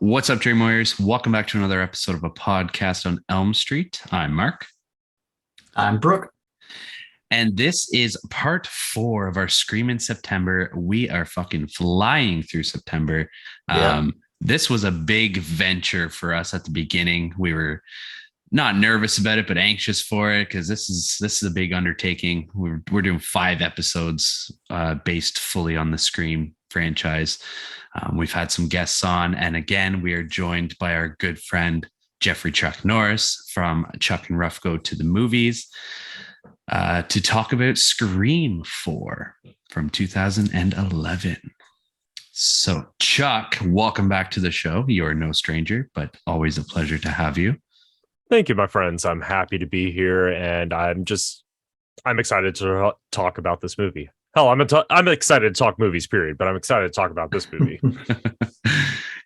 What's up, Dream Warriors? Welcome back to another episode of a podcast on Elm Street. I'm Mark. I'm Brooke. And this is part 4 of our Screamin September. We are fucking flying through September. Yeah. This was a big venture for us at the beginning. We were not nervous about it, but anxious for it because this is a big undertaking. We're doing 5 episodes based fully on the Scream franchise. We've had some guests on, and again, we are joined by our good friend Jeffrey Chuck Norris from Chuck and Ruff Go to the Movies to talk about Scream 4 from 2011. So, Chuck, welcome back to the show. You're no stranger, but always a pleasure to have you. Thank you, my friends. I'm happy to be here, and I'm excited to talk about this movie. Hell, I'm excited to talk movies, period, but I'm excited to talk about this movie.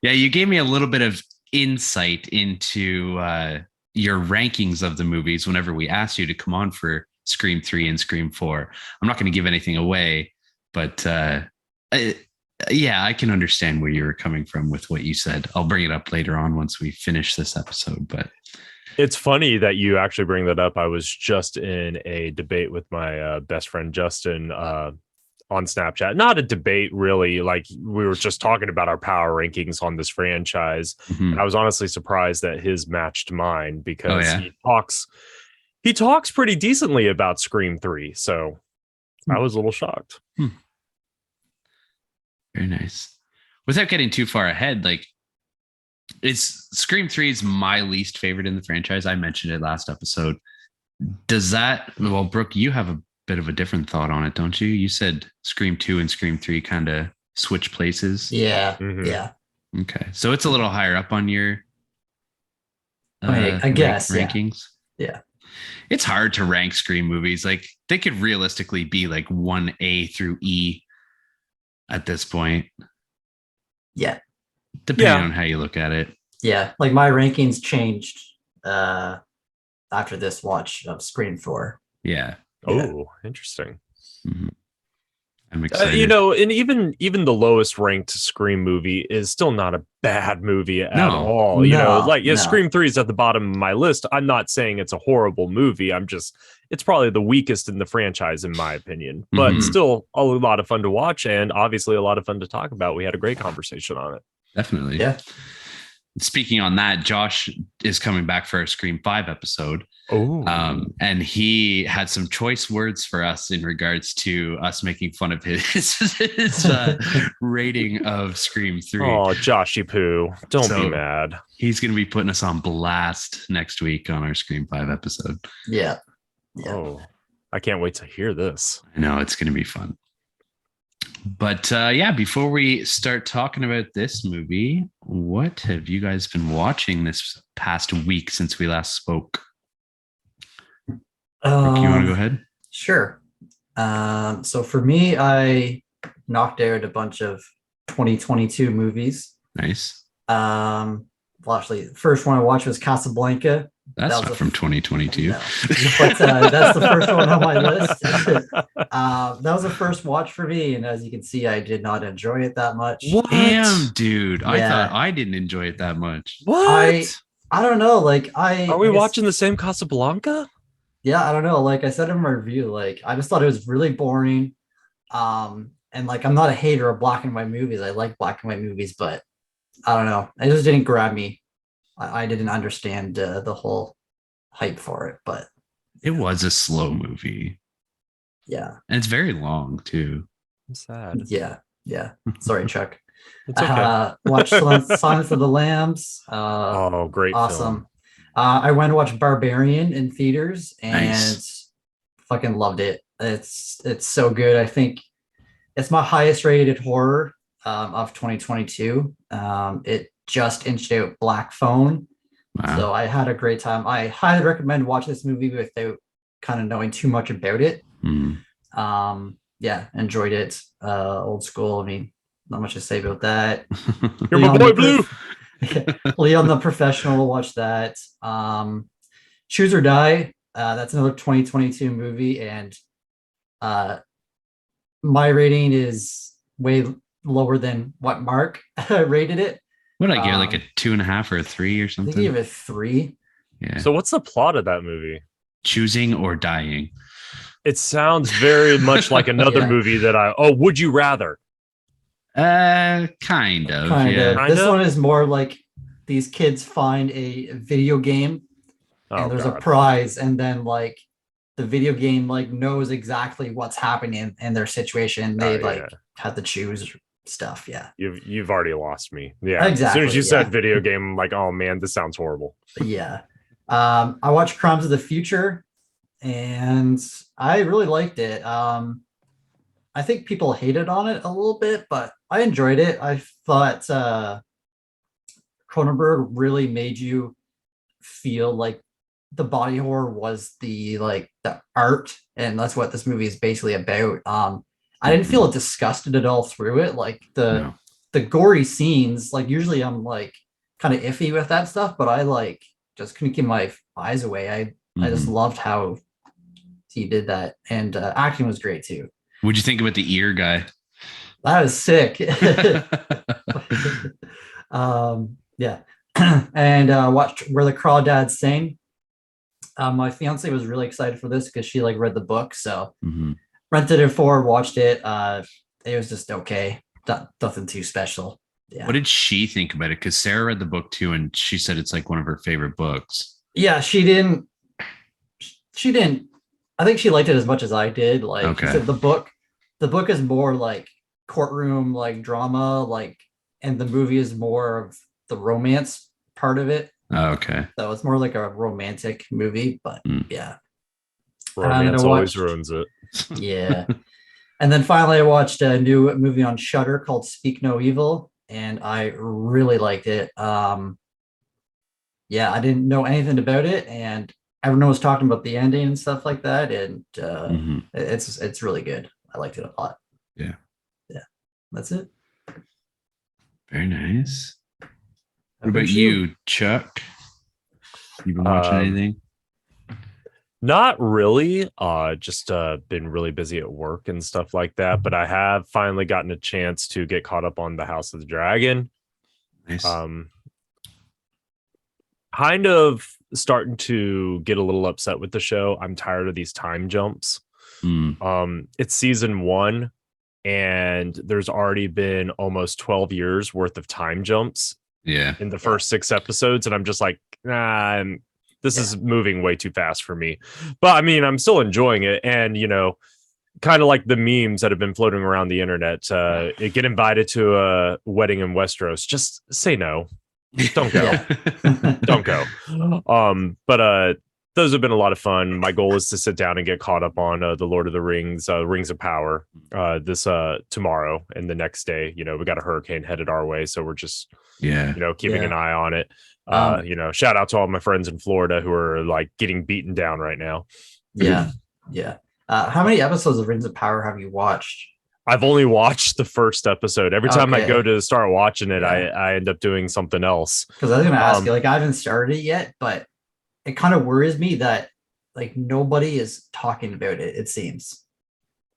Yeah, you gave me a little bit of insight into your rankings of the movies whenever we asked you to come on for Scream 3 and Scream 4. I'm not going to give anything away, but yeah, I can understand where you were coming from with what you said. I'll bring it up later on once we finish this episode, but it's funny that you actually bring that up. I was just in a debate with my best friend Justin on Snapchat. Not a debate, really. Like, we were just talking about our power rankings on this franchise. Mm-hmm. And I was honestly surprised that his matched mine because he talks pretty decently about Scream 3. So I was a little shocked. Very nice. Without getting too far ahead, like, Scream 3 is my least favorite in the franchise. I mentioned it last episode. Well, Brooke, you have a bit of a different thought on it, don't you? You said Scream 2 and Scream 3 kind of switch places. Yeah. Mm-hmm. Yeah. Okay. So it's a little higher up on your I guess rankings. Yeah. It's hard to rank Scream movies. Like, they could realistically be like 1A through E at this point. Yeah. Depending on how you look at it. Yeah. Like, my rankings changed after this watch of Scream 4. Yeah. Oh, interesting. Mm-hmm. I'm excited. And even the lowest ranked Scream movie is still not a bad movie at all. Scream 3 is at the bottom of my list. I'm not saying it's a horrible movie. It's probably the weakest in the franchise, in my opinion, but still a lot of fun to watch and obviously a lot of fun to talk about. We had a great conversation on it. Definitely. Yeah. Speaking on that, Josh is coming back for a Scream 5 episode. Oh. And he had some choice words for us in regards to us making fun of his rating of Scream 3. Oh, Joshy Poo. Don't be mad. He's going to be putting us on blast next week on our Scream 5 episode. Yeah. Oh, I can't wait to hear this. I know, it's going to be fun. But before we start talking about this movie, what have you guys been watching this past week since we last spoke? Brooke, you want to go ahead? Sure. So for me, I knocked out a bunch of 2022 movies. Nice. Well, actually, the first one I watched was Casablanca. That's not from 2022. No. But that's the first one on my list. That was the first watch for me, and as you can see, I did not enjoy it that much. What? Damn, dude! Yeah. I thought I didn't enjoy it that much. What? I don't know. Like, are we watching the same Casablanca? Yeah, I don't know. Like I said in my review, like, I just thought it was really boring. And like, I'm not a hater of black and white movies. I like black and white movies, but I don't know. It just didn't grab me. I didn't understand the whole hype for it, but it was a slow movie. Yeah, and it's very long too. I'm sad. Yeah. Sorry, Chuck. It's okay. Watched Silence of the Lambs. Great, awesome. Film. I went to watch Barbarian in theaters and fucking loved it. It's so good. I think it's my highest rated horror of 2022. It just inched out Black Phone. Wow. So I had a great time. I highly recommend watching this movie without kind of knowing too much about it. Enjoyed it. Old school. I mean, not much to say about that. You're my boy Blue. Leon the Professional, watch that. Choose or Die. That's another 2022 movie, and my rating is way lower than what Mark rated it. What did I give? Like a 2.5 or a 3 or I something? think I gave it 3. Yeah. So what's the plot of that movie? Choosing or dying. It sounds very much like another movie that Would You Rather? Kind of. Yeah. This one is more like these kids find a video game and there's a prize, and then like the video game like knows exactly what's happening in their situation. They have to choose stuff. Yeah. You've already lost me. Yeah. Exactly. As soon as you said video game, I'm like, oh man, this sounds horrible. Yeah. I watched Crimes of the Future and I really liked it. I think people hated on it a little bit, but I enjoyed it. I thought Cronenberg really made you feel like the body horror was the art, and that's what this movie is basically about. I didn't feel disgusted at all through it. Like the gory scenes, like usually I'm like kind of iffy with that stuff, but I like just couldn't keep my eyes away. I just loved how he did that, and acting was great too. What'd you think about the ear guy? That was sick. Yeah. And watched Where the Crawdads Sing. My fiance was really excited for this because she like read the book, so rented it for, watched it. It was just okay. Nothing too special. Yeah. What did she think about it? Because Sarah read the book too, and she said it's like one of her favorite books. Yeah, she didn't. I think she liked it as much as I did. Like she said, the book is more like courtroom, like drama, like, and the movie is more of the romance part of it. Oh, okay. So it's more like a romantic movie, but yeah. Romance always ruins it. Yeah. And then finally I watched a new movie on Shudder called Speak No Evil, and I really liked it. Yeah, I didn't know anything about it, and everyone was talking about the ending and stuff like that, and it's really good. I liked it a lot. Yeah. That's it. Very nice. What about you, Chuck? You been watching anything? Not really. Just been really busy at work and stuff like that. But I have finally gotten a chance to get caught up on the House of the Dragon. Nice. Kind of starting to get a little upset with the show. I'm tired of these time jumps. It's season 1, and there's already been almost 12 years worth of time jumps. Yeah. In the first 6 episodes, and I'm just like, this is moving way too fast for me. But I mean, I'm still enjoying it, and kind of like the memes that have been floating around the internet. Get invited to a wedding in Westeros, just say no. Don't go. Don't go. But those have been a lot of fun. My goal is to sit down and get caught up on the Lord of the Rings, Rings of Power, this tomorrow and the next day. We got a hurricane headed our way, so we're just keeping an eye on it. Shout out to all my friends in Florida who are like getting beaten down right now. Yeah. How many episodes of Rings of Power have you watched? I've only watched the first episode. Every time I go to start watching it, I end up doing something else. Because I was going to ask you, like, I haven't started it yet, but it kind of worries me that like nobody is talking about it, it seems.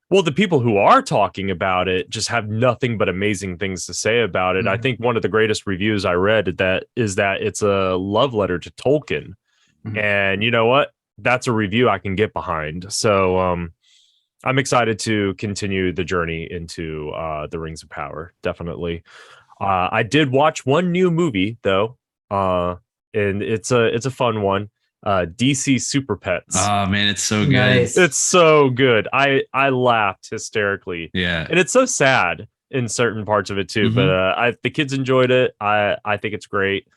Well, the people who are talking about it just have nothing but amazing things to say about it. I think one of the greatest reviews I read is that it's a love letter to Tolkien. And you know what? That's a review I can get behind. So I'm excited to continue the journey into the Rings of Power. Definitely. I did watch one new movie though, and it's a fun one. DC Super Pets. Oh man, it's so good. Nice. It's so good. I laughed hysterically. Yeah. And it's so sad in certain parts of it too. But the kids enjoyed it. I think it's great.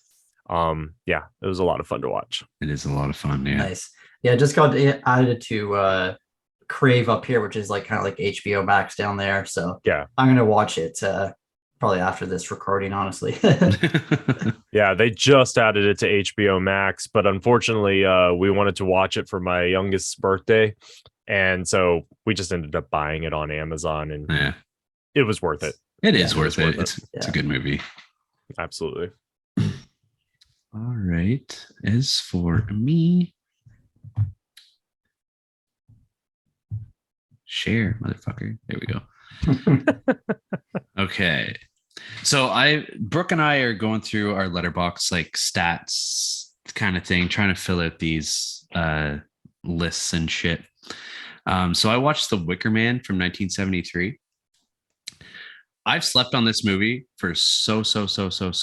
It was a lot of fun to watch. It is a lot of fun. Yeah. Nice. Yeah, just got added to Crave up here, which is like kind of like HBO Max down there. So yeah, I'm gonna watch it probably after this recording, honestly. Yeah, they just added it to HBO Max, but unfortunately, we wanted to watch it for my youngest's birthday, and so we just ended up buying it on Amazon, and it was worth it. It is worth it. It's a good movie. Absolutely. All right. As for me, share, motherfucker. There we go. Okay. So Brooke and I are going through our letterbox like stats kind of thing, trying to fill out these lists and shit. So I watched The Wicker Man from 1973. I've slept on this movie for so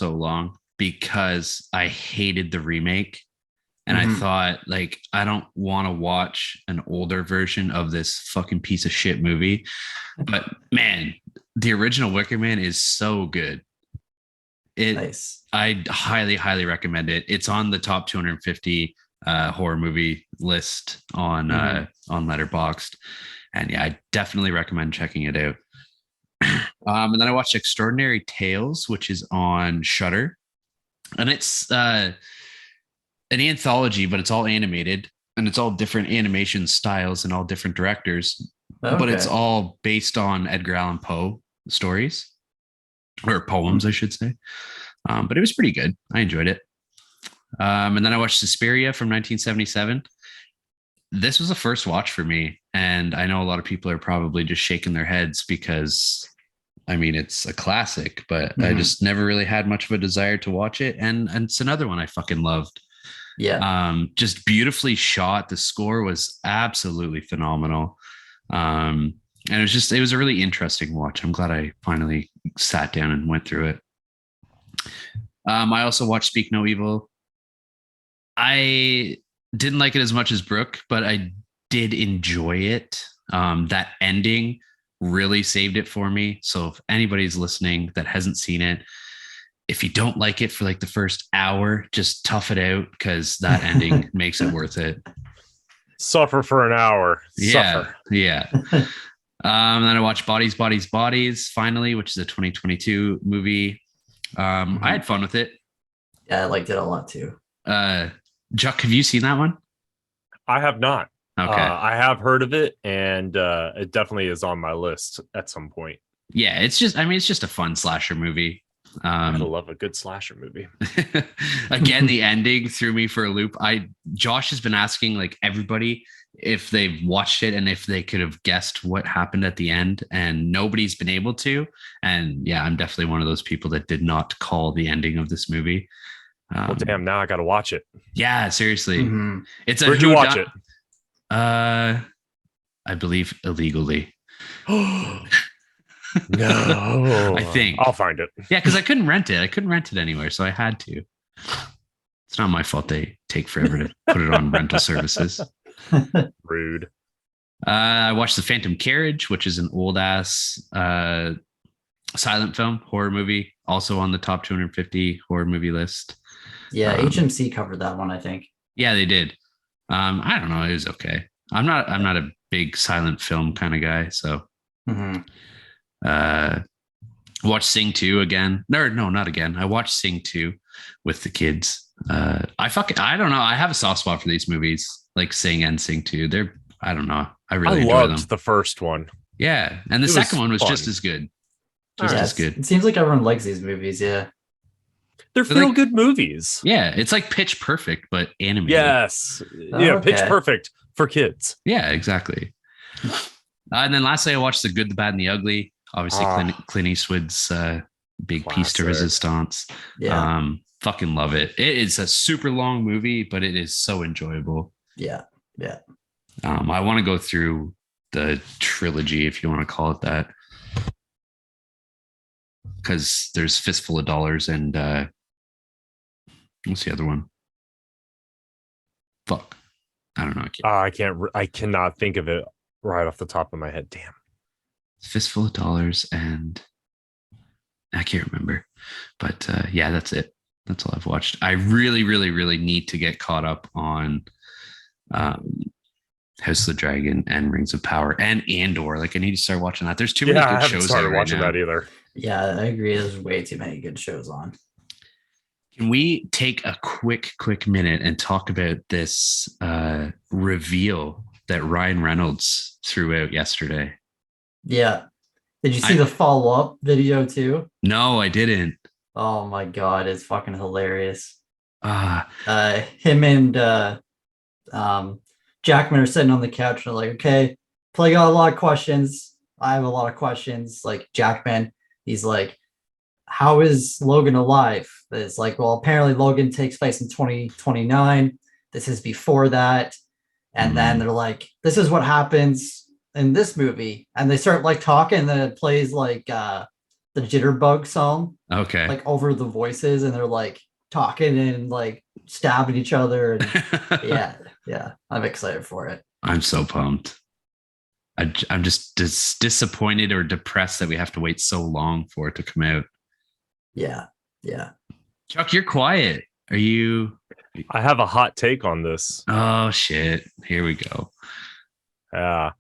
long because I hated the remake. And I thought, like, I don't want to watch an older version of this fucking piece of shit movie. But man, the original Wicker Man is so good. Nice. I highly recommend it. It's on the top 250 horror movie list on Letterboxd. And yeah, I definitely recommend checking it out. And then I watched Extraordinary Tales, which is on Shudder. And it's an anthology, but it's all animated and it's all different animation styles and all different directors. Okay. But it's all based on Edgar Allan Poe stories or poems, I should say. But it was pretty good. I enjoyed it. And then I watched Suspiria from 1977. This was a first watch for me. And I know a lot of people are probably just shaking their heads because, I mean, it's a classic, but I just never really had much of a desire to watch it. And it's another one I fucking loved. Yeah. Just beautifully shot. The score was absolutely phenomenal. And it was a really interesting watch. I'm glad I finally sat down and went through it. I also watched Speak No Evil. I didn't like it as much as Brooke, but I did enjoy it. That ending really saved it for me. So if anybody's listening that hasn't seen it, if you don't like it for like the first hour, just tough it out because that ending makes it worth it. Suffer for an hour. Yeah. Suffer. Yeah. And then I watched Bodies, finally, which is a 2022 movie. I had fun with it. Yeah, I liked it a lot too. Chuck, have you seen that one? I have not. Okay. I have heard of it, and it definitely is on my list at some point. Yeah, it's just a fun slasher movie. I love a good slasher movie. Again, the ending threw me for a loop. Josh has been asking like everybody if they've watched it and if they could have guessed what happened at the end, and nobody's been able to. And yeah, I'm definitely one of those people that did not call the ending of this movie. Well, damn! Now I got to watch it. Yeah, seriously. It's Where'd you watch it? I believe illegally. No, I think I'll find it. Yeah, because I couldn't rent it. I couldn't rent it anywhere, so I had to. It's not my fault they take forever to put it on rental services. Rude. I watched The Phantom Carriage, which is an old ass silent film horror movie, also on the top 250 horror movie list. Yeah, HMC covered that one, I think. Yeah, they did. I don't know. It was okay. I'm not a big silent film kind of guy, so. Watched Sing 2 again. No, not again. I watched Sing 2 with the kids. I don't know. I have a soft spot for these movies, like Sing and Sing 2. I don't know. I really enjoy them. The first one. Yeah, and the second one was fun. Just as good. As good. It seems like everyone likes these movies. Yeah. They're feel good movies. Yeah, it's like Pitch Perfect, but animated. Yes. Yeah, Pitch Perfect for kids. Yeah, exactly. And then lastly, I watched The Good, the Bad, and the Ugly. Obviously, Clint Eastwood's big Classic. piece de resistance. Yeah. Fucking love it. It is a super long movie, but it is so enjoyable. Yeah. Yeah. I want to go through the trilogy, if you want to call it that. Because there's Fistful of Dollars and what's the other one? Fuck. I don't know. I cannot think of it right off the top of my head. Damn. Fistful of Dollars and I can't remember. But yeah, that's it. That's all I've watched. I really need to get caught up on House of the Dragon and Rings of Power and Andor. Like I need to start watching that. There's too many good shows. I haven't started watching that either. Yeah, I agree. There's way too many good shows on. Can we take a quick minute and talk about this reveal that Ryan Reynolds threw out yesterday? Yeah. Did you see the follow-up video too? No, I didn't. Oh my God, it's fucking hilarious. Him and Jackman are sitting on the couch and like, okay, play got a lot of questions. I have a lot of questions. Like Jackman, he's like, how is Logan alive? It's like, well, apparently Logan takes place in 2029. This is before that. And then they're like, this is what happens in this movie. And they start like talking, and then it plays like the Jitterbug song. Okay. Like over the voices, and they're like talking and like stabbing each other. And yeah. I'm excited for it. I'm so pumped. I'm just disappointed or depressed that we have to wait so long for it to come out. Yeah. Chuck, you're quiet. Are you? I have a hot take on this. Oh shit! Here we go. Yeah.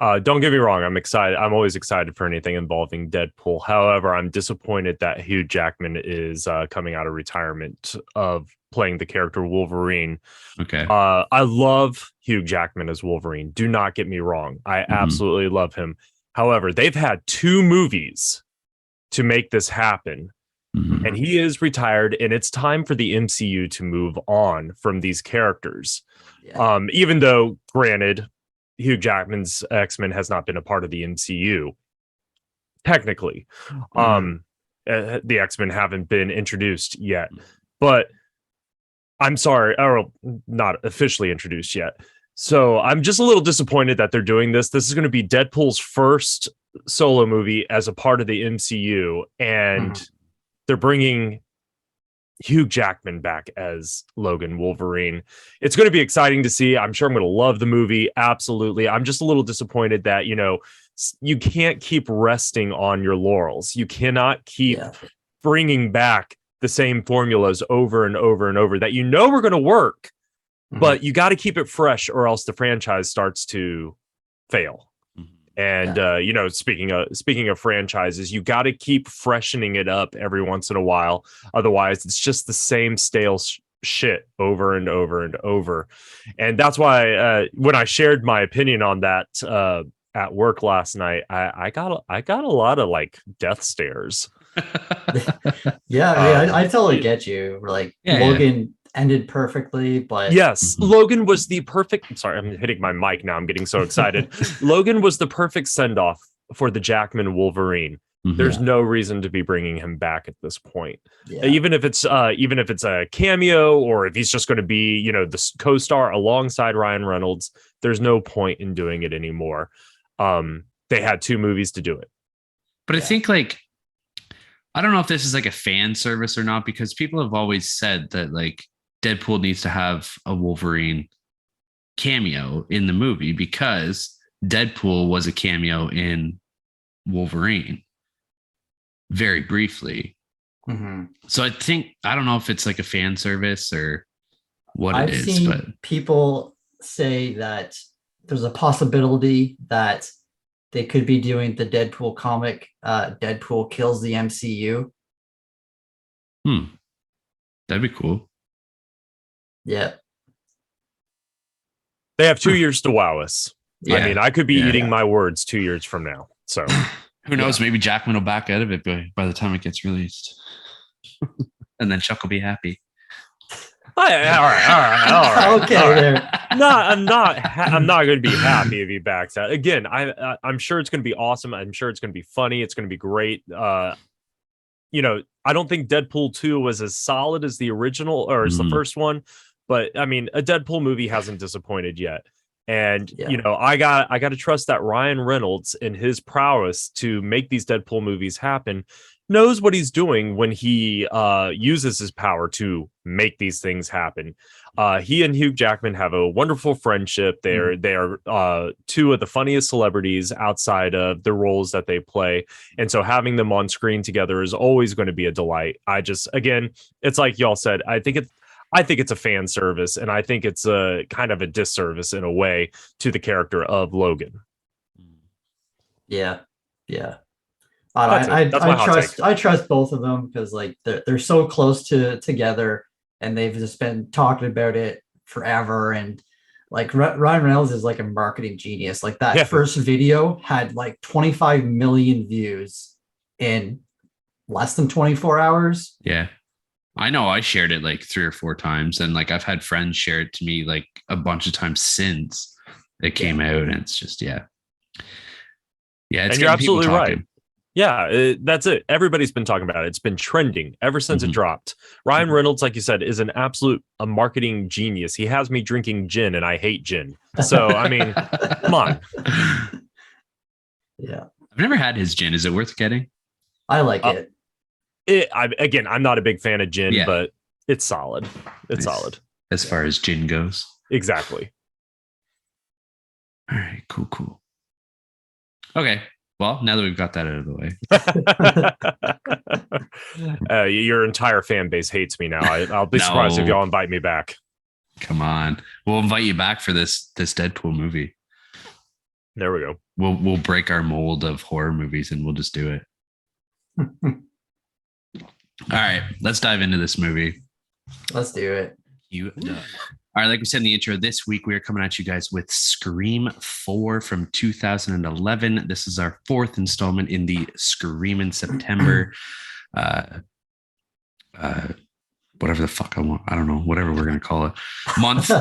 Don't get me wrong. I'm excited. I'm always excited for anything involving Deadpool. However, I'm disappointed that Hugh Jackman is coming out of retirement of playing the character Wolverine. Okay. I love Hugh Jackman as Wolverine. Do not get me wrong. I absolutely love him. However, they've had 2 movies to make this happen. And he is retired, and it's time for the MCU to move on from these characters. Yeah. Even though, granted, Hugh Jackman's X-Men has not been a part of the MCU. Technically, the X-Men haven't been introduced yet, but I'm sorry, or not officially introduced yet. So I'm just a little disappointed that they're doing this. This is going to be Deadpool's first solo movie as a part of the MCU, and they're bringing Hugh Jackman back as Logan Wolverine. It's going to be exciting to see. I'm sure I'm going to love the movie. Absolutely. I'm just a little disappointed that, you can't keep resting on your laurels. You cannot keep bringing back the same formulas over and over and over that we're going to work, but you got to keep it fresh, or else the franchise starts to fail. And speaking of franchises, you got to keep freshening it up every once in a while. Otherwise, it's just the same stale shit over and over and over. And that's why when I shared my opinion on that at work last night, I got a lot of like death stares. I totally get you. Like Logan ended perfectly, but yes, Logan was the perfect. I'm sorry, I'm hitting my mic now. I'm getting so excited. Logan was the perfect send-off for the Jackman Wolverine. There's no reason to be bringing him back at this point. Even if it's a cameo, or if he's just going to be, the co-star alongside Ryan Reynolds, there's no point in doing it anymore. They had 2 movies to do it. But I think I don't know if this is like a fan service or not, because people have always said that like Deadpool needs to have a Wolverine cameo in the movie, because Deadpool was a cameo in Wolverine very briefly. So I don't know if it's like a fan service or what it is. I've seen people say that there's a possibility that they could be doing the Deadpool comic, Deadpool Kills the MCU. That'd be cool. Yeah. They have 2 years to wow us. Yeah. I mean, I could be eating my words 2 years from now. So who knows? Maybe Jackman will back out of it by the time it gets released. And then Chuck will be happy. All right. Okay, there. I'm not going to be happy if he backs out. Again, I'm sure it's going to be awesome. I'm sure it's going to be funny. It's going to be great. I don't think Deadpool 2 was as solid as the original or as the first one, but I mean, a Deadpool movie hasn't disappointed yet. And I got to trust that Ryan Reynolds and his prowess to make these Deadpool movies happen knows what he's doing when he uses his power to make these things happen. He and Hugh Jackman have a wonderful friendship. They are 2 of the funniest celebrities outside of the roles that they play. And so having them on screen together is always going to be a delight. It's like y'all said, I think it's a fan service, and I think it's a kind of a disservice in a way to the character of Logan. Yeah. I trust both of them, because like they're so close together, and they've just been talking about it forever. And like Ryan Reynolds is like a marketing genius. Like that first video had like 25 million views in less than 24 hours. Yeah. I know I shared it like 3 or 4 times, and like I've had friends share it to me like a bunch of times since it came out, and it's just Yeah, it's and you're absolutely right. Yeah, that's it. Everybody's been talking about it. It's been trending ever since it dropped. Ryan Reynolds, like you said, is an absolute marketing genius. He has me drinking gin, and I hate gin. So, I mean, come on. Yeah. I've never had his gin. Is it worth getting? I like it. I'm not a big fan of gin, but it's solid. It's solid. As far as gin goes. Exactly. All right, cool. Okay. Well, now that we've got that out of the way. Your entire fan base hates me now. I'll be surprised if y'all invite me back. Come on. We'll invite you back for this Deadpool movie. There we go. We'll break our mold of horror movies and we'll just do it. All right, let's dive into this movie. Let's do it. All right, like we said in the intro, this week we are coming at you guys with Scream 4 from 2011. This is our fourth installment in the Screamin September, whatever the fuck I want. I don't know, whatever we're going to call it. Month.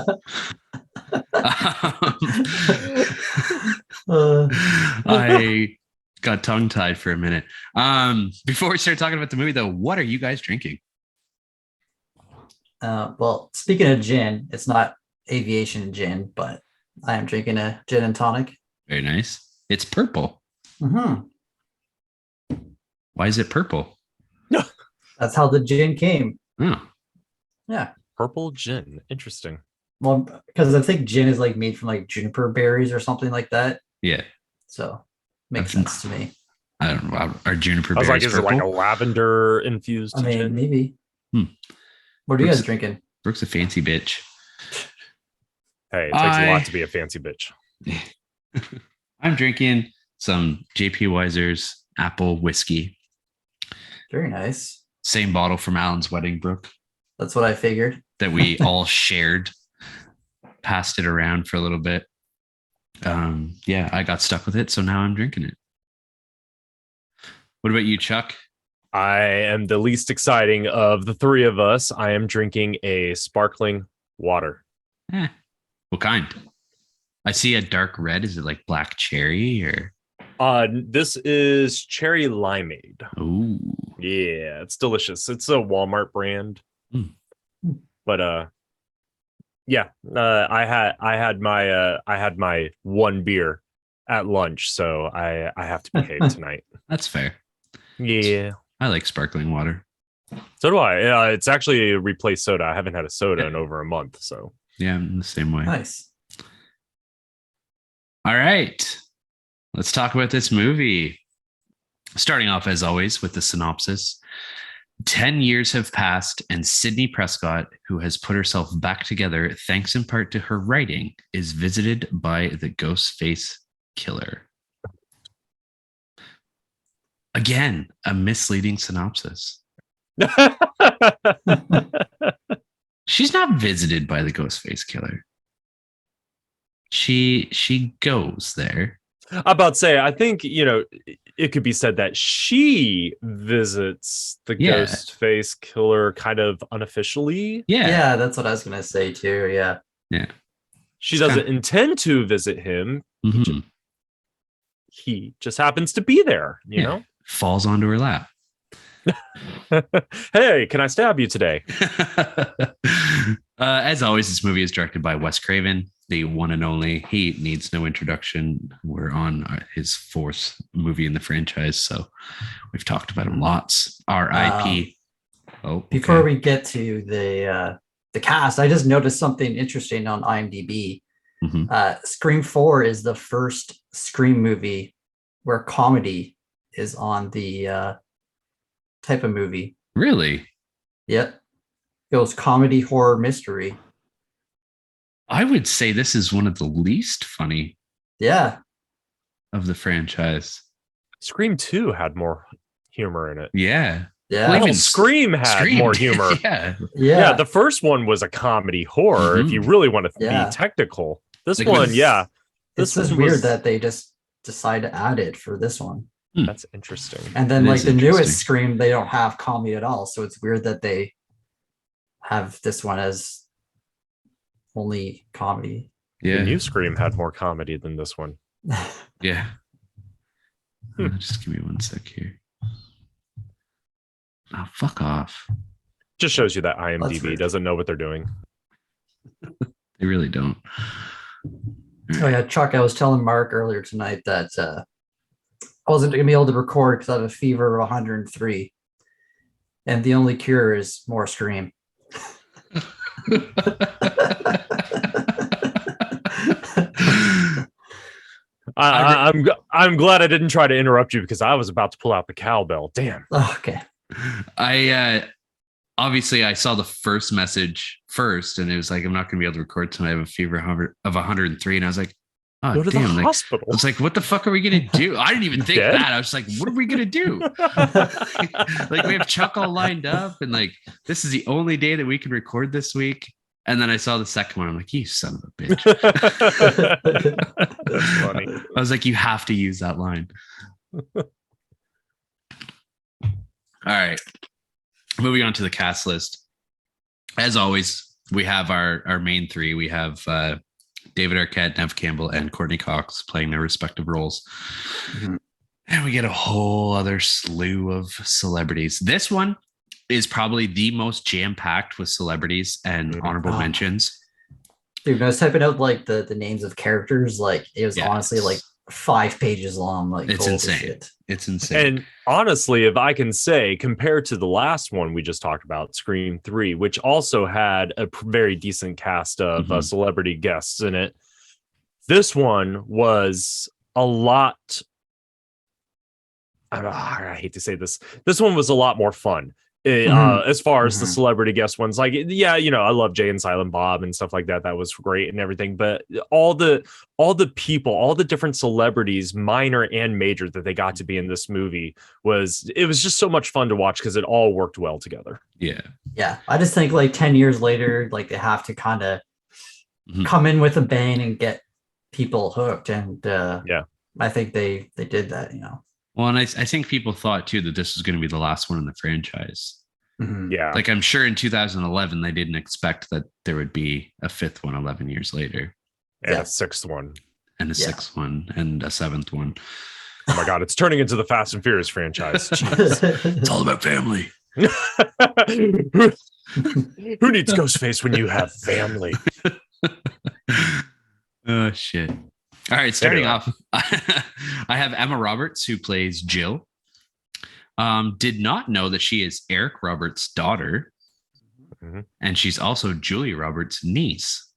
I got tongue-tied for a minute. Before we start talking about the movie, though, what are you guys drinking? Well, speaking of gin, it's not aviation gin, but I am drinking a gin and tonic. Very nice. It's purple. Mm-hmm. Why is it purple? That's how the gin came. Oh. Yeah. Purple gin. Interesting. Well, because I think gin is like made from like juniper berries or something like that. Yeah. So makes sense to me. I don't know. Are juniper berries? I was like, is purple? it like a lavender infused gin? I mean, maybe. What are you guys drinking? Brooke's a fancy bitch. Hey, it takes a lot to be a fancy bitch. I'm drinking some JP Weiser's apple whiskey. Very nice. Same bottle from Alan's wedding, Brooke. That's what I figured. That we all shared. Passed it around for a little bit. Yeah, I got stuck with it, so now I'm drinking it. What about you, Chuck? I am the least exciting of the three of us. I am drinking a sparkling water. What kind? I see a dark red. Is it like black cherry or? This is cherry limeade. Ooh. Yeah, it's delicious. It's a Walmart brand. But yeah, I had my one beer at lunch, so I have to behave tonight. That's fair. Yeah. I like sparkling water. So do I. It's actually replaced soda. I haven't had a soda in over a month. So yeah, I'm the same way. Nice. All right. Let's talk about this movie. Starting off, as always, with the synopsis. 10 years have passed, and Sydney Prescott, who has put herself back together thanks in part to her writing, is visited by the Ghostface killer. Again, a misleading synopsis. She's not visited by the Ghostface killer. She goes there. I'm about to say, I think, it could be said that she visits the Ghostface killer kind of unofficially. Yeah, that's what I was going to say too. Yeah. She doesn't intend to visit him. Mm-hmm. He just happens to be there, you know? Falls onto her lap. Hey, can I stab you today? As always, this movie is directed by Wes Craven, the one and only. He needs no introduction. We're on his fourth movie in the franchise, so we've talked about him lots. R.I.P. Before we get to the cast, I just noticed something interesting on IMDb. Scream 4 is the first Scream movie where comedy is on the type of movie. Really? Yep. It goes comedy, horror, mystery. I would say this is one of the least funny of the franchise. Scream 2 had more humor in it. Yeah. Well, even Scream had more humor. Yeah. The first one was a comedy horror, if you really want to be technical. This one, This is weird that they just decide to add it for this one. That's interesting. And then the newest Scream, they don't have comedy at all. So it's weird that they have this one as only comedy. The new Scream had more comedy than this one. Yeah. Just give me 1 sec here. Oh, fuck off. Just shows you that IMDb doesn't know what they're doing. They really don't. Oh yeah, Chuck, I was telling Mark earlier tonight that I wasn't going to be able to record because I have a fever of 103. And the only cure is more Scream. I'm glad I didn't try to interrupt you because I was about to pull out the cowbell. Damn. Okay. I obviously I saw the first message first, and it was like, I'm not going to be able to record tonight. I have a fever of 103, and I was like, oh, go to damn, the hospital. I was like, what the fuck are we going to do? I didn't even think that. I was like, what are we going to do? Like, we have Chuck all lined up, and like, this is the only day that we can record this week. And then I saw the second one. I'm like, you son of a bitch. That's funny. I was like, you have to use that line. All right. Moving on to the cast list. As always, we have our main three. We have David Arquette, Nev Campbell, and Courtney Cox playing their respective roles. Mm-hmm. And we get a whole other slew of celebrities. This one is probably the most jam-packed with celebrities and honorable mentions. Dude, I was typing out like the names of characters. Like it was honestly like 5 pages long. Like it's insane. Shit. It's insane. And honestly, if I can say, compared to the last one we just talked about, Scream 3, which also had a very decent cast of celebrity guests in it, this one was a lot. I hate to say this. This one was a lot more fun. As far as the celebrity guest ones, like, yeah, you know, I love Jay and Silent Bob and stuff like that. That was great and everything. But all the people, all the different celebrities, minor and major, that they got to be in this movie it was just so much fun to watch because it all worked well together. Yeah. Yeah. I just think like 10 years later, like they have to kind of come in with a bang and get people hooked. And I think they did that, you know. Well, and I think people thought too that this was going to be the last one in the franchise. Yeah. Like, I'm sure in 2011 they didn't expect that there would be a 5th one 11 years later. And a 6th one. And a 6th one and a 7th one. Oh my God, it's turning into the Fast and Furious franchise. It's all about family. Who needs Ghostface when you have family? Oh, shit. All right, starting off, I have Emma Roberts, who plays Jill. Did not know that she is Eric Roberts' daughter. And she's also Julia Roberts' niece.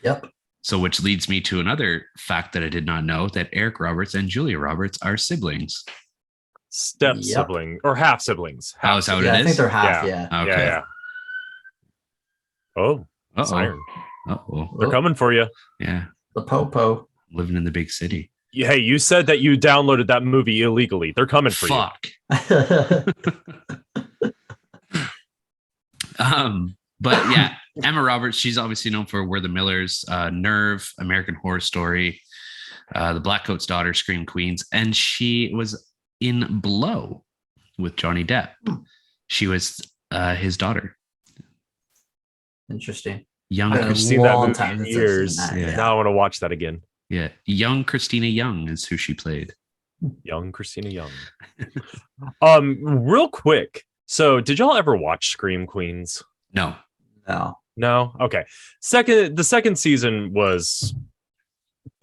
Yep. So, which leads me to another fact that I did not know, that Eric Roberts and Julia Roberts are siblings. Step sibling or half siblings. How is that what it is? I think they're half, yeah. Okay. Yeah. Oh, siren. They're coming for you. Yeah. The Popo. Living in the big city. Hey, you said that you downloaded that movie illegally. They're coming for you. But yeah, Emma Roberts, she's obviously known for We're the Millers, Nerve, American Horror Story, The Blackcoat's Daughter, Scream Queens, and she was in Blow with Johnny Depp. She was his daughter. Interesting. Young, I've seen that movie in years. Now I want to watch that again. Yeah, young Christina Young is who she played. Young Christina Young. Real quick. So, did y'all ever watch Scream Queens? No. Okay. The second season was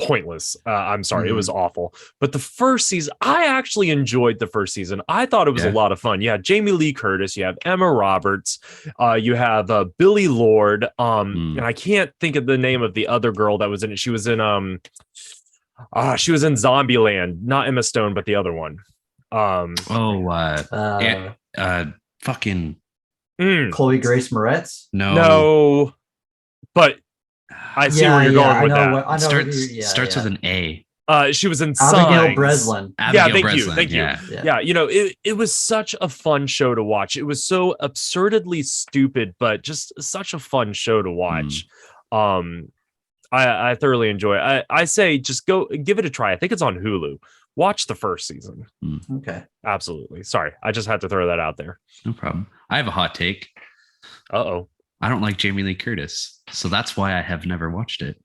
pointless. I'm sorry, it was awful. But the first season, I actually enjoyed the first season. I thought it was a lot of fun. You had Jamie Lee Curtis, you have Emma Roberts, you have Billy Lord, and I can't think of the name of the other girl that was in it. She was in Zombieland, not Emma Stone, but the other one. Fucking Chloe Grace Moretz? No, but I see where you're going with that. Starts with an A. She was in Abigail Breslin. Thank you. Yeah, you know, it was such a fun show to watch. It was so absurdly stupid, but just such a fun show to watch. I thoroughly enjoy it. I say just go give it a try. I think it's on Hulu. Watch the first season. Okay. Absolutely. Sorry, I just had to throw that out there. No problem. I have a hot take. Uh-oh. I don't like Jamie Lee Curtis, so that's why I have never watched it.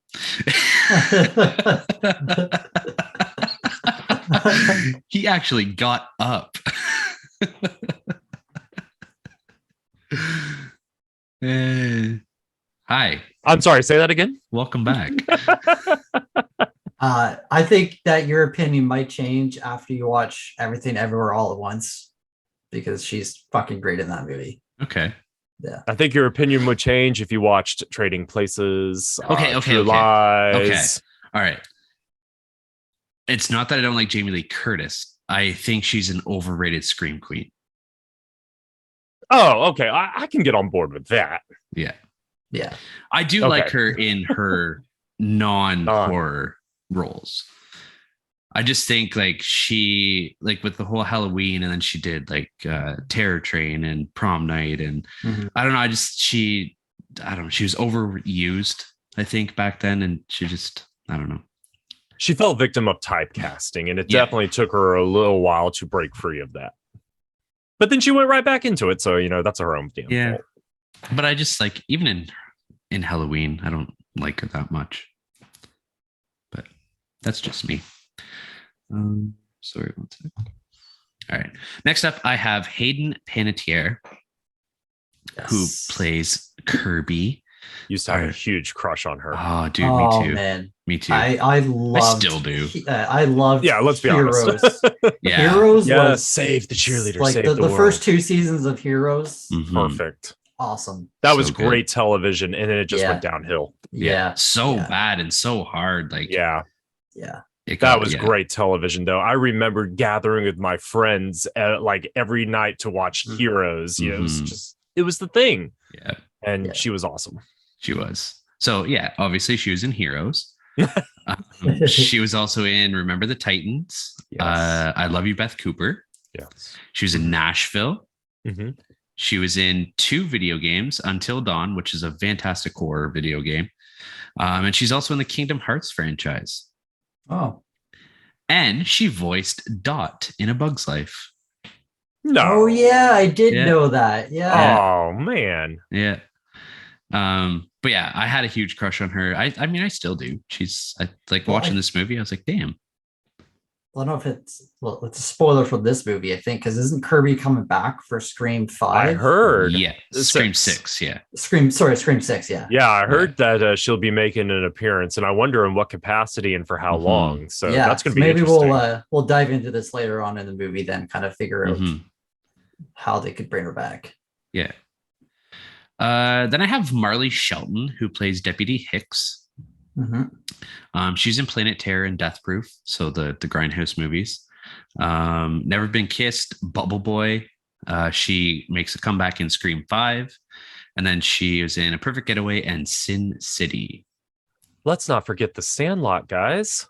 He actually got up. Hi. I'm sorry, say that again. Welcome back. I think that your opinion might change after you watch Everything Everywhere All at Once, because she's fucking great in that movie. Okay. Yeah. I think your opinion would change if you watched Trading Places. Okay. True Lies. Okay. All right. It's not that I don't like Jamie Lee Curtis. I think she's an overrated scream queen. Oh, okay. I can get on board with that. Yeah. Yeah. I do like her in her non-horror roles. I just think like she, like with the whole Halloween, and then she did like Terror Train and Prom Night, and I don't know. She was overused, I think, back then, and she just, I don't know. She fell victim of typecasting, and it definitely took her a little while to break free of that. But then she went right back into it, so that's her own damn fault. But I just like, even in Halloween, I don't like her that much. But that's just me. Sorry, one sec. All right. Next up, I have Hayden Panettiere, who plays Kirby. Used to have a huge crush on her. Oh, dude, me too. Man. Me too. I still do. I loved. Yeah, let's be Heroes. honest. Heroes was save the cheerleader. Like save the first 2 seasons of Heroes. Perfect. Awesome. That was great television, and then it just went downhill. So bad and so hard. Like that was great television, though. I remember gathering with my friends like every night to watch Heroes. It was the thing. Yeah, and she was awesome. She was. So obviously she was in Heroes. She was also in Remember the Titans. Yes. I Love You, Beth Cooper. Yes. She was in Nashville. She was in 2 video games, Until Dawn, which is a fantastic horror video game. And she's also in the Kingdom Hearts franchise. Oh. And she voiced Dot in A Bug's Life. No. Oh, yeah, I did know that. Yeah. Oh, man. Yeah. But yeah, I had a huge crush on her. I mean, I still do. I like watching this movie. I was like, damn. I don't know if it's a spoiler for this movie, I think, because isn't Kirby coming back for Scream 5? I heard. Yeah. Scream 6. Yeah. Scream 6. Yeah. Yeah. I heard that she'll be making an appearance, and I wonder in what capacity and for how long. So that's going to be interesting. Maybe we'll dive into this later on in the movie, then kind of figure out how they could bring her back. Yeah. Then I have Marley Shelton, who plays Deputy Hicks. She's in Planet Terror and Death Proof, so the Grindhouse movies. Never Been Kissed, Bubble Boy. She makes a comeback in Scream 5, and then she was in A Perfect Getaway and Sin City. Let's not forget The Sandlot, guys.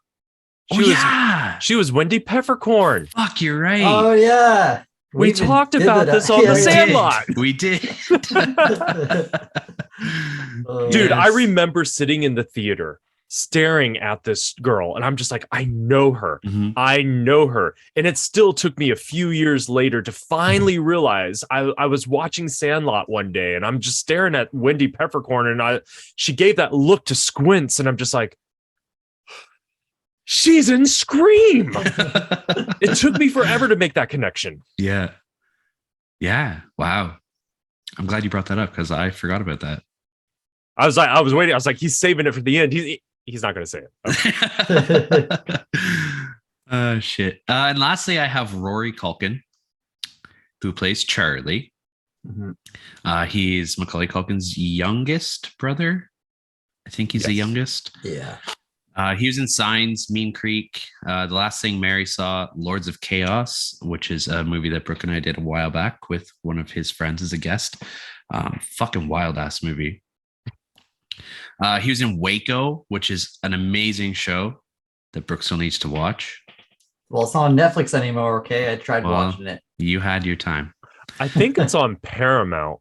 She was Wendy Peppercorn. Fuck, you're right. Oh yeah. We talked about this on The Sandlot. We did. Dude, I remember sitting in the theater staring at this girl, and I'm just like, I know her. I know her. And it still took me a few years later to finally realize I was watching Sandlot one day, and I'm just staring at Wendy Peppercorn, and she gave that look to Squints, and I'm just like, she's in Scream. It took me forever to make that connection. Yeah. Wow. I'm glad you brought that up, because I forgot about that. I was waiting. I was like, he's saving it for the end. He's not going to say it. Okay. Shit. And lastly, I have Rory Culkin, who plays Charlie. He's Macaulay Culkin's youngest brother. I think he's the youngest. Yeah. He was in Signs, Mean Creek, The Last Thing Mary Saw, Lords of Chaos, which is a movie that Brooke and I did a while back with one of his friends as a guest. Fucking wild ass movie. He was in Waco, which is an amazing show that Brooke still needs to watch. Well, it's not on Netflix anymore. Okay, I tried watching it. You had your time. I think it's on Paramount.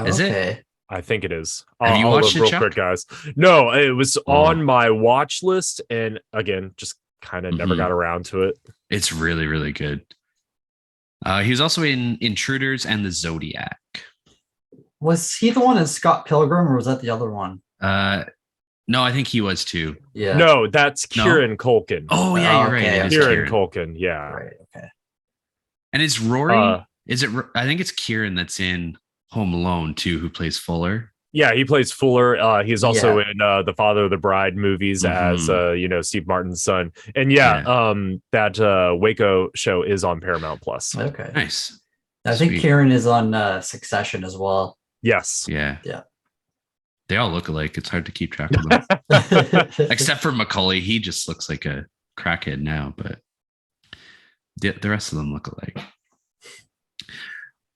Is it? I think it is. Have you watched it, real Chuck? quick, guys? No, it was on my watch list, and again, just kind of never got around to it. It's really, really good. He was also in Intruders and The Zodiac. Was he the one in Scott Pilgrim, or was that the other one? No, I think he was too. Yeah. No, that's Kieran Culkin. Oh yeah, you're right. Okay, It is Kieran Kieran. Culkin. Yeah. Right. Okay. And is Rory? Is it? I think it's Kieran that's in Home Alone too, who plays Fuller. Yeah, he plays Fuller. He's also in the Father of the Bride movies as Steve Martin's son. And that Waco show is on Paramount Plus. Okay. Nice. I think Kieran is on Succession as well. Yes. Yeah. Yeah. They all look alike. It's hard to keep track of them. Except for Macaulay. He just looks like a crackhead now, but the rest of them look alike.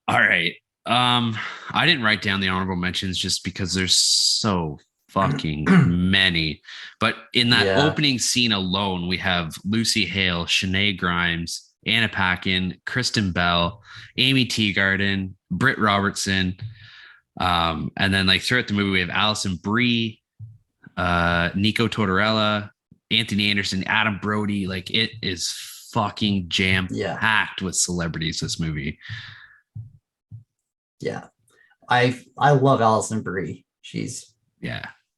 All right. I didn't write down the honorable mentions just because there's so fucking many. But in that opening scene alone, we have Lucy Hale, Shanae Grimes, Anna Paquin, Kristen Bell, Amy Teagarden, Britt Robertson. And then like throughout the movie, we have Alison Brie, Nico Tortorella, Anthony Anderson, Adam Brody. Like it is fucking jam-packed with celebrities, this movie. Yeah. I love Alison Brie. She's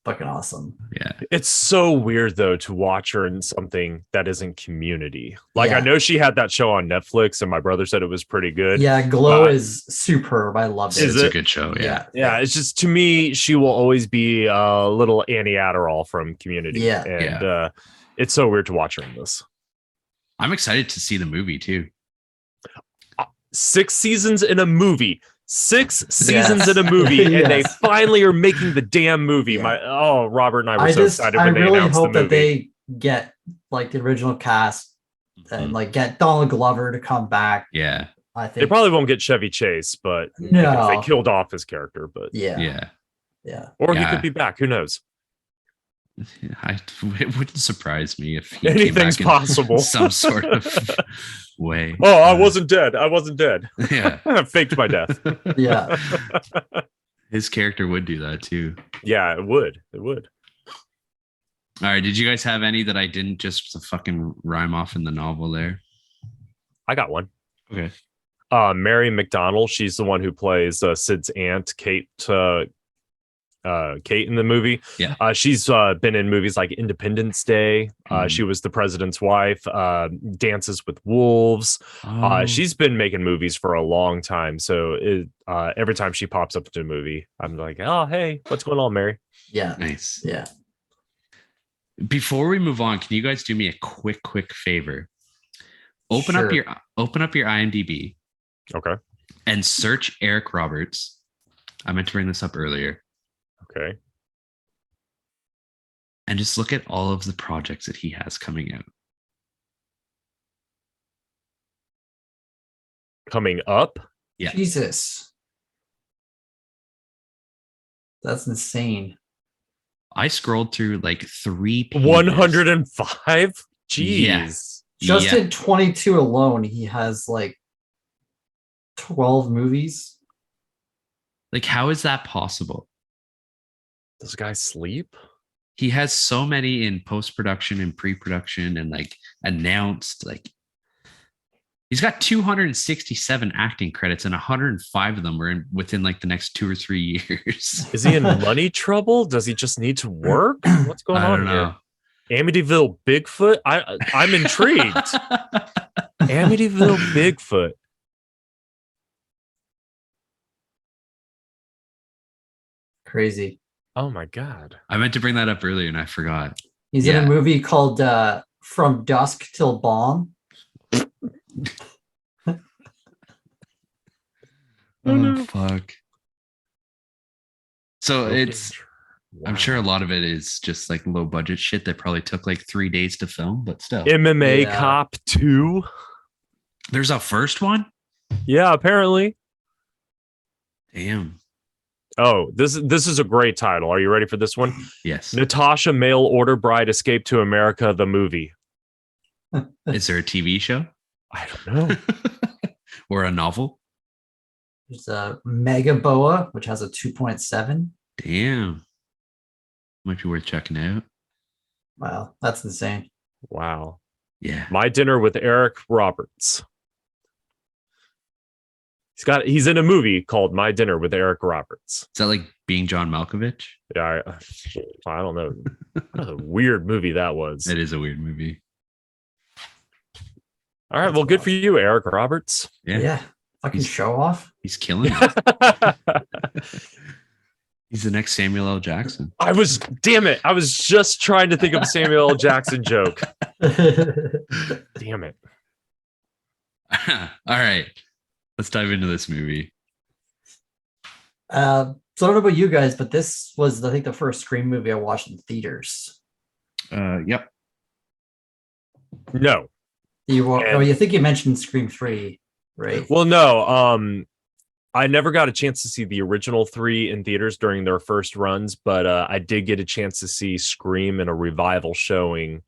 fucking awesome. Yeah. It's so weird though to watch her in something that isn't Community. Like I know she had that show on Netflix and my brother said it was pretty good. Yeah, Glow is superb. I love it. It's a good show. Yeah. It's just, to me, she will always be a little Annie Adderall from Community. Yeah. And it's so weird to watch her in this. I'm excited to see the movie too. 6 seasons in a movie. 6 seasons in a movie, and they finally are making the damn movie. Robert and I were so excited when they announced the movie. I really hope that they get like the original cast and like get Donald Glover to come back. Yeah, I think they probably won't get Chevy Chase, but because they killed off his character. But or he could be back. Who knows? It wouldn't surprise me if anything's possible. Some sort of way. Oh, I wasn't dead. Yeah. I faked my death. Yeah. His character would do that too. Yeah, it would. All right. Did you guys have any that I didn't just fucking rhyme off in the novel there? I got one. Okay. Mary McDonnell. She's the one who plays Sid's aunt, Kate in the movie. Yeah. She's been in movies like Independence Day. She was the president's wife, Dances with Wolves. She's been making movies for a long time. So every time she pops up into a movie, I'm like, oh, hey, what's going on, Mary? Yeah. Nice. Yeah. Before we move on, can you guys do me a quick favor? Open up your IMDb. Okay. And search Eric Roberts. I meant to bring this up earlier. Okay. And just look at all of the projects that he has coming out. Coming up? Yeah. Jesus. That's insane. I scrolled through like 3 pages. 105? Jeez. Yeah. Just in 22 alone, he has like 12 movies. Like, how is that possible? Does guy sleep? He has so many in post-production and pre-production and like announced. Like, he's got 267 acting credits and 105 of them were within like the next 2 or 3 years. Is he in money trouble? Does he just need to work? What's going on here? Amityville Bigfoot? I'm intrigued. Amityville Bigfoot. Crazy. Oh my God. I meant to bring that up earlier and I forgot. He's in a movie called From Dusk Till Dawn. Oh, fuck. So I'm sure a lot of it is just like low budget shit that probably took like 3 days to film, but still. MMA Cop 2. There's a first one? Yeah, apparently. Damn. Oh, this is a great title. Are you ready for this one? Yes. Natasha Mail Order Bride Escape to America, the movie. Is there a TV show? I don't know. Or a novel? There's a Mega Boa, which has a 2.7. Damn. Might be worth checking out. Wow, that's insane. Wow. Yeah. My Dinner with Eric Roberts. He's in a movie called My Dinner with Eric Roberts. Is that like Being John Malkovich? Yeah, I don't know. What a weird movie that was. It is a weird movie. All right, well, good for you, Eric Roberts. Yeah. Fucking show off. He's killing it. He's the next Samuel L. Jackson. Damn it. I was just trying to think of a Samuel L. Jackson joke. Damn it. All right. Let's dive into this movie. So I don't know about you guys, but this was, I think, the first Scream movie I watched in theaters. Yep. No. You think you mentioned Scream 3, right? Well, no. I never got a chance to see the original 3 in theaters during their first runs, but I did get a chance to see Scream in a revival showing.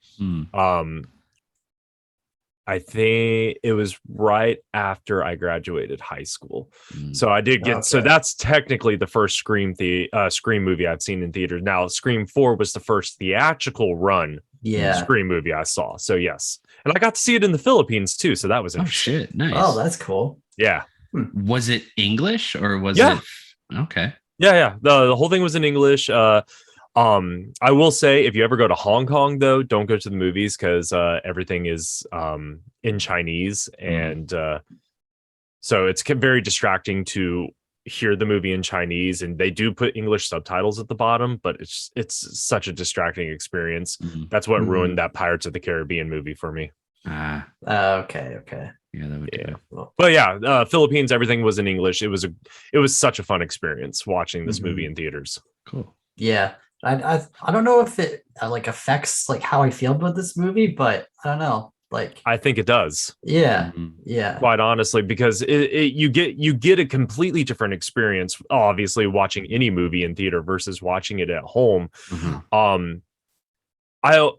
I think it was right after I graduated high school. So I did get, so that's technically the first Scream movie I've seen in theaters. Now, Scream 4 was the first theatrical run Scream movie I saw. So yes. And I got to see it in the Philippines too. So that was interesting. Oh shit. Nice. Oh, that's cool. Yeah. Was it English or was it? Okay. Yeah. The whole thing was in English. I will say, if you ever go to Hong Kong, though, don't go to the movies because everything is in Chinese, and so it's very distracting to hear the movie in Chinese. And they do put English subtitles at the bottom, but it's such a distracting experience. That's what ruined that Pirates of the Caribbean movie for me. Okay. Yeah, that would be cool. But yeah, Philippines, everything was in English. It was such a fun experience watching this movie in theaters. Cool. Yeah. I don't know if it like affects like how I feel about this movie, but I don't know. Like, I think it does. Yeah. Quite honestly, because you get a completely different experience, obviously, watching any movie in theater versus watching it at home. I've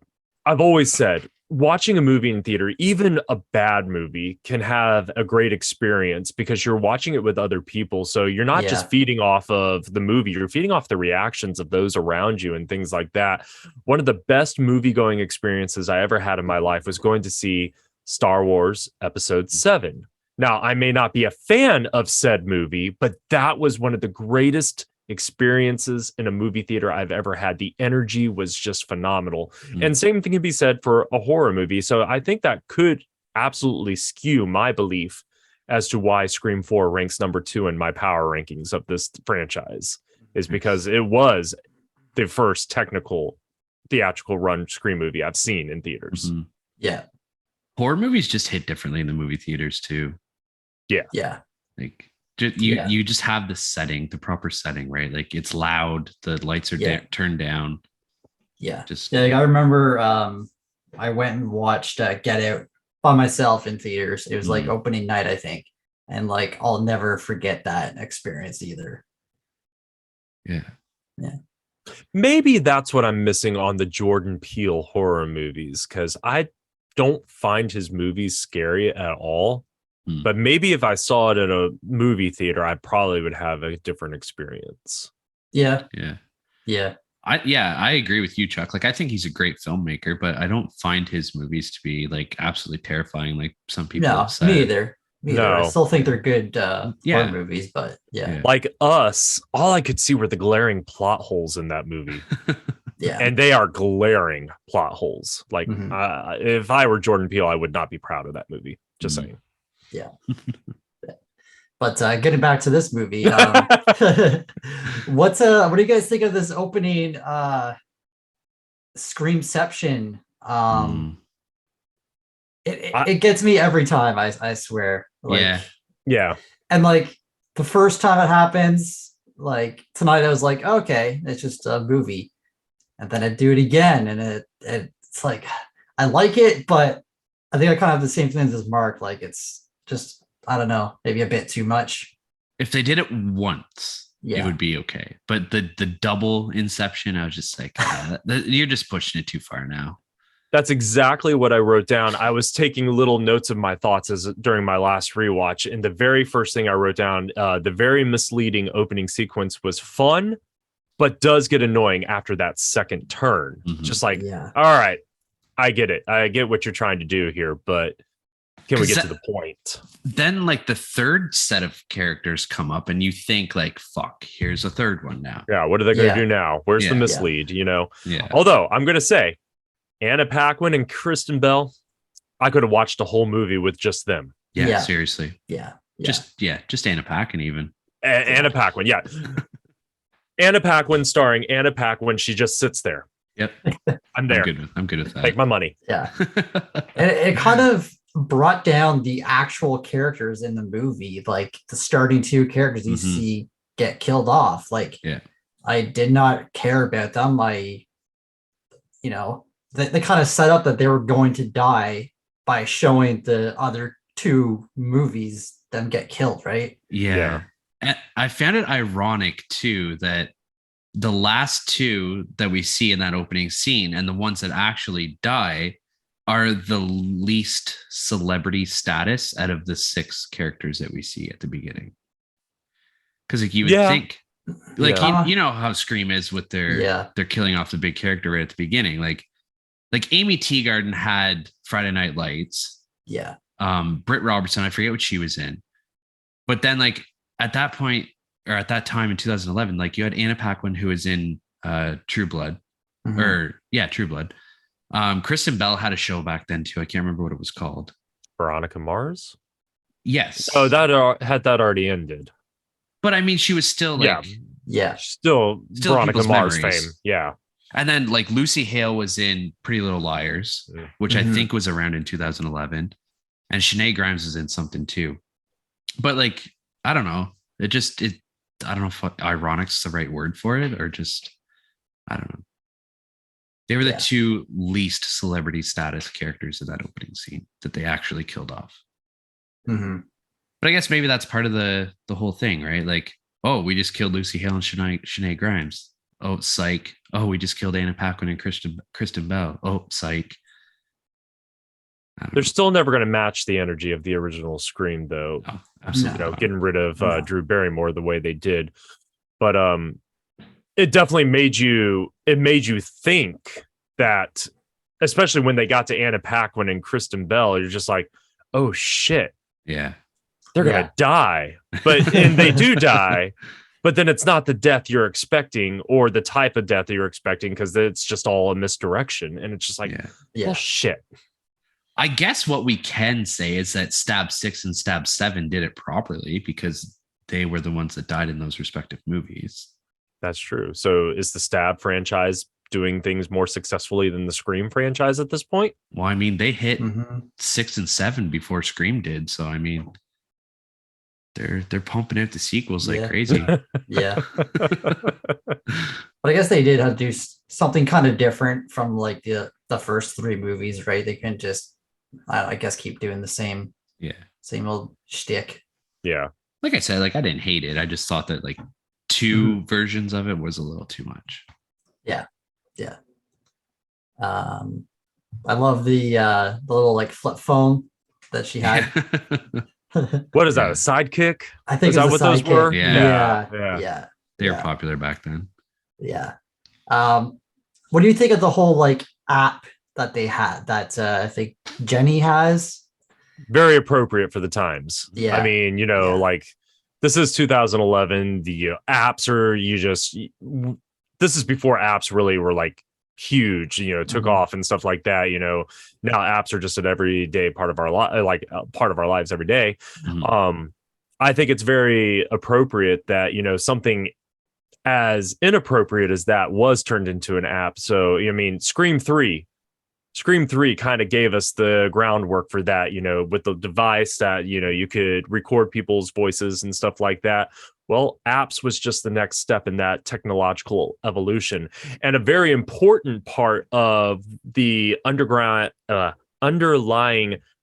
always said, watching a movie in theater, even a bad movie, can have a great experience because you're watching it with other people. So you're not just feeding off of the movie, you're feeding off the reactions of those around you and things like that. One of the best movie going experiences I ever had in my life was going to see Star Wars Episode 7. Now, I may not be a fan of said movie, but that was one of the greatest experiences in a movie theater I've ever had. The energy was just phenomenal. And same thing can be said for a horror movie. So I think that could absolutely skew my belief as to why Scream 4 ranks number 2 in my power rankings of this franchise, is because it was the first technical theatrical run Scream movie I've seen in theaters. Yeah. Horror movies just hit differently in the movie theaters too. Yeah. Like, you just have the setting, the proper setting, right? Like, it's loud, the lights are turned down. I remember I went and watched Get Out by myself in theaters. It was like opening night, I think, and like I'll never forget that experience either. Maybe that's what I'm missing on the Jordan Peele horror movies, because I don't find his movies scary at all. But maybe if I saw it in a movie theater, I probably would have a different experience. Yeah. I agree with you, Chuck. Like, I think he's a great filmmaker, but I don't find his movies to be like absolutely terrifying, like some people have said. Me either. I still think they're good horror movies, but like Us, all I could see were the glaring plot holes in that movie. And they are glaring plot holes. Like, if I were Jordan Peele, I would not be proud of that movie. Just saying. But getting back to this movie, what do you guys think of this opening Screamception? It gets me every time, I swear. Like, and like the first time it happens, like tonight I was like, okay, it's just a movie. And then I do it again, and it's like, I like it, but I think I kind of have the same feelings as Mark. Like, it's just, I don't know, maybe a bit too much. If they did it once, it would be okay. But the double Inception, I was just like, you're just pushing it too far now. That's exactly what I wrote down. I was taking little notes of my thoughts during my last rewatch. And the very first thing I wrote down, the very misleading opening sequence was fun, but does get annoying after that second turn. Just like, all right, I get it. I get what you're trying to do here, but Can we get to the point? Then like the third set of characters come up and you think like, fuck, here's a third one now. Yeah, what are they going to do now? Where's the mislead, you know? Yeah. Although I'm going to say Anna Paquin and Kristen Bell, I could have watched a whole movie with just them. Yeah. Seriously. Yeah. Just Anna Paquin even. Anna Paquin, yeah. Anna Paquin starring Anna Paquin. She just sits there. Yep. I'm there. I'm good with that. Take my money. Yeah. And it kind of brought down the actual characters in the movie, like the starting two characters you see get killed off. Like, I did not care about them. They kind of set up that they were going to die by showing the other two movies them get killed, right? Yeah. And I found it ironic too that the last two that we see in that opening scene and the ones that actually die are the least celebrity status out of the 6 characters that we see at the beginning. Because like you would think, like you know how Scream is with their killing off the big character right at the beginning. Like Amy Teagarden had Friday Night Lights. Yeah. Britt Robertson, I forget what she was in. But then like at that point, or at that time in 2011, like you had Anna Paquin who was in True Blood. True Blood. Kristen Bell had a show back then too. I can't remember what it was called. Veronica Mars? Yes. Oh, that had that already ended. But I mean, she was still like still Veronica Mars memories. fame. Yeah. And then like Lucy Hale was in Pretty Little Liars, which I think was around in 2011. And Shanae Grimes is in something too. But like, I don't know. I don't know if ironic's the right word for it or just, I don't know. They were the 2 least celebrity status characters in that opening scene that they actually killed off. But I guess maybe that's part of the whole thing, right? Like, oh, we just killed Lucy Hale and Shanae Grimes. Oh, psych. Oh, we just killed Anna Paquin and Kristen Bell. Oh, psych. They're still never going to match the energy of the original Scream, though. Oh, absolutely. Getting rid of Drew Barrymore the way they did. But it definitely made you think that, especially when they got to Anna Paquin and Kristen Bell, you're just like, oh shit. Yeah. They're going to die. And they do die. But then it's not the death you're expecting or the type of death that you're expecting because it's just all a misdirection. And it's just like, well, shit. I guess what we can say is that Stab 6 and Stab 7 did it properly because they were the ones that died in those respective movies. That's true. So is the Stab franchise doing things more successfully than the Scream franchise at this point? Well, I mean, they hit 6 and 7 before Scream did. So, I mean, they're pumping out the sequels like crazy. But I guess they did have to do something kind of different from like the first 3 movies, right? They couldn't just, I guess, keep doing the same old shtick. Yeah. Like I said, like I didn't hate it. I just thought that like 2 versions of it was a little too much. Yeah. I love the little like flip phone that she had. What is that? A sidekick? I think is that what those were? Yeah. They were popular back then. Yeah. What do you think of the whole like app that they had that I think Jenny has? Very appropriate for the times. Yeah. I mean, like this is 2011. The apps are this is before apps really were like huge, took off and stuff like that. Now apps are just an everyday part of our part of our lives every day. I think it's very appropriate that, something as inappropriate as that was turned into an app. So, I mean, Scream 3 kind of gave us the groundwork for that, with the device that, you could record people's voices and stuff like that. Well, apps was just the next step in that technological evolution. And a very important part of the underlying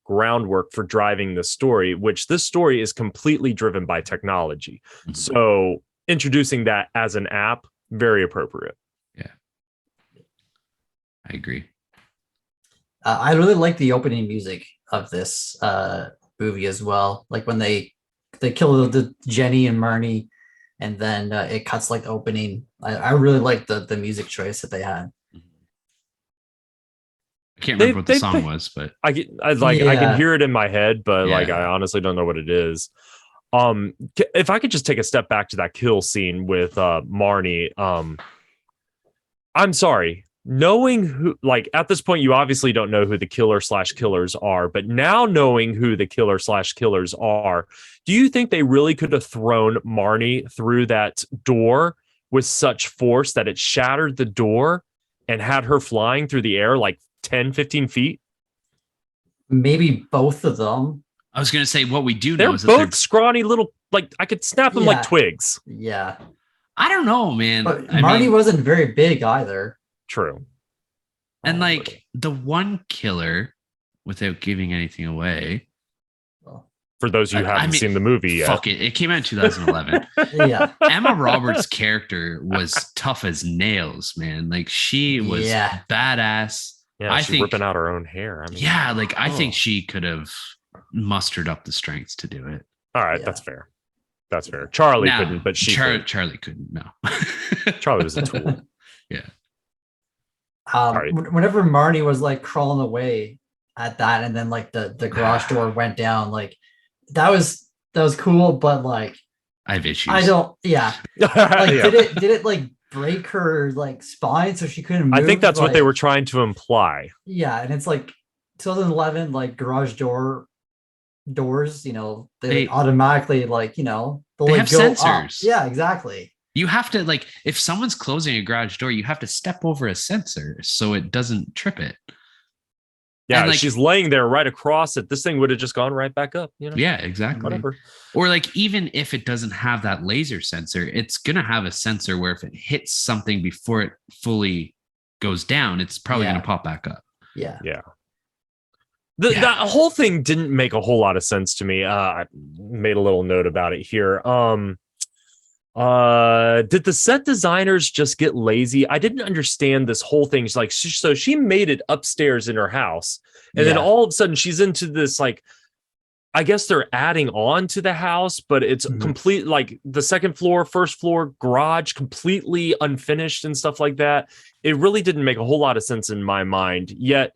groundwork for driving the story, which this story is completely driven by technology. So introducing that as an app, very appropriate. Yeah, I agree. I really like the opening music of this movie as well. Like when they kill the Jenny and Marnie, and then it cuts like the opening. I really like the music choice that they had. I can't remember what the song was, but I can hear it in my head, but like I honestly don't know what it is. If I could just take a step back to that kill scene with Marnie, I'm sorry. Knowing who, like at this point, you obviously don't know who the killer/killers are, but now knowing who the killer/killers are, do you think they really could have thrown Marnie through that door with such force that it shattered the door and had her flying through the air like 10, 15 feet? Maybe both of them. I was going to say what we do know is they're both scrawny little, like I could snap them like twigs. Yeah. I don't know, man. But Marnie wasn't very big either. True. And like the one killer, without giving anything away. For those who haven't seen the movie yet. Fuck it. It came out in 2011. Yeah. Emma Roberts' character was tough as nails, man. Like she was badass. Yeah, I think ripping out her own hair. I mean, I think she could have mustered up the strength to do it. All right, that's fair. That's fair. Charlie couldn't, but Charlie couldn't. No. Charlie was a tool. Yeah. Whenever Marnie was like crawling away at that, and then like the garage door went down, like that was cool, but like I have issues. I don't. Yeah. Like did it like break her like spine so she couldn't move? I think that's what they were trying to imply. Yeah, and it's like 2011, like garage doors, you know, they like automatically like, you know, they have sensors. Up. Yeah, exactly. You have to like if someone's closing a garage door, you have to step over a sensor so it doesn't trip it. Yeah, like, she's laying there right across it. This thing would have just gone right back up, you know? Yeah, exactly. Whatever. Or like even if it doesn't have that laser sensor, it's gonna have a sensor where if it hits something before it fully goes down, it's probably gonna pop back up. Yeah. Yeah. That whole thing didn't make a whole lot of sense to me. I made a little note about it here. Did the set designers just get lazy? I didn't understand this whole thing. It's like, so she made it upstairs in her house, and then all of a sudden she's into this, like, I guess they're adding on to the house, but it's complete, like the second floor, first floor garage, completely unfinished and stuff like that. It really didn't make a whole lot of sense in my mind. Yet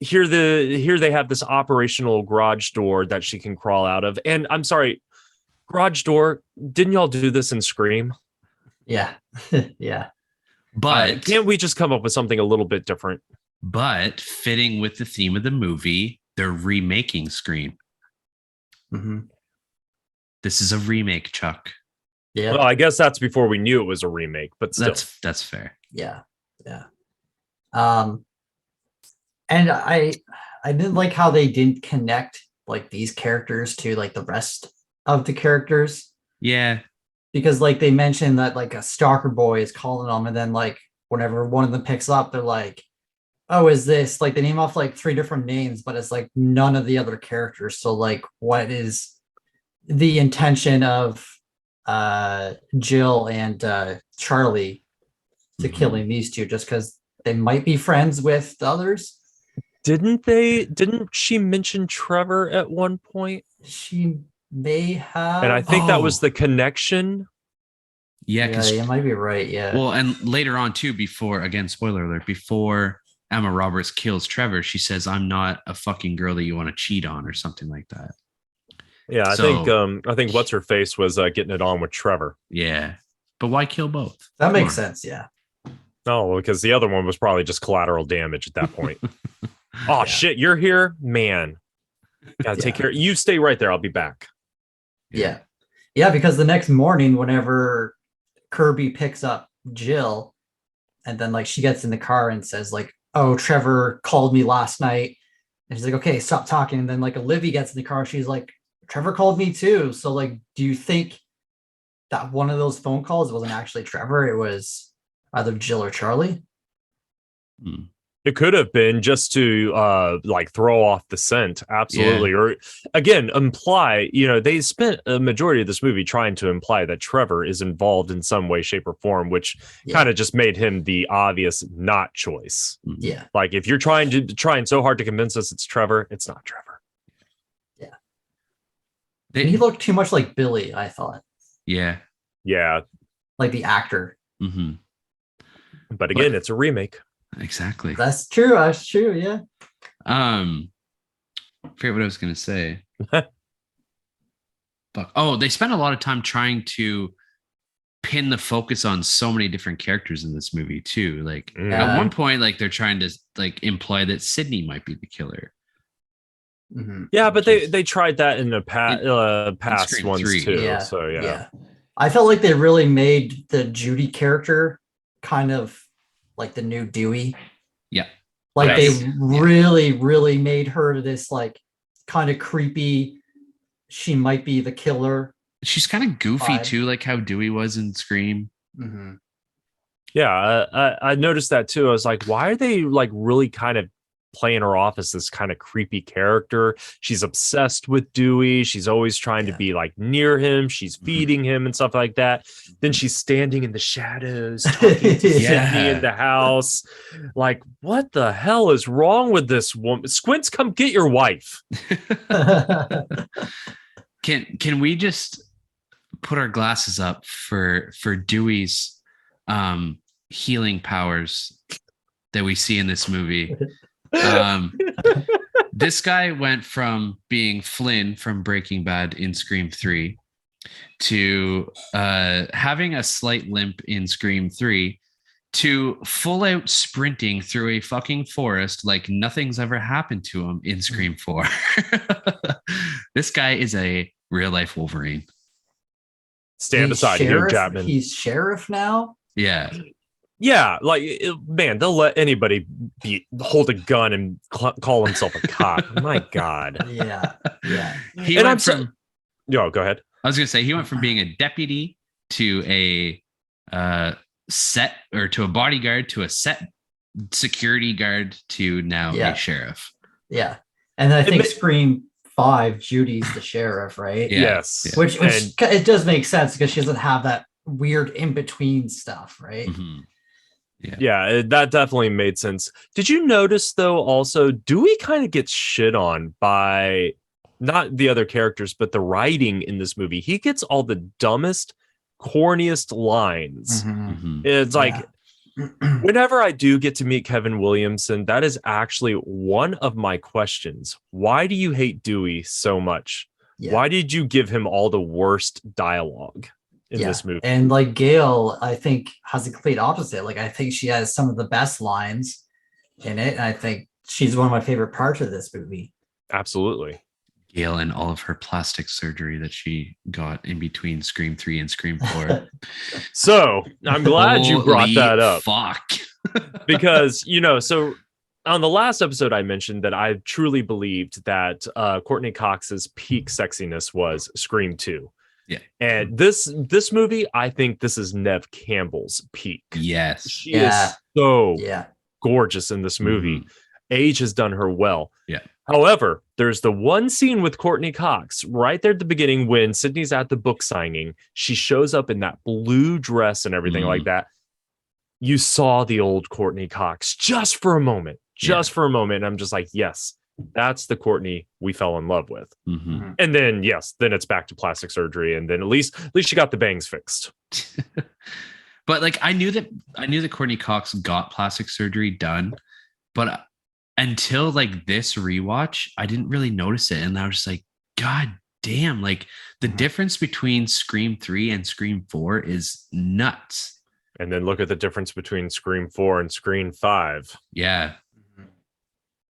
here they have this operational garage door that she can crawl out of. And I'm sorry, garage door, didn't y'all do this in Scream? Yeah. Yeah. But can't we just come up with something a little bit different? But fitting with the theme of the movie, they're remaking Scream. Mm-hmm. This is a remake, Chuck. Yeah. Well, I guess that's before we knew it was a remake, but still. That's fair. Yeah. Yeah. And I didn't like how they didn't connect like these characters to like the rest of the characters. Yeah. Because like they mentioned that like a stalker boy is calling them, and then like whenever one of them picks up, they're like, oh, is this like they name off like 3 different names, but it's like none of the other characters. So like what is the intention of Jill and Charlie to killing these two just because they might be friends with the others? Didn't she mention Trevor at one point? She may have. And I think that was the connection. Yeah, because you might be right. Yeah. Well, and later on too, spoiler alert, before Emma Roberts kills Trevor, she says, "I'm not a fucking girl that you want to cheat on," or something like that. Yeah, I think what's her face was getting it on with Trevor. Yeah, but why kill both? That makes sense. Yeah. No, because the other one was probably just collateral damage at that point. Oh shit, you're here, man. Gotta take care. You stay right there. I'll be back. Yeah. Yeah, because the next morning, whenever Kirby picks up Jill, and then like she gets in the car and says like, "Oh, Trevor called me last night," and she's like, "Okay, stop talking." And then like Olivia gets in the car, she's like, "Trevor called me too." So like, do you think that one of those phone calls wasn't actually Trevor? It was either Jill or Charlie. It could have been just to like throw off the scent. Absolutely. Or again, imply, they spent a majority of this movie trying to imply that Trevor is involved in some way, shape, or form, which kind of just made him the obvious not choice. Yeah. Like if you're trying so hard to convince us it's Trevor, it's not Trevor. Yeah. He looked too much like Billy, I thought. Yeah. Yeah. Like the actor. Mm-hmm. But again, it's a remake. Exactly. That's true. That's true. Yeah. I forget what I was gonna say. But they spent a lot of time trying to pin the focus on so many different characters in this movie too. Like at one point, like they're trying to like imply that Sydney might be the killer. Mm-hmm. Yeah, but they tried that in the past ones 3. too. Yeah. So yeah. I felt like they really made the Judy character kind of like the new Dewey. Yeah. Like they really made her this like kind of creepy. She might be the killer. She's kind of goofy too, like how Dewey was in Scream. Mm-hmm. Yeah, I noticed that too. I was like, why are they like really kind of playing her off as this kind of creepy character? She's obsessed with Dewey. She's always trying to be like near him. She's feeding him and stuff like that. Then she's standing in the shadows talking to Sydney in the house. Like, what the hell is wrong with this woman? Squints, come get your wife. Can we just put our glasses up for Dewey's healing powers that we see in this movie? This guy went from being Flynn from Breaking Bad in Scream 3 to having a slight limp in Scream 3 to full out sprinting through a fucking forest like nothing's ever happened to him in Scream 4. This guy is a real life Wolverine. Stand aside, Hugh Jackman. He's sheriff now. Yeah. Yeah, like man, they'll let anybody hold a gun and call himself a cop. My God. Yeah. Go ahead. I was gonna say he went from being a deputy to a set or to a bodyguard to a set security guard to now a sheriff. Yeah, and I think Scream 5, Judy's the sheriff, right? Yes. Which it does make sense because she doesn't have that weird in between stuff, right? Mm-hmm. Yeah, that definitely made sense. Did you notice though also Dewey kind of gets shit on by not the other characters, but the writing in this movie? He gets all the dumbest, corniest lines. Mm-hmm. It's like whenever I do get to meet Kevin Williamson, that is actually one of my questions. Why do you hate Dewey so much? Yeah. Why did you give him all the worst dialogue in this movie? And like Gail, I think, has a complete opposite. Like I think she has some of the best lines in it. And I think she's one of my favorite parts of this movie. Absolutely. Gail and all of her plastic surgery that she got in between Scream 3 and Scream 4. So I'm glad you brought that up. Fuck. Because, so on the last episode, I mentioned that I truly believed that Courtney Cox's peak sexiness was Scream 2. Yeah. And this movie, I think this is Neve Campbell's peak. Yes. She is so gorgeous in this movie. Mm-hmm. Age has done her well. Yeah. However, there's the one scene with Courtney Cox right there at the beginning when Sydney's at the book signing. She shows up in that blue dress and everything like that. You saw the old Courtney Cox just for a moment. For a moment. And I'm just like, yes, that's the Courtney we fell in love with. Mm-hmm. And then, then it's back to plastic surgery. And then at least she got the bangs fixed. But like, I knew that Courtney Cox got plastic surgery done, but until like this rewatch, I didn't really notice it. And I was just like, God damn, like the difference between Scream 3 and Scream 4 is nuts. And then look at the difference between Scream 4 and Scream 5. Yeah.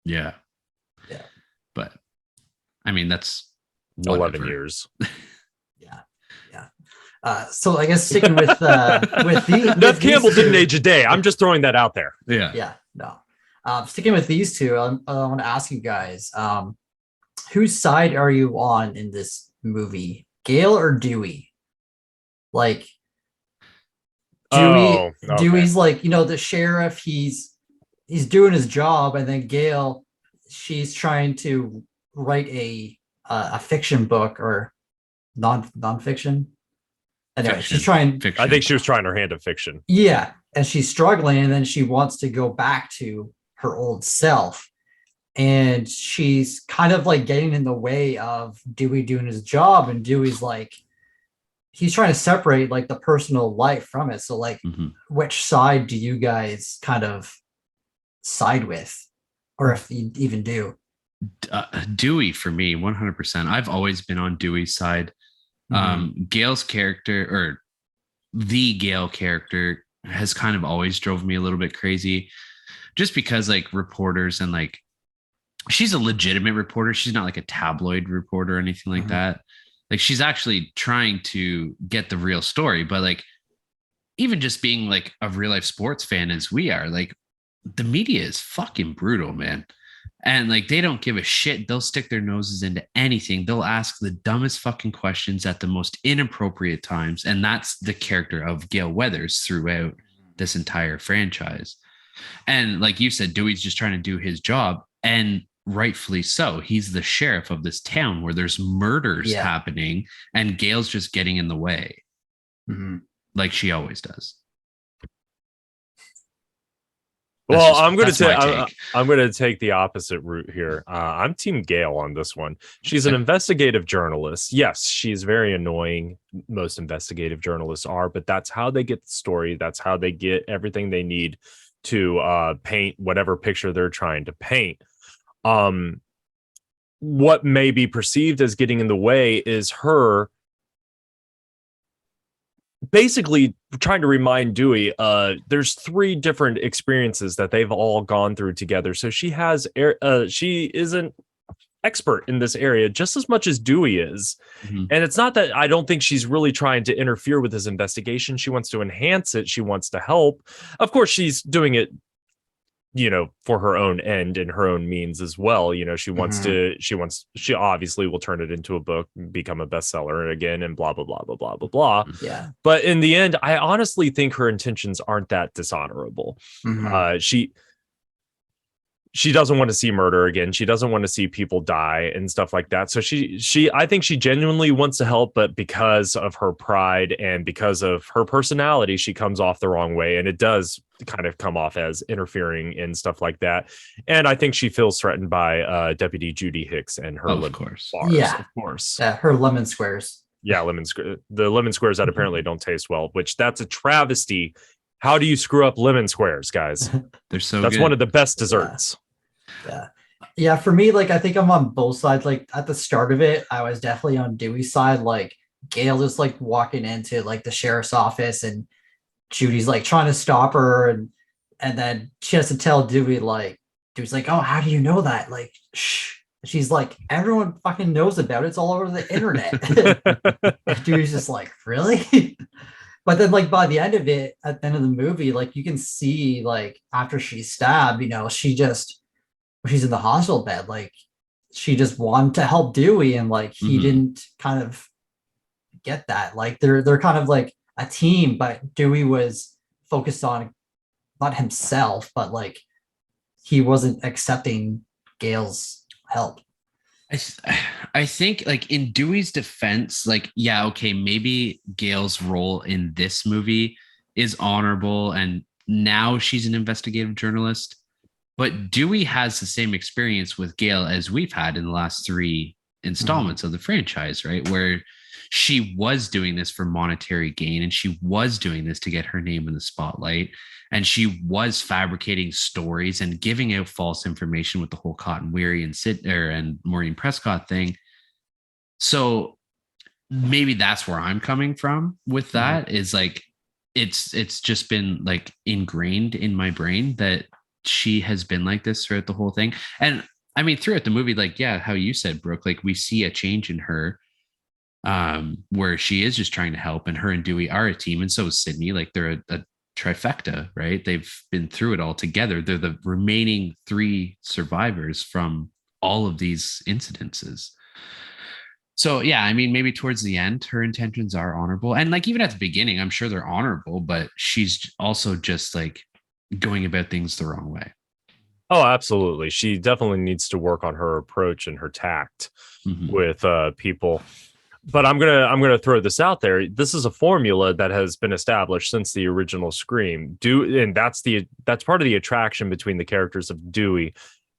Yeah. Yeah. But I mean, that's 11 years. So I guess sticking with Neve Campbell didn't age a day. I'm just throwing that out there. Yeah. No. Sticking with these two, I want to ask you guys, whose side are you on in this movie, Gail or Dewey? Like, Dewey's like, the sheriff. He's doing his job, and then Gail, she's trying to write a fiction book or nonfiction. Anyway, she's trying. Fiction. I think she was trying her hand at fiction. Yeah, and she's struggling, and then she wants to go back to her old self, and she's kind of like getting in the way of Dewey doing his job, and Dewey's like, he's trying to separate like the personal life from it. So like, which side do you guys kind of side with, or if you even do. Dewey for me, 100%. I've always been on Dewey's side. Gale's character, or the Gale character, has kind of always drove me a little bit crazy, just because like reporters and like she's a legitimate reporter. She's not like a tabloid reporter or anything like that. Like she's actually trying to get the real story, but like even just being like a real life sports fan as we are, like the media is fucking brutal, man. And like they don't give a shit. They'll stick their noses into anything. They'll ask the dumbest fucking questions at the most inappropriate times. And that's the character of Gale Weathers throughout this entire franchise. And like you said, Dewey's just trying to do his job, and rightfully so. He's the sheriff of this town where there's murders happening, and Gale's just getting in the way, like she always does. Well, I'm going to take the opposite route here. I'm Team Gale on this one. She's an investigative journalist. Yes, she's very annoying. Most investigative journalists are, but that's how they get the story. That's how they get everything they need to paint whatever picture they're trying to paint. What may be perceived as getting in the way is her basically trying to remind Dewey there's 3 different experiences that they've all gone through together. So she is an expert in this area just as much as Dewey is. And it's not that I don't think she's really trying to interfere with his investigation. She wants to enhance it. She wants to help. Of course, she's doing it, for her own end and her own means as well. She obviously will turn it into a book, become a bestseller again, and blah, blah, blah, blah, blah, blah, blah. Yeah. But in the end, I honestly think her intentions aren't that dishonorable. She doesn't want to see murder again. She doesn't want to see people die and stuff like that. So I think she genuinely wants to help, but because of her pride and because of her personality, she comes off the wrong way. And it does kind of come off as interfering and stuff like that. And I think she feels threatened by Deputy Judy Hicks and her lemon bars, of course. Her lemon squares. Yeah, the lemon squares that apparently don't taste well, which that's a travesty. How do you screw up lemon squares, guys? That's good. One of the best desserts. Yeah, for me, like I think I'm on both sides. Like at the start of it, I was definitely on Dewey's side. Like Gale is like walking into like the sheriff's office, and Judy's like trying to stop her, and then she has to tell Dewey, like Dewey's like, "Oh, how do you know that?" Like, shh. She's like, everyone fucking knows about it. It's all over the internet. Dewey's just like, really? But then, like, by the end of it, at the end of the movie, like, you can see, like, after she's stabbed, she's in the hospital bed, like, she just wanted to help Dewey, and, like, he didn't kind of get that. Like, they're kind of, like, a team, but Dewey was focused on not himself, but, like, he wasn't accepting Gale's help. I think, like, in Dewey's defense, like, yeah, okay, maybe Gale's role in this movie is honorable, and now she's an investigative journalist, but Dewey has the same experience with Gale as we've had in the last 3 installments of the franchise, right? Where she was doing this for monetary gain, and she was doing this to get her name in the spotlight, and she was fabricating stories and giving out false information with the whole Cotton Weary and Maureen Prescott thing. So maybe that's where I'm coming from with that, is like it's just been like ingrained in my brain that she has been like this throughout the whole thing. And I mean, throughout the movie, like, yeah, how you said, Brooke, like we see a change in her, where she is just trying to help, and her and Dewey are a team, and so is Sydney. Like they're a trifecta, right? They've been through it all together. They're the remaining 3 survivors from all of these incidences. So yeah, I mean, maybe towards the end, her intentions are honorable, and like even at the beginning, I'm sure they're honorable, but she's also just like going about things the wrong way. Oh, absolutely. She definitely needs to work on her approach and her tact with people. But I'm gonna throw this out there. This is a formula that has been established since the original Scream. And that's part of the attraction between the characters of Dewey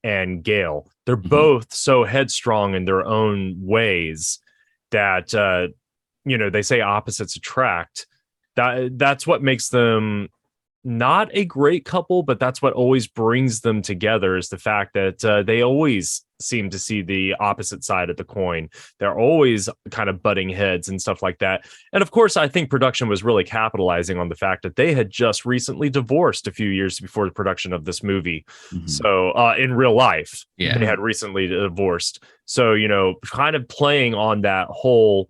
and Gale. They're both so headstrong in their own ways that they say opposites attract. That's what makes them not a great couple, but that's what always brings them together, is the fact that they always seem to see the opposite side of the coin. They're always kind of butting heads and stuff like that. And of course, I think production was really capitalizing on the fact that they had just recently divorced a few years before the production of this movie. Mm-hmm. So in real life, they had recently divorced. So, kind of playing on that whole,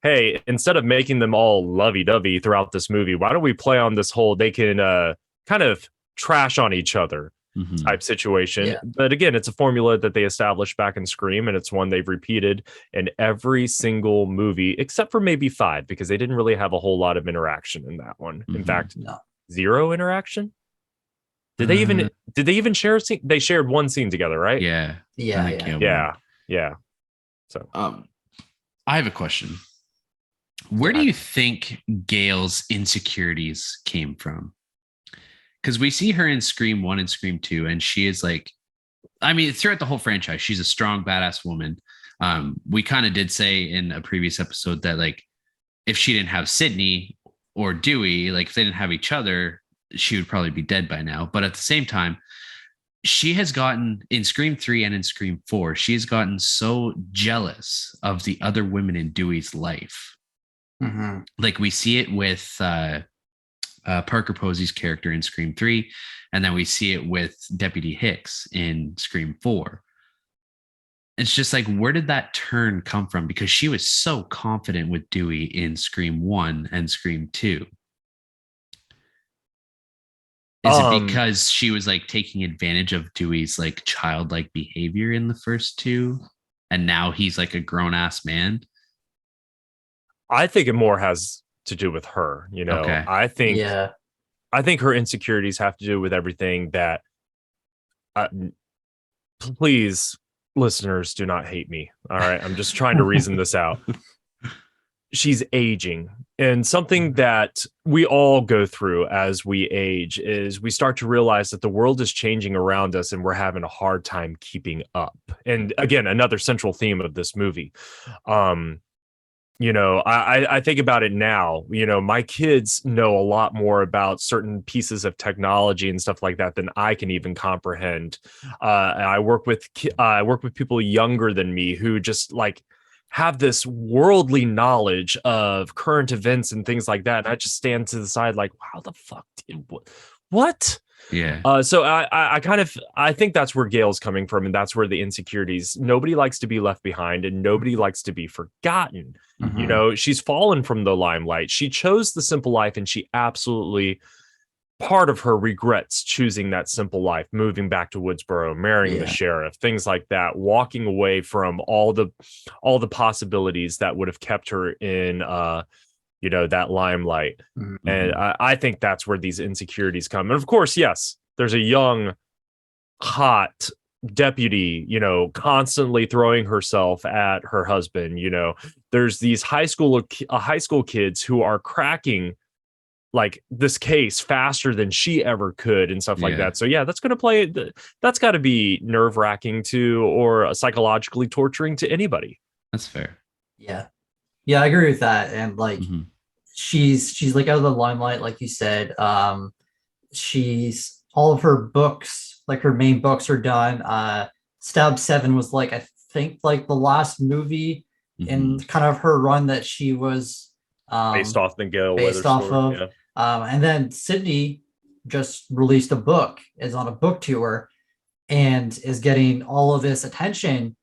hey, instead of making them all lovey-dovey throughout this movie, why don't we play on this whole they can kind of trash on each other type situation. Yeah. But again, it's a formula that they established back in Scream, and it's one they've repeated in every single movie, except for maybe 5, because they didn't really have a whole lot of interaction in that one. In fact, zero interaction. Did they even share a scene? They shared one scene together, right? Yeah. So I have a question. Where do you think Gail's insecurities came from? Because we see her in Scream 1 and Scream 2, and she is like, I mean, throughout the whole franchise, she's a strong, badass woman. We kind of did say in a previous episode that, like, if she didn't have Sydney or Dewey, like, if they didn't have each other, she would probably be dead by now. But at the same time, she has gotten, in Scream 3 and in Scream 4, she has gotten so jealous of the other women in Dewey's life. Mm-hmm. Like, we see it with Parker Posey's character in Scream 3, and then we see it with Deputy Hicks in Scream 4. It's just like, where did that turn come from? Because she was so confident with Dewey in Scream 1 and Scream 2. Is it because she was like taking advantage of Dewey's like childlike behavior in the first 2, and now he's like a grown-ass man? I think it more has to do with her, Okay. I think her insecurities have to do with everything that please, listeners, do not hate me. All right, I'm just trying to reason this out. She's aging, and something that we all go through as we age is we start to realize that the world is changing around us, and we're having a hard time keeping up. And again, another central theme of this movie. I think about it now. My kids know a lot more about certain pieces of technology and stuff like that than I can even comprehend. I work with people younger than me who just like have this worldly knowledge of current events and things like that. And I just stand to the side like, how the fuck did what? Yeah. So I think that's where Gail's coming from, and that's where the insecurities. Nobody likes to be left behind, and nobody likes to be forgotten. Mm-hmm. She's fallen from the limelight. She chose the simple life, and she absolutely, part of her regrets choosing that simple life, moving back to Woodsboro, marrying the sheriff, things like that, walking away from all the possibilities that would have kept her in that limelight. Mm-hmm. And I think that's where these insecurities come. And of course, yes, there's a young, hot deputy, constantly throwing herself at her husband. There's these high school kids who are cracking like this case faster than she ever could and stuff like that. So yeah, that's got to be nerve-wracking to, or psychologically torturing to anybody. That's fair. Yeah, I agree with that. And like, she's like out of the limelight, like you said. She's all of her books, like her main books, are done. Stab 7 was like, I think, like the last movie in kind of her run that she was based off the Gale based off story, of. Yeah. And then Sydney just released a book, is on a book tour, and is getting all of this attention.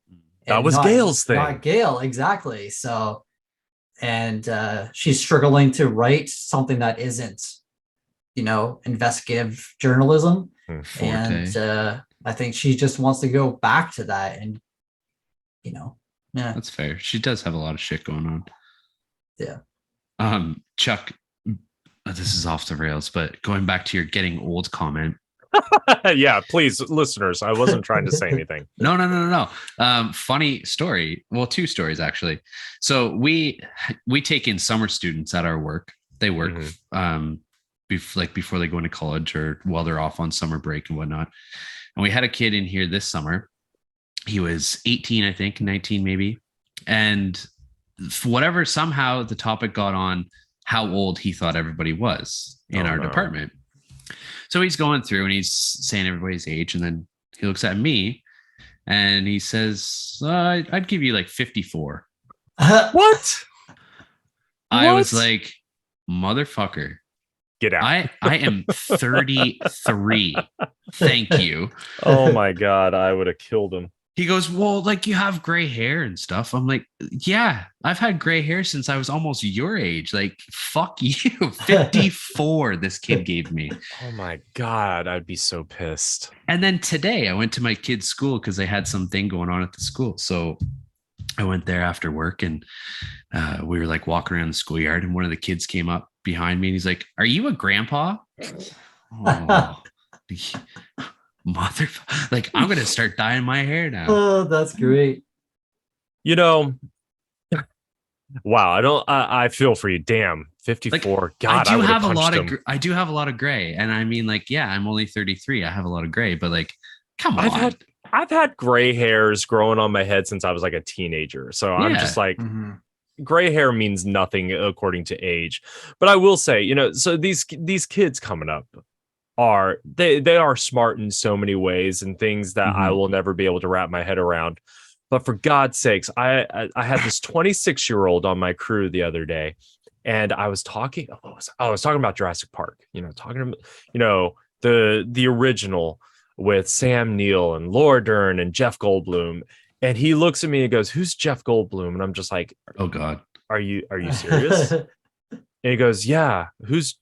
That was Gail's thing. Not Gail, exactly. So, and she's struggling to write something that isn't, investigative journalism. And I think she just wants to go back to that. And, That's fair. She does have a lot of shit going on. Yeah. Chuck, this is off the rails, but going back to your getting old comment. Yeah, please, listeners, I wasn't trying to say anything. No. Funny story. Well, 2 stories actually. So we take in summer students at our work. They work before they go into college or while they're off on summer break and whatnot. And we had a kid in here this summer. He was 18, I think, 19 maybe. And whatever, somehow the topic got on how old he thought everybody was in our department. So he's going through and he's saying everybody's age, and then he looks at me and he says, I'd give you like 54. What? I was like, motherfucker. Get out. I am 33. Thank you. Oh my God. I would have killed him. He goes, well, like you have gray hair and stuff. I'm like, yeah, I've had gray hair since I was almost your age. Like, fuck you. 54 this kid gave me. Oh my God. I'd be so pissed. And then today I went to my kid's school because they had something going on at the school. So I went there after work and we were like walking around the schoolyard, and one of the kids came up behind me and he's like, are you a grandpa? Oh, mother, like I'm gonna start dyeing my hair now. Oh, that's great. You know, wow. I feel for you. Damn, 54. Like, God, I do have a him. lot of gray, and I mean, like, yeah, I'm only 33. I have a lot of gray, but like, come on. I've had gray hairs growing on my head since I was like a teenager. So I'm just like, gray hair means nothing according to age. But I will say, you know, so these kids coming up are they are smart in so many ways and things that I will never be able to wrap my head around. But for God's sakes, I had this 26-year-old on my crew the other day, and I was talking about Jurassic Park, you know, talking about, you know, the original with Sam Neill and Laura Dern and Jeff Goldblum. And he looks at me and goes, who's Jeff Goldblum? And I'm just like, oh God, are you serious? And he goes, yeah, who's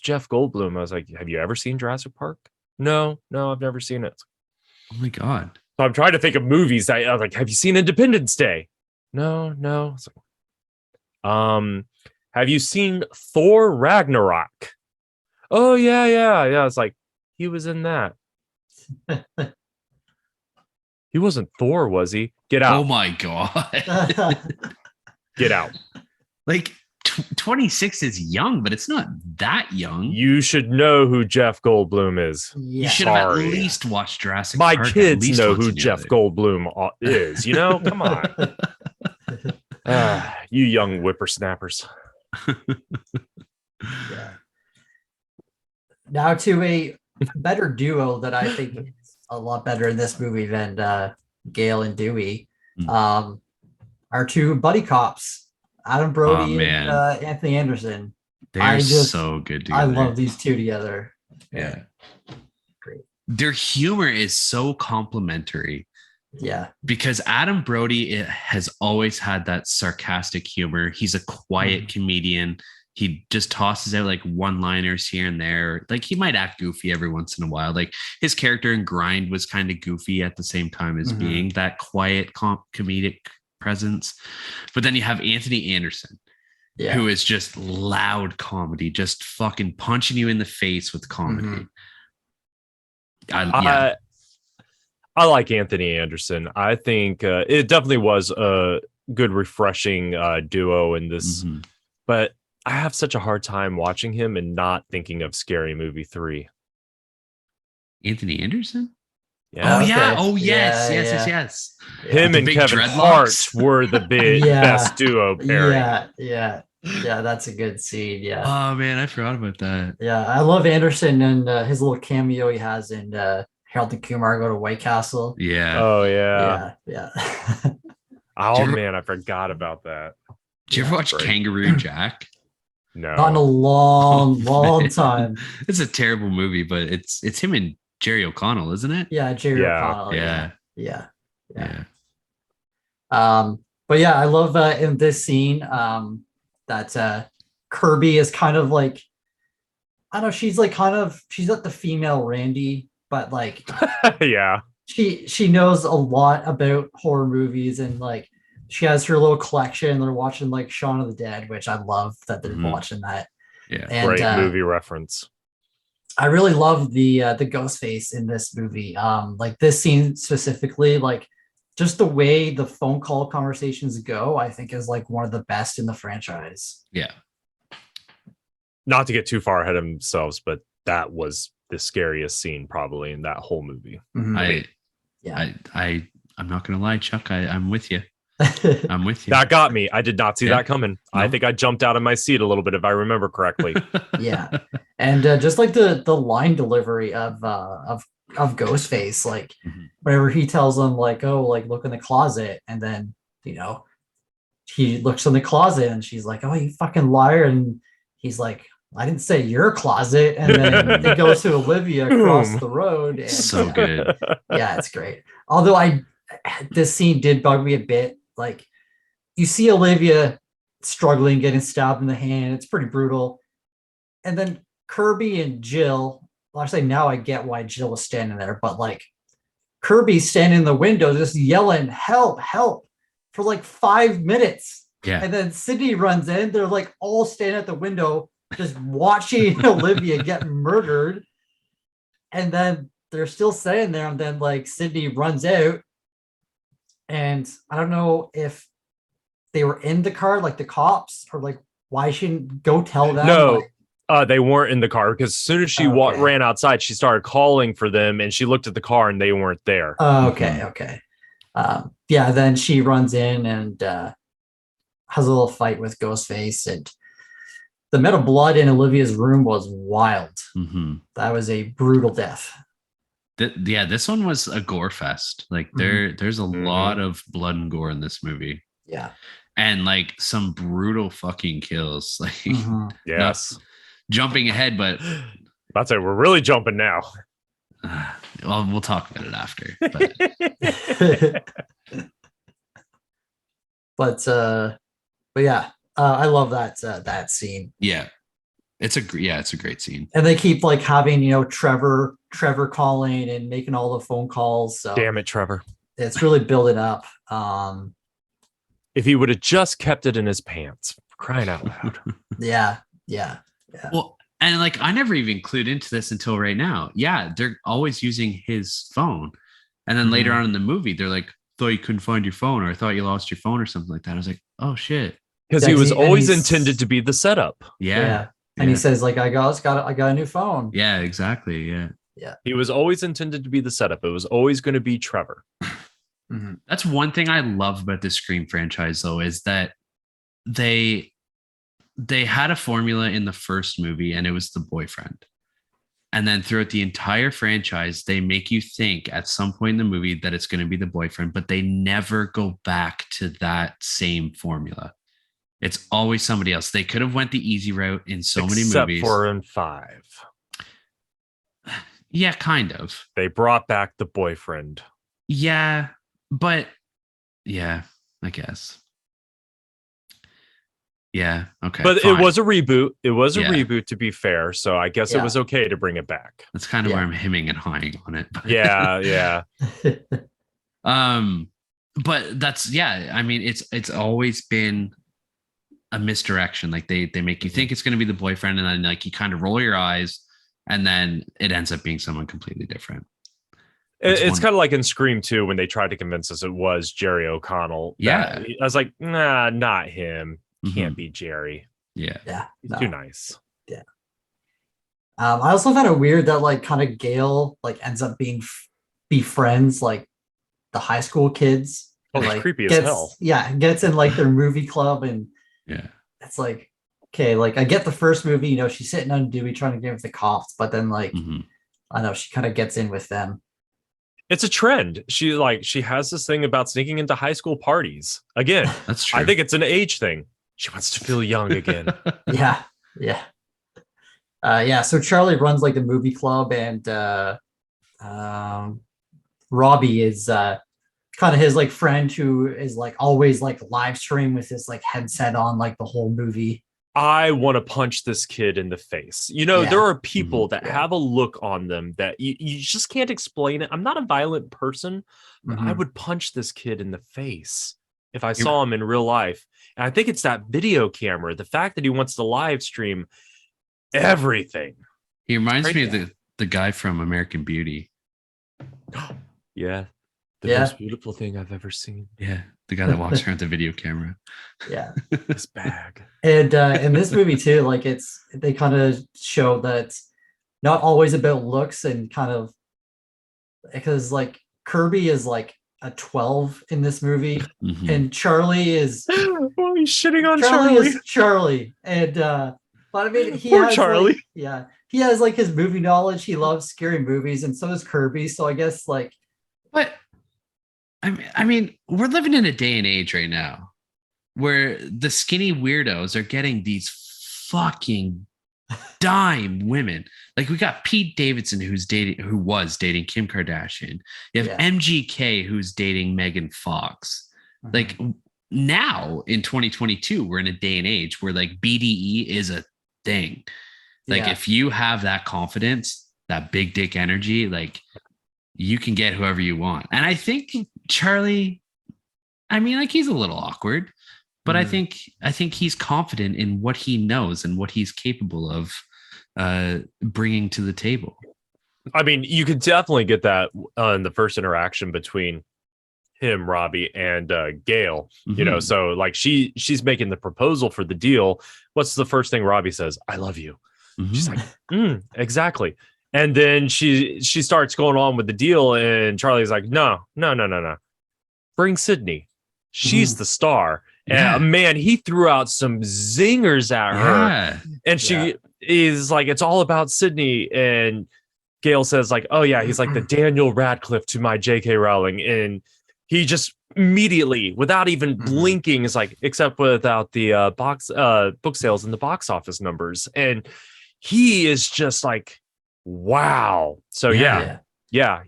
Jeff Goldblum? I was like, have you ever seen Jurassic Park? No, I've never seen it. Oh my God. So I'm trying to think of movies. I was like, have you seen Independence Day? No. Like, have you seen Thor Ragnarok? Oh yeah. It's like, he was in that. He wasn't Thor, was he? Get out. Oh my God. Get out. Like 26 is young, but it's not that young. You should know who Jeff Goldblum is. Yeah. You should have at least watched Jurassic My Park. My kids know who Jeff Goldblum is. You know, come on. You young whippersnappers. Yeah. Now to a better duo that I think is a lot better in this movie than Gale and Dewey. Our two buddy cops, Adam Brody and Anthony Anderson. They're so good together. I love these two together. Yeah. Great. Their humor is so complimentary. Yeah. Because Adam Brody has always had that sarcastic humor. He's a quiet comedian. He just tosses out like one-liners here and there. Like he might act goofy every once in a while. Like his character in Grind was kind of goofy at the same time as being that quiet comedic presence. But then you have Anthony Anderson, who is just loud comedy, just fucking punching you in the face with comedy. I like Anthony Anderson. I think it definitely was a good, refreshing duo in this. But I have such a hard time watching him and not thinking of Scary Movie 3. Anthony Anderson? Yeah. Oh, yeah. Oh, yes. Him and Kevin Hart were the best duo pairing. Yeah, that's a good scene. Yeah. Oh, man, I forgot about that. Yeah, I love Anderson and his little cameo he has in Harold and Kumar Go to White Castle. Yeah. Oh, yeah. Yeah. Oh, man, I forgot about that. Did you ever watch Kangaroo Jack? No. Not in a long time. It's a terrible movie, but it's him and Jerry O'Connell, isn't it? Yeah, Jerry O'Connell. Yeah. But yeah, I love in this scene that Kirby is kind of like, I don't know, she's like she's not the female Randy, but like she knows a lot about horror movies, and like she has her little collection. They're watching like Shaun of the Dead, which I love that they're watching that. Yeah, and, great movie reference. I really love the Ghostface in this movie. Like this scene specifically, like just the way the phone call conversations go, I think is like one of the best in the franchise. Yeah. Not to get too far ahead of themselves, but that was the scariest scene probably in that whole movie. I'm not gonna lie, Chuck. I'm with you. I'm with you. That got me. I did not see that coming. No? I think I jumped out of my seat a little bit, if I remember correctly. Yeah, and just like the line delivery of Ghostface, like whenever he tells them like, oh, like look in the closet, and then he looks in the closet and she's like, oh, you fucking liar, and he's like, I didn't say your closet, and then it goes to Olivia across the road, and So good. Yeah, it's great. Although this scene did bug me a bit. Like, you see Olivia struggling, getting stabbed in the hand. It's pretty brutal. And then Kirby and Jill, well, actually now I get why Jill was standing there, but like Kirby's standing in the window just yelling, help, help, for like 5 minutes. Yeah. And then Sydney runs in. They're like all standing at the window, just watching Olivia get murdered. And then they're still standing there. And then like Sydney runs out. And I don't know if they were in the car, like the cops, or like why she didn't go tell them. No, they weren't in the car, because as soon as she ran outside, she started calling for them, and she looked at the car and they weren't there. Okay. Yeah, then she runs in and has a little fight with Ghostface, and the amount of blood in Olivia's room was wild. That was a brutal death. This one was a gore fest. Like there's a lot of blood and gore in this movie. Yeah. And like some brutal fucking kills. Like yes. Jumping ahead, but that's it. We're really jumping now. Well, we'll talk about it after. But yeah, I love that scene. Yeah. It's a great scene. And they keep like having, Trevor calling and making all the phone calls. So damn it, Trevor. It's really building up. If he would have just kept it in his pants, crying out loud. Yeah. Well, and like I never even clued into this until right now. Yeah, they're always using his phone. And then later on in the movie, they're like, thought you couldn't find your phone, or I thought you lost your phone or something like that. I was like, oh shit. Because he was always intended to be the setup. Yeah. And he says, like, I got a new phone. Yeah, exactly. Yeah. He was always intended to be the setup. It was always going to be Trevor. That's one thing I love about the Scream franchise, though, is that they had a formula in the first movie, and it was the boyfriend. And then throughout the entire franchise, they make you think at some point in the movie that it's going to be the boyfriend, but they never go back to that same formula. It's always somebody else. They could have went the easy route in so many movies. Except 4 and 5. Yeah, kind of. They brought back the boyfriend. Yeah, but yeah, I guess. Yeah, okay. But fine. it was a reboot. It was a reboot, to be fair. So I guess it was okay to bring it back. That's kind of where I'm hemming and hawing on it. But Yeah. But that's I mean, it's always been a misdirection. Like they make you think it's going to be the boyfriend, and then like you kind of roll your eyes, and then it ends up being someone completely different. It's kind of like in Scream 2 when they tried to convince us it was Jerry O'Connell. Yeah. I was like, nah, not him. Can't be Jerry. Yeah. He's too nice. Yeah. I also found it weird that like kind of Gail like ends up be friends like the high school kids. Oh, like, creepy as hell. Yeah, gets in like their movie club, and it's like, okay, like I get the first movie, she's sitting on Dewey trying to get with the cops, but then like I know she kind of gets in with them. It's a trend. She has this thing about sneaking into high school parties. Again, that's true. I think it's an age thing. She wants to feel young again. Yeah. So Charlie runs like the movie club, and Robbie is kind of his like friend who is like always like live stream with his like headset on like the whole movie. I want to punch this kid in the face. There are people that have a look on them that you just can't explain it. I'm not a violent person, but I would punch this kid in the face if I saw him in real life. And I think it's that video camera, the fact that he wants to live stream everything. He reminds me of the guy from American Beauty. Yeah. The most beautiful thing I've ever seen. Yeah. The guy that walks around with the video camera. Yeah. His bag. And in this movie too, like they kind of show that it's not always about looks, and kind of because like Kirby is like a 12 in this movie, Mhm. and Charlie is Oh, he's shitting on Charlie Charlie. is Charlie, and but I mean he Poor has Charlie. like he has like his movie knowledge. He loves scary movies, and so does Kirby. So I guess like, But I mean, we're living in a day and age right now where the skinny weirdos are getting these fucking dime women. Like we got Pete Davidson who was dating Kim Kardashian. You have MGK who's dating Megan Fox. Like now in 2022, we're in a day and age where like BDE is a thing. Like if you have that confidence, that big dick energy, like you can get whoever you want. And I think Charlie, I mean, like he's a little awkward, but I think he's confident in what he knows and what he's capable of bringing to the table. I mean, you could definitely get that in the first interaction between him, Robbie, and Gail. You know, so like she's making the proposal for the deal. What's the first thing Robbie says? I love you. She's like, exactly. And then she starts going on with the deal, and Charlie's like, no. Bring Sydney. She's the star. And man, he threw out some zingers at her. And she is like, it's all about Sydney. And Gail says, like, oh yeah, he's like the Daniel Radcliffe to my J.K. Rowling. And he just immediately, without even blinking, is like, except without the book sales and the box office numbers. And he is just like, wow. So he definitely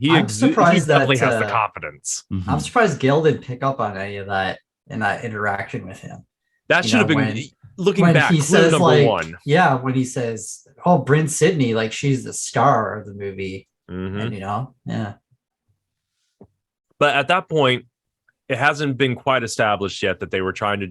has the confidence. I'm surprised Gail didn't pick up on any of that in that interaction with him. That should have been looking back. He says, number like, one. Yeah, when he says, "Oh, Bryn Sydney, like she's the star of the movie," and But at that point, it hasn't been quite established yet that they were trying to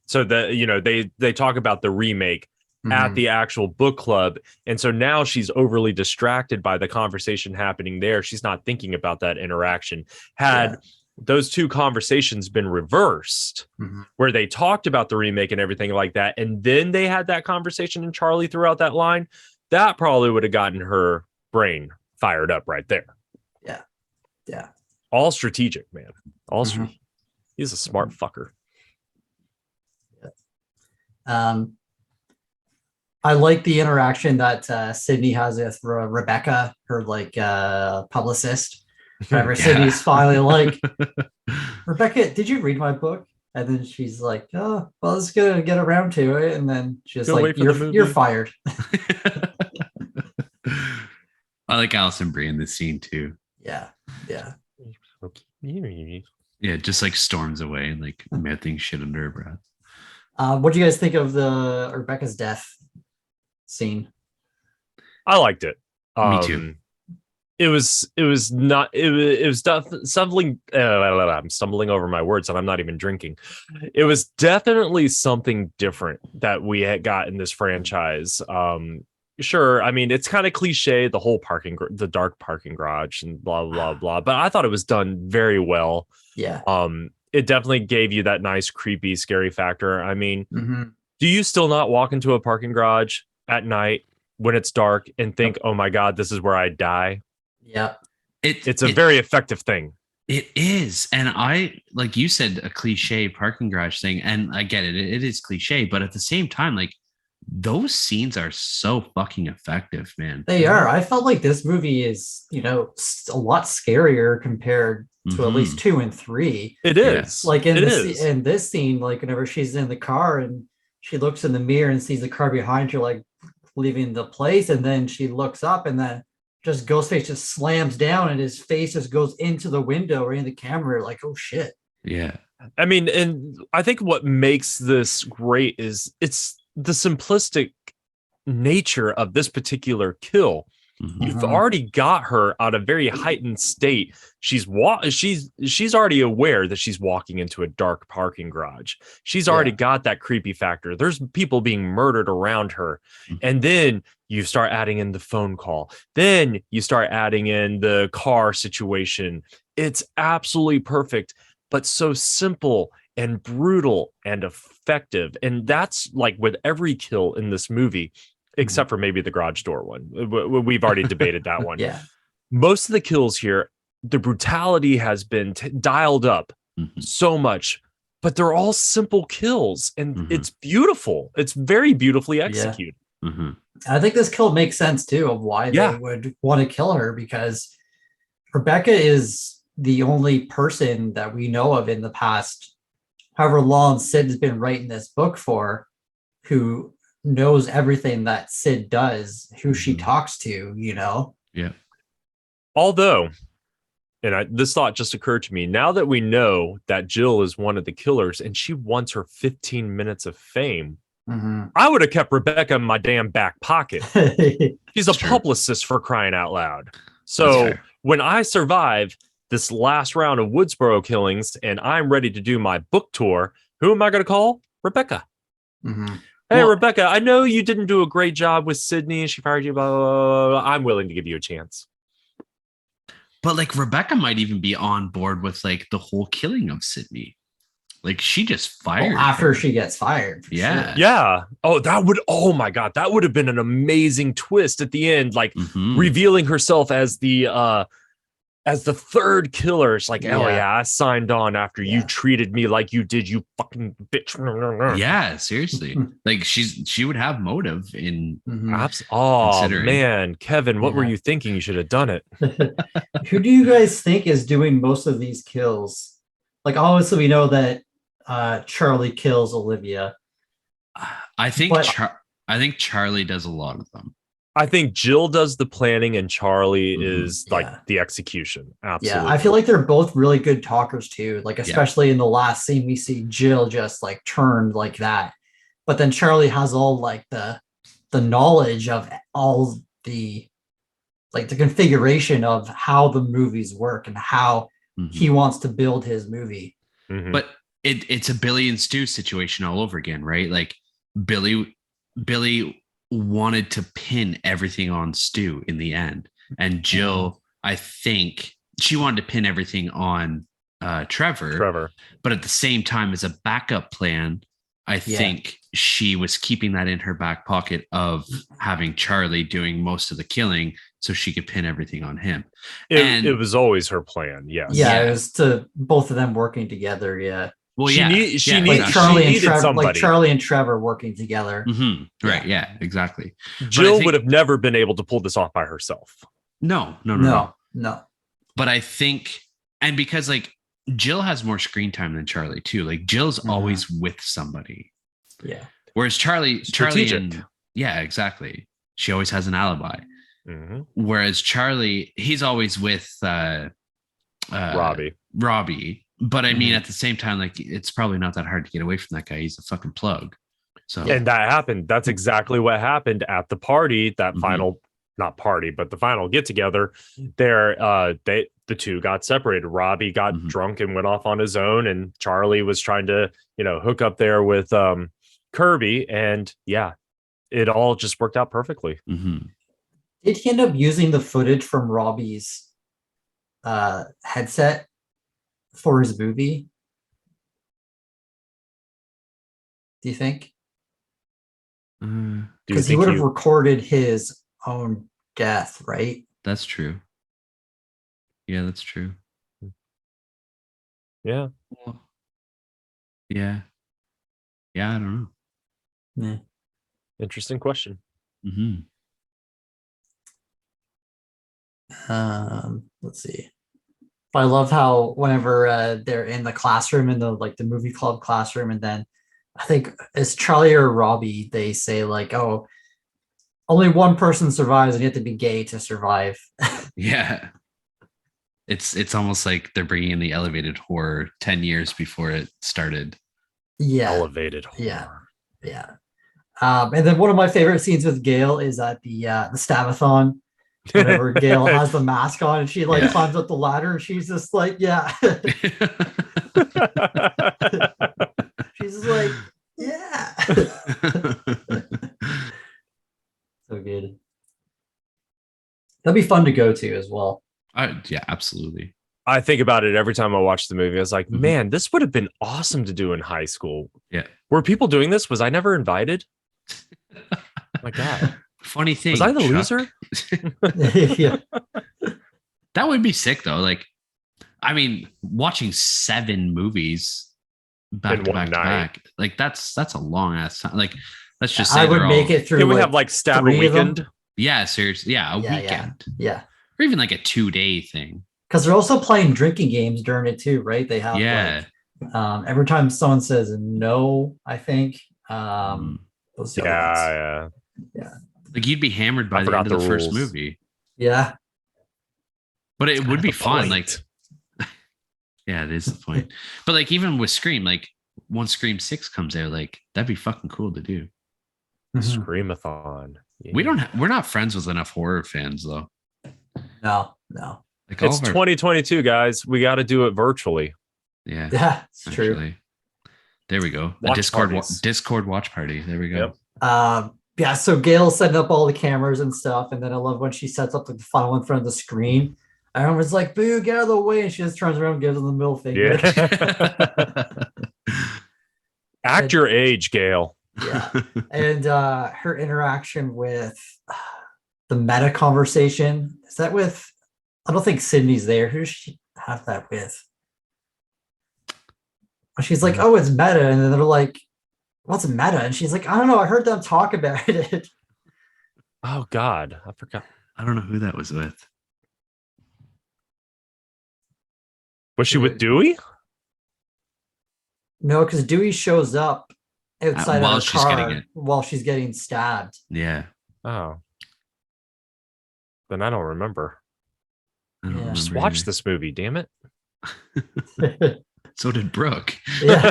So that they talk about the remake at the actual book club, and so now she's overly distracted by the conversation happening there. She's not thinking about that interaction. Had those two conversations been reversed, where they talked about the remake and everything like that, and then they had that conversation and Charlie threw out that line, that probably would have gotten her brain fired up right there. Yeah. All strategic, man. He's a smart fucker. I like the interaction that Sydney has with Rebecca, her like publicist. Whenever Sydney's finally like, Rebecca, did you read my book? And then she's like, oh, well, let's get around to it. And then she's like, you're fired. I like Alison Brie in this scene too. Yeah. Yeah, just like storms away and like mouthing shit under her breath. What do you guys think of the Rebecca's death scene? I liked it. Me too. It was something. I'm stumbling over my words, and I'm not even drinking. It was definitely something different that we had got in this franchise. Sure, I mean it's kind of cliche, the whole the dark parking garage and blah blah blah. But I thought it was done very well. Yeah. It definitely gave you that nice, creepy, scary factor. I mean, do you still not walk into a parking garage at night when it's dark and think, oh my God, this is where I die? Yeah. It's a very effective thing. It is. And I, like you said, a cliche parking garage thing. And I get it. It is cliche. But at the same time, like those scenes are so fucking effective, man. They are. I felt like this movie is, a lot scarier compared to at least 2 and 3. It is. Like in this scene, like whenever she's in the car and she looks in the mirror and sees the car behind her, like leaving the place, and then she looks up and then just Ghostface just slams down and his face just goes into the window or in the camera, like, oh shit. Yeah. I mean, and I think what makes this great is it's the simplistic nature of this particular kill. You've already got her at a very heightened state. She's already aware that she's walking into a dark parking garage. She's already got that creepy factor. There's people being murdered around her. And then you start adding in the phone call. Then you start adding in the car situation. It's absolutely perfect, but so simple and brutal and effective. And that's like with every kill in this movie, except for maybe the garage door one. We've already debated that one. Yeah. Most of the kills here the brutality has been dialed up so much, but they're all simple kills, and it's beautiful. It's very beautifully executed. I think this kill makes sense too of why they would want to kill her, because Rebecca is the only person that we know of in the past, however long Sid has been writing this book for, who knows everything that Sid does, who she talks to, you know? Yeah. Although, and this thought just occurred to me, now that we know that Jill is one of the killers and she wants her 15 minutes of fame, I would have kept Rebecca in my damn back pocket. She's a publicist, for crying out loud. So when I survive this last round of Woodsboro killings and I'm ready to do my book tour, who am I going to call? Rebecca. Hey, Rebecca, I know you didn't do a great job with Sydney and she fired you, blah, blah, blah, blah. I'm willing to give you a chance. But like Rebecca might even be on board with like the whole killing of Sydney. Like she just fired after she gets fired. Yeah. Yeah. Oh my God. That would have been an amazing twist at the end. Like revealing herself as the third killer. It's like, oh yeah, I signed on after you treated me like you did, you fucking bitch. Yeah, seriously. Like she would have motive in oh man, Kevin, what were you thinking? You should have done it. Who do you guys think is doing most of these kills? Like obviously we know that Charlie kills Olivia. I think Charlie does a lot of them. I think Jill does the planning and Charlie is like the execution. Absolutely. Yeah, I feel like they're both really good talkers too. Like especially in the last scene, we see Jill just like turned like that, but then Charlie has all like the knowledge of all the like the configuration of how the movies work and how he wants to build his movie. But it's a Billy and Stu situation all over again, right? Like Billy wanted to pin everything on Stu in the end, and Jill, I think she wanted to pin everything on Trevor, but at the same time, as a backup plan, I think she was keeping that in her back pocket of having Charlie doing most of the killing so she could pin everything on him. It was always her plan. Yes. Yeah, it was to both of them working together. Yeah. Well, she needed like Charlie and Trevor, somebody. like Charlie and Trevor working together. Right. Yeah, exactly. Jill would have never been able to pull this off by herself. No. But I think, and because like Jill has more screen time than Charlie too. Like Jill's always with somebody. Yeah. Whereas Charlie, exactly. She always has an alibi. Whereas Charlie, he's always with Robbie. But I mean, at the same time, like it's probably not that hard to get away from that guy. He's a fucking plug. So and that happened. That's exactly what happened at the party. That final, not party, but the final get together. There, the two got separated. Robbie got drunk and went off on his own, and Charlie was trying to, hook up there with Kirby, and it all just worked out perfectly. Did he end up using the footage from Robbie's headset for his movie? Do you think? Because he would have recorded his own death, right? That's true. Yeah, that's true. Yeah. Yeah. Yeah, I don't know. Yeah. Interesting question. Let's see. I love how whenever they're in the classroom, in the movie club classroom, and then I think it's Charlie or Robbie, they say like, oh, only one person survives and you have to be gay to survive. Yeah. It's almost like they're bringing in the elevated horror 10 years before it started. Yeah. Elevated horror. Yeah. And then one of my favorite scenes with Gail is at the Stabathon. Whenever Gail has the mask on and she climbs up the ladder, and she's just like, she's just like, yeah. So good. That'd be fun to go to as well. Yeah, absolutely. I think about it every time I watch the movie. I was like, man, this would have been awesome to do in high school. Yeah. Were people doing this? Was I never invited? My God. Funny thing. Was I the loser? Yeah. That would be sick though. Like I mean, watching 7 movies back In to one back to night. back, like that's a long ass time. Like, let's just I say would make it through. Can we like have like stab a 3 of them. weekend? Yeah, seriously. Yeah, a weekend. Yeah. Or even like a 2-day thing. Because they're also playing drinking games during it too, right? They have like every time someone says no, I think those the other ones. Yeah. Like you'd be hammered by the end of the first movie. Yeah. But it would be fun. Point. Like, yeah, it is the point. But like even with Scream, like once Scream 6 comes out, like that'd be fucking cool to do. Screamathon. Yeah. We're not friends with enough horror fans though. No. Like it's 2022, guys. We got to do it virtually. Yeah, it's true. There we go. Watch Discord watch party. There we go. Yep. So Gail's setting up all the cameras and stuff, and then I love when she sets up the final in front of the screen. Everyone's like, "Boo, get out of the way!" And she just turns around and gives them the middle finger. Yeah. Act your age, Gail. Yeah, and her interaction with the meta conversation, is that with? I don't think Sydney's there. Who does she have that with? She's like, "Oh, it's meta," and then they're like, "What's meta?" And she's like, "I don't know. I heard them talk about it." Oh God, I forgot. I don't know who that was with. Was she with Dewey? No, because Dewey shows up outside while of her she's car getting it. while she's getting stabbed. Yeah. Oh. Then I don't remember. Yeah. Just watch this movie, damn it. So did Brooke. Yeah.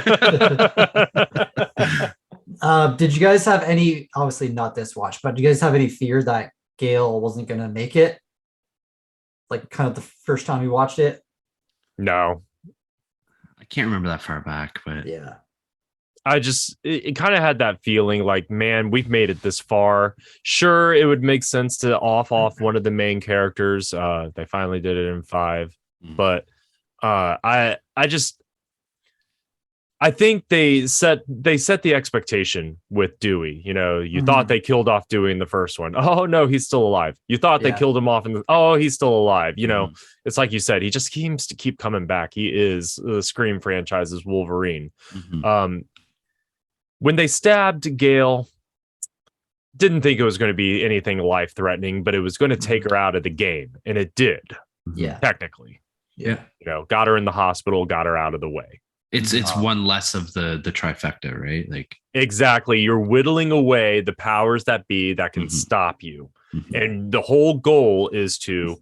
Did you guys have any, obviously not this watch, but do you guys have any fear that Gail wasn't going to make it? Like kind of the first time you watched it? No. I can't remember that far back, but yeah. It kind of had that feeling like, man, we've made it this far. Sure, it would make sense to off one of the main characters. They finally did it in 5, but I think they set the expectation with Dewey. You know, you thought they killed off Dewey in the first one. Oh no, he's still alive. You thought they killed him off oh, he's still alive. You know, it's like you said, he just seems to keep coming back. He is the Scream franchise's Wolverine. When they stabbed Gail, didn't think it was going to be anything life threatening, but it was going to take her out of the game, and it did. Yeah, technically. Yeah, you know, got her in the hospital, got her out of the way. It's one less of the trifecta, right? Like exactly, you're whittling away the powers that be that can stop you, and the whole goal is to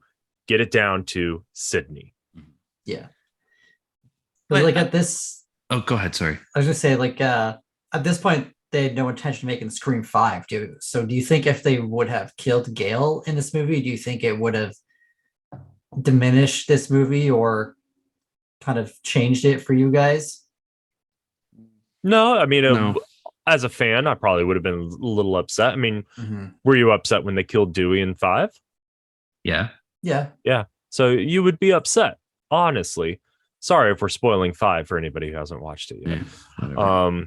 get it down to Sydney. Yeah, but like at this. Oh, go ahead. Sorry, I was gonna say like at this point they had no intention of making Scream 5, do you think if they would have killed Gail in this movie, do you think it would have diminished this movie or kind of changed it for you guys? No, I mean, as a fan, I probably would have been a little upset. I mean, were you upset when they killed Dewey in 5? Yeah. So you would be upset, honestly. Sorry if we're spoiling 5 for anybody who hasn't watched it yet. Yeah,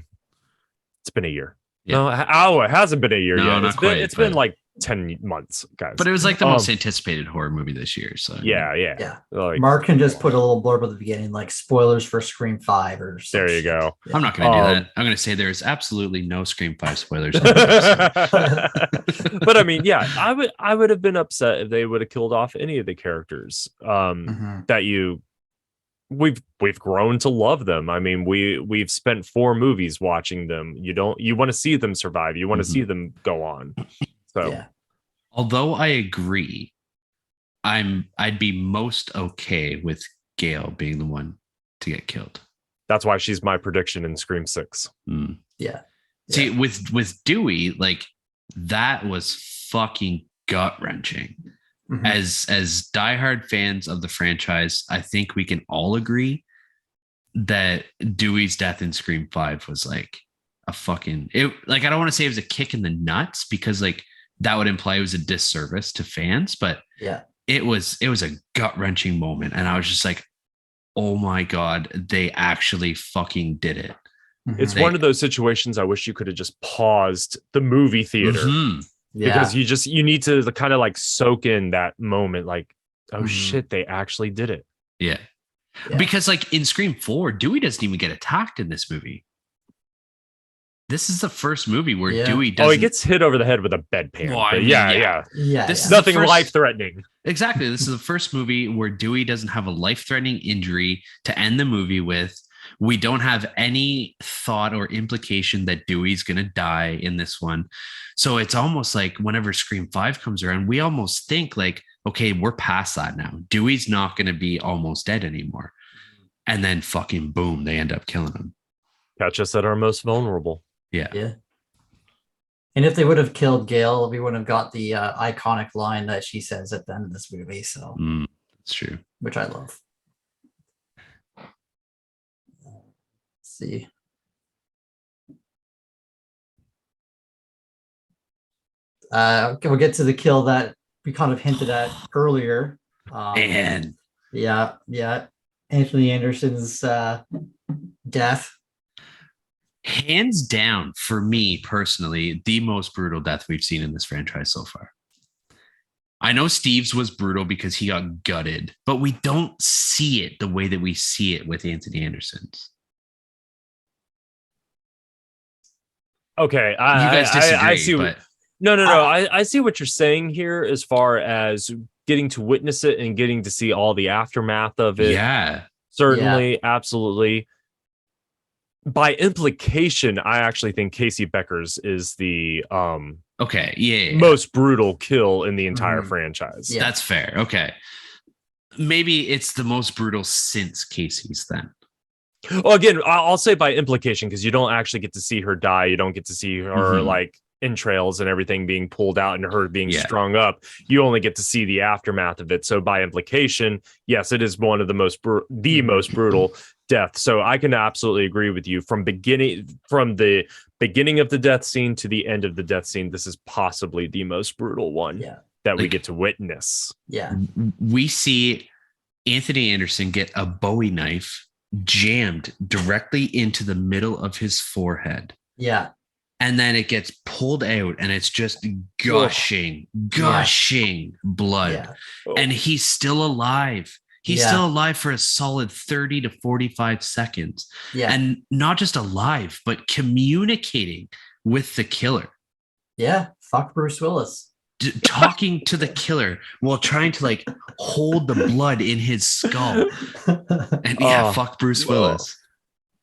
it's been a year. Yeah. No, it hasn't been a year yet. It's been like 10 months, guys. But it was like the most anticipated horror movie this year. So yeah. Like, Mark can just put a little blurb at the beginning, like spoilers for Scream 5 or something. There you go. Yeah. I'm not going to do that. I'm going to say there's absolutely no Scream 5 spoilers. But I mean, yeah, I would have been upset if they would have killed off any of the characters that we've grown to love them. I mean, we've spent 4 movies watching them. You want to see them survive. You want to see them go on. So, although I agree, I'd be most okay with Gail being the one to get killed. That's why she's my prediction in Scream 6. Yeah. See, with Dewey, like that was fucking gut wrenching. As diehard fans of the franchise, I think we can all agree that Dewey's death in Scream 5 was like a fucking I don't want to say it was a kick in the nuts because like that would imply it was a disservice to fans, but it was a gut-wrenching moment, and I was just like, oh my god, they actually fucking did it. It's one of those situations I wish you could have just paused the movie theater. Because you need to kind of like soak in that moment, like, oh shit, they actually did it. Yeah. Yeah. Because like in Scream 4, Dewey doesn't even get attacked in this movie. This is the first movie where Dewey doesn't. Oh, he gets hit over the head with a bedpan. Well, I mean, yeah. This is nothing life-threatening. Exactly. This is the first movie where Dewey doesn't have a life-threatening injury to end the movie with. We don't have any thought or implication that Dewey's going to die in this one. So it's almost like whenever Scream 5 comes around, we almost think like, okay, we're past that now. Dewey's not going to be almost dead anymore. And then fucking boom, they end up killing him. Catch us at our most vulnerable. Yeah. And if they would have killed Gail, we wouldn't have got the iconic line that she says at the end of this movie. So that's true. Which I love. See. We'll get to the kill that we kind of hinted at earlier. And yeah, Anthony Anderson's death. Hands down, for me personally, the most brutal death we've seen in this franchise so far. I know Steve's was brutal because he got gutted, but we don't see it the way that we see it with Anthony Anderson's. Okay, you guys disagree. I see. But no. I see what you're saying here as far as getting to witness it and getting to see all the aftermath of it. Yeah, certainly, absolutely. By implication, I actually think Casey Becker's is the most brutal kill in the entire franchise. Yeah. That's fair. Okay, maybe it's the most brutal since Casey's then. Well, again, I'll say by implication because you don't actually get to see her die. You don't get to see her like entrails and everything being pulled out and her being strung up. You only get to see the aftermath of it. So by implication, yes, it is one of the most brutal death. So I can absolutely agree with you from the beginning of the death scene to the end of the death scene. This is possibly the most brutal one that we get to witness. Yeah. We see Anthony Anderson get a Bowie knife jammed directly into the middle of his forehead. Yeah. And then it gets pulled out and it's just gushing blood. Yeah. And he's still alive. He's still alive for a solid 30 to 45 seconds. Yeah. And not just alive, but communicating with the killer. Yeah. Fuck Bruce Willis. Talking to the killer while trying to like hold the blood in his skull. And fuck Bruce Willis.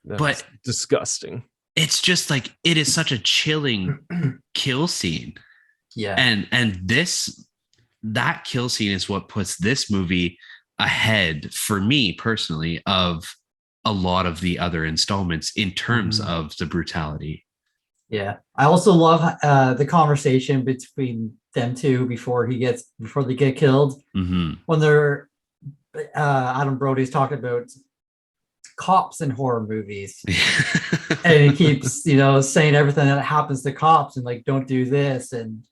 But disgusting. It's just like, it is such a chilling kill scene. Yeah. And that kill scene is what puts this movie ahead for me personally of a lot of the other installments in terms of the brutality. Yeah. I also love the conversation between them two before they get killed. When they're Adam Brody's talking about cops in horror movies. And he keeps, saying everything that happens to cops and like, don't do this. And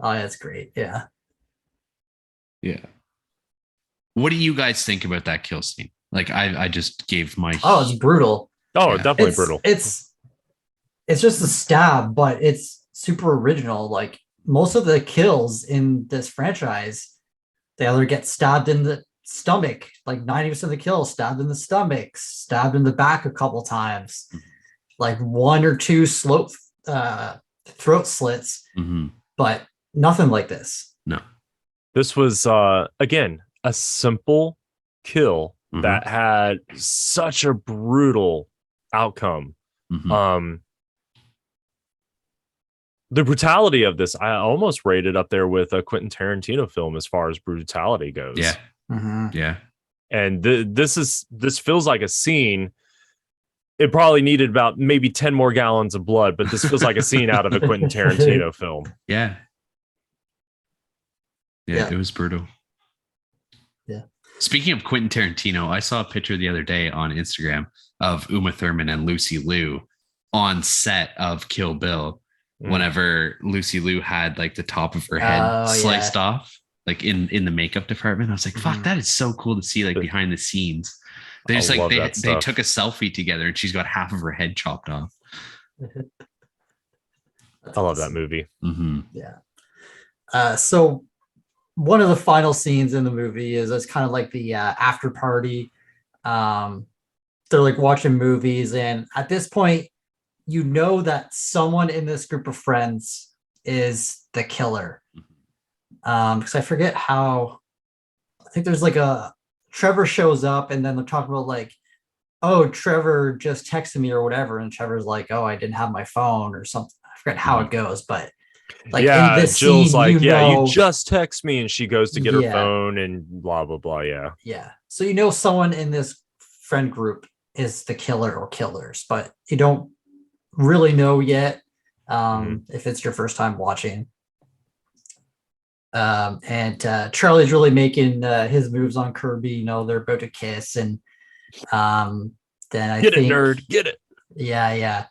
that's great. Yeah. Yeah. What do you guys think about that kill scene? Like I just gave my it's brutal. Definitely brutal. It's just a stab, but it's super original. Like most of the kills in this franchise, they either get stabbed in the stomach, like 90% of the kills stabbed in the stomach, stabbed in the back a couple times, like one or two throat slits, but nothing like this. No. This was again a simple kill that had such a brutal outcome. The brutality of this, I almost rated up there with a Quentin Tarantino film as far as brutality goes. Yeah. Yeah. And this feels like a scene. It probably needed about maybe 10 more gallons of blood, but this feels like a scene out of a Quentin Tarantino film. Yeah. Yeah, it was brutal. Yeah. Speaking of Quentin Tarantino, I saw a picture the other day on Instagram of Uma Thurman and Lucy Liu on set of Kill Bill whenever Lucy Liu had like the top of her head sliced off, like in the makeup department. I was like, fuck, that is so cool to see like behind the scenes. They just like they took a selfie together and she's got half of her head chopped off. I love that movie. Yeah. So one of the final scenes in the movie is kind of like the after party. They're like watching movies, and at this point, you know that someone in this group of friends is the killer. Because I forget how. I think there's like a Trevor shows up, and then they're talking about like, oh, Trevor just texted me or whatever, and Trevor's like, oh, I didn't have my phone or something. I forget how it goes, but like in this Jill's scene, like, you just text me, and she goes to get her Yeah. phone and blah blah blah. Yeah. So you know someone in this friend group is the killer or killers, but you don't really know yet if it's your first time watching. And Charlie's really making his moves on Kirby. You know, they're about to kiss, and then I Get think it, nerd, get it. Yeah.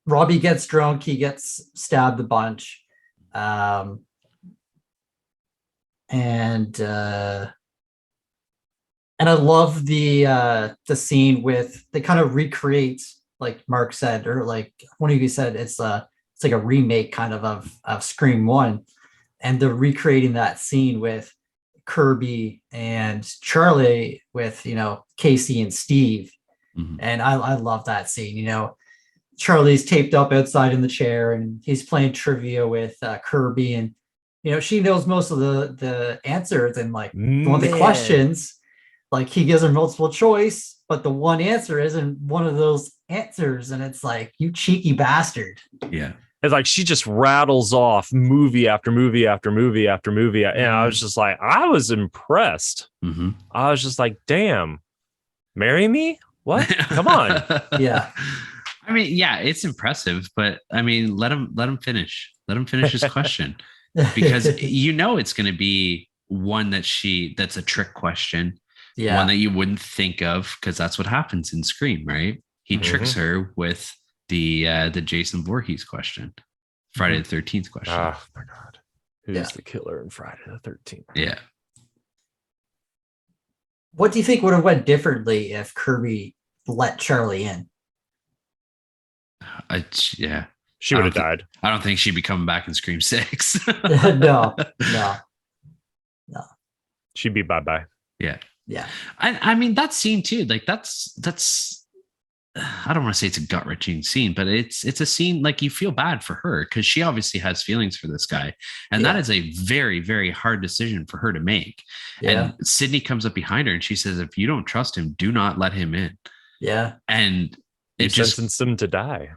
Robbie gets drunk, he gets stabbed a bunch. And I love the scene with they kind of recreate, like Mark said, or like one of you said, it's like a remake kind of Scream 1, and they're recreating that scene with Kirby and Charlie with, you know, Casey and Steve. And I love that scene. You know, Charlie's taped up outside in the chair, and he's playing trivia with Kirby, and you know, she knows most of the answers, and like one of the questions, like he gives her multiple choice, but the one answer isn't one of those answers, and it's like, you cheeky bastard. Yeah. It's like she just rattles off movie after movie after movie after movie. And I was just like, I was impressed. I was just like, damn, marry me? What? Come on. Yeah. I mean, yeah, it's impressive, but I mean, let him finish. Let him finish his question, because you know it's going to be one that's a trick question. Yeah. One that you wouldn't think of, because that's what happens in Scream, right? He tricks her with the Jason Voorhees question, Friday the 13th question. Oh my God. Who's the killer in Friday the 13th? Yeah. What do you think would have went differently if Kirby let Charlie in? She would have died. I don't think she'd be coming back in Scream 6. No. She'd be bye-bye. Yeah. I mean, that scene too, like that's I don't want to say it's a gut-wrenching scene, but it's a scene like you feel bad for her, because she obviously has feelings for this guy, and that is a very, very hard decision for her to make. And Sydney comes up behind her and she says, if you don't trust him, do not let him in. And it just sentenced him to die.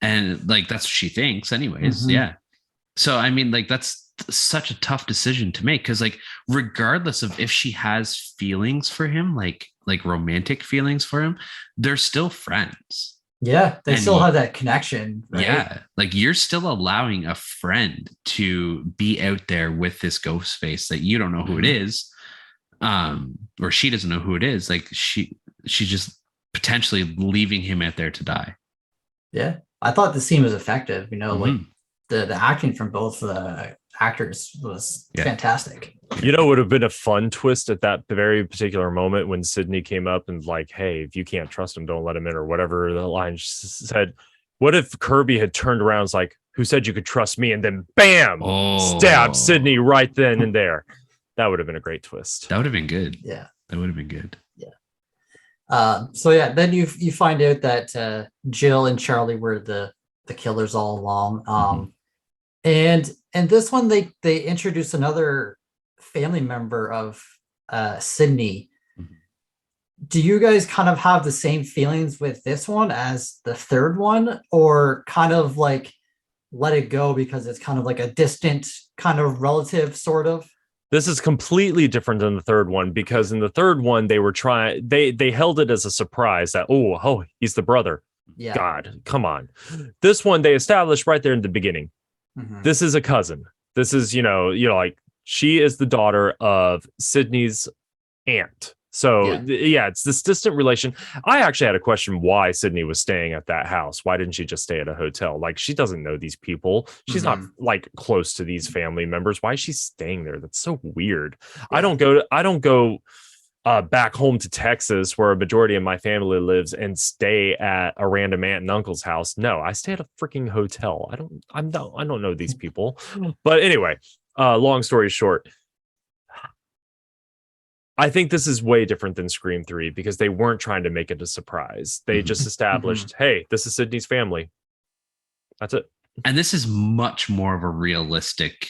And like that's what she thinks anyways. So I mean, like, that's such a tough decision to make, because like regardless of if she has feelings for him, like romantic feelings for him, they're still friends. They still have that connection, right? Like you're still allowing a friend to be out there with this Ghostface that you don't know who it is, or she doesn't know who it is. Like she's just potentially leaving him out there to die. I thought the scene was effective, you know, like the acting from both the actors was fantastic. You know, it would have been a fun twist at that very particular moment when Sydney came up and like, hey, if you can't trust him, don't let him in, or whatever the line said. What if Kirby had turned around and was like, who said you could trust me? And then bam, stabbed Sydney right then and there. That would have been a great twist. That would have been good. That would have been good. Then you find out that Jill and Charlie were the killers all along. And this one they introduce another family member of Sydney. Do you guys kind of have the same feelings with this one as the third one, or kind of like let it go because it's kind of like a distant kind of relative sort of? This is completely different than the third one, because in the third one they were trying, they held it as a surprise that he's the brother. God, come on. This one they established right there in the beginning. This is a cousin. This is, you know, like she is the daughter of Sydney's aunt. So it's this distant relation. I actually had a question why Sydney was staying at that house. Why didn't she just stay at a hotel? Like, she doesn't know these people. She's not like close to these family members. Why is she staying there? That's so weird. I don't go back home to Texas, where a majority of my family lives, and stay at a random aunt and uncle's house. No, I stay at a freaking hotel. I don't know these people. But anyway, long story short, I think this is way different than Scream 3 because they weren't trying to make it a surprise. They just established, hey, this is Sydney's family. That's it. And this is much more of a realistic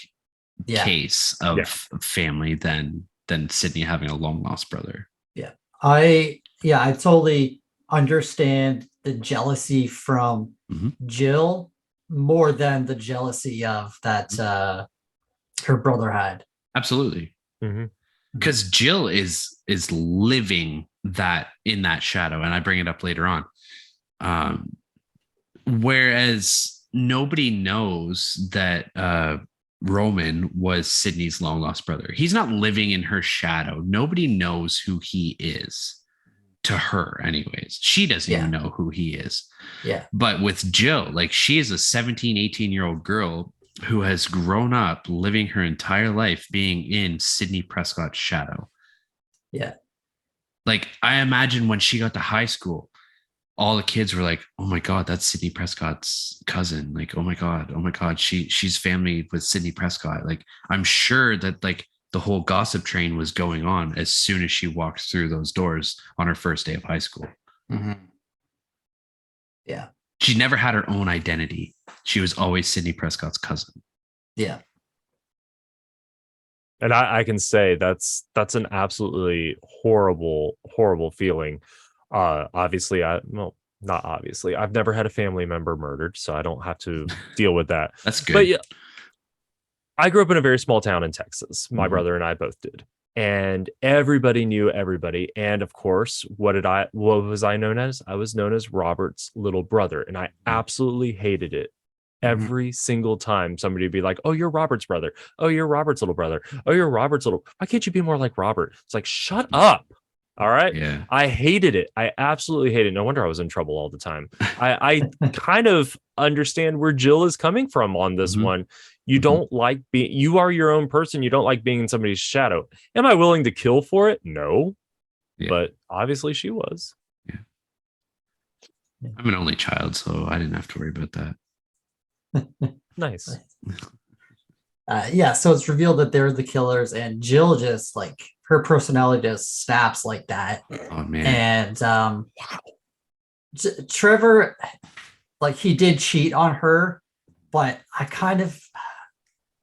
case of family than Sydney having a long lost brother. Yeah. I totally understand the jealousy from Jill more than the jealousy of that her brother had. Absolutely. Because Jill is living that in that shadow, and I bring it up later on. Whereas nobody knows that Roman was Sydney's long lost brother. He's not living in her shadow. Nobody knows who he is. To her, anyways. She doesn't even know who he is. Yeah. But with Jill, like, she is a 17, 18-year-old girl who has grown up living her entire life being in Sidney Prescott's shadow. Yeah. Like, I imagine when she got to high school, all the kids were like, oh my God, that's Sidney Prescott's cousin. Like, oh my God, she's family with Sidney Prescott. Like, I'm sure that, like, the whole gossip train was going on as soon as she walked through those doors on her first day of high school. Yeah. She never had her own identity. She was always Sidney Prescott's cousin. Yeah. And I can say that's an absolutely horrible feeling. Obviously, not obviously. I've never had a family member murdered, so I don't have to deal with that. That's good. But yeah, I grew up in a very small town in Texas. My brother and I both did. And everybody knew everybody. And of course, what was I known as? I was known as Robert's little brother. And I absolutely hated it. Every single time somebody would be like, oh, you're Robert's brother. Oh, you're Robert's little brother. Oh, you're Robert's little. Why can't you be more like Robert? It's like, shut up. All right. Yeah. I hated it. I absolutely hated it. No wonder I was in trouble all the time. I kind of understand where Jill is coming from on this one. You don't like being, you are your own person. You don't like being in somebody's shadow. Am I willing to kill for it? No. Yeah. But obviously she was. Yeah. I'm an only child, so I didn't have to worry about that. Nice. So it's revealed that they're the killers, and Jill just, like, her personality just snaps like that. Oh man. And Trevor, like, he did cheat on her, but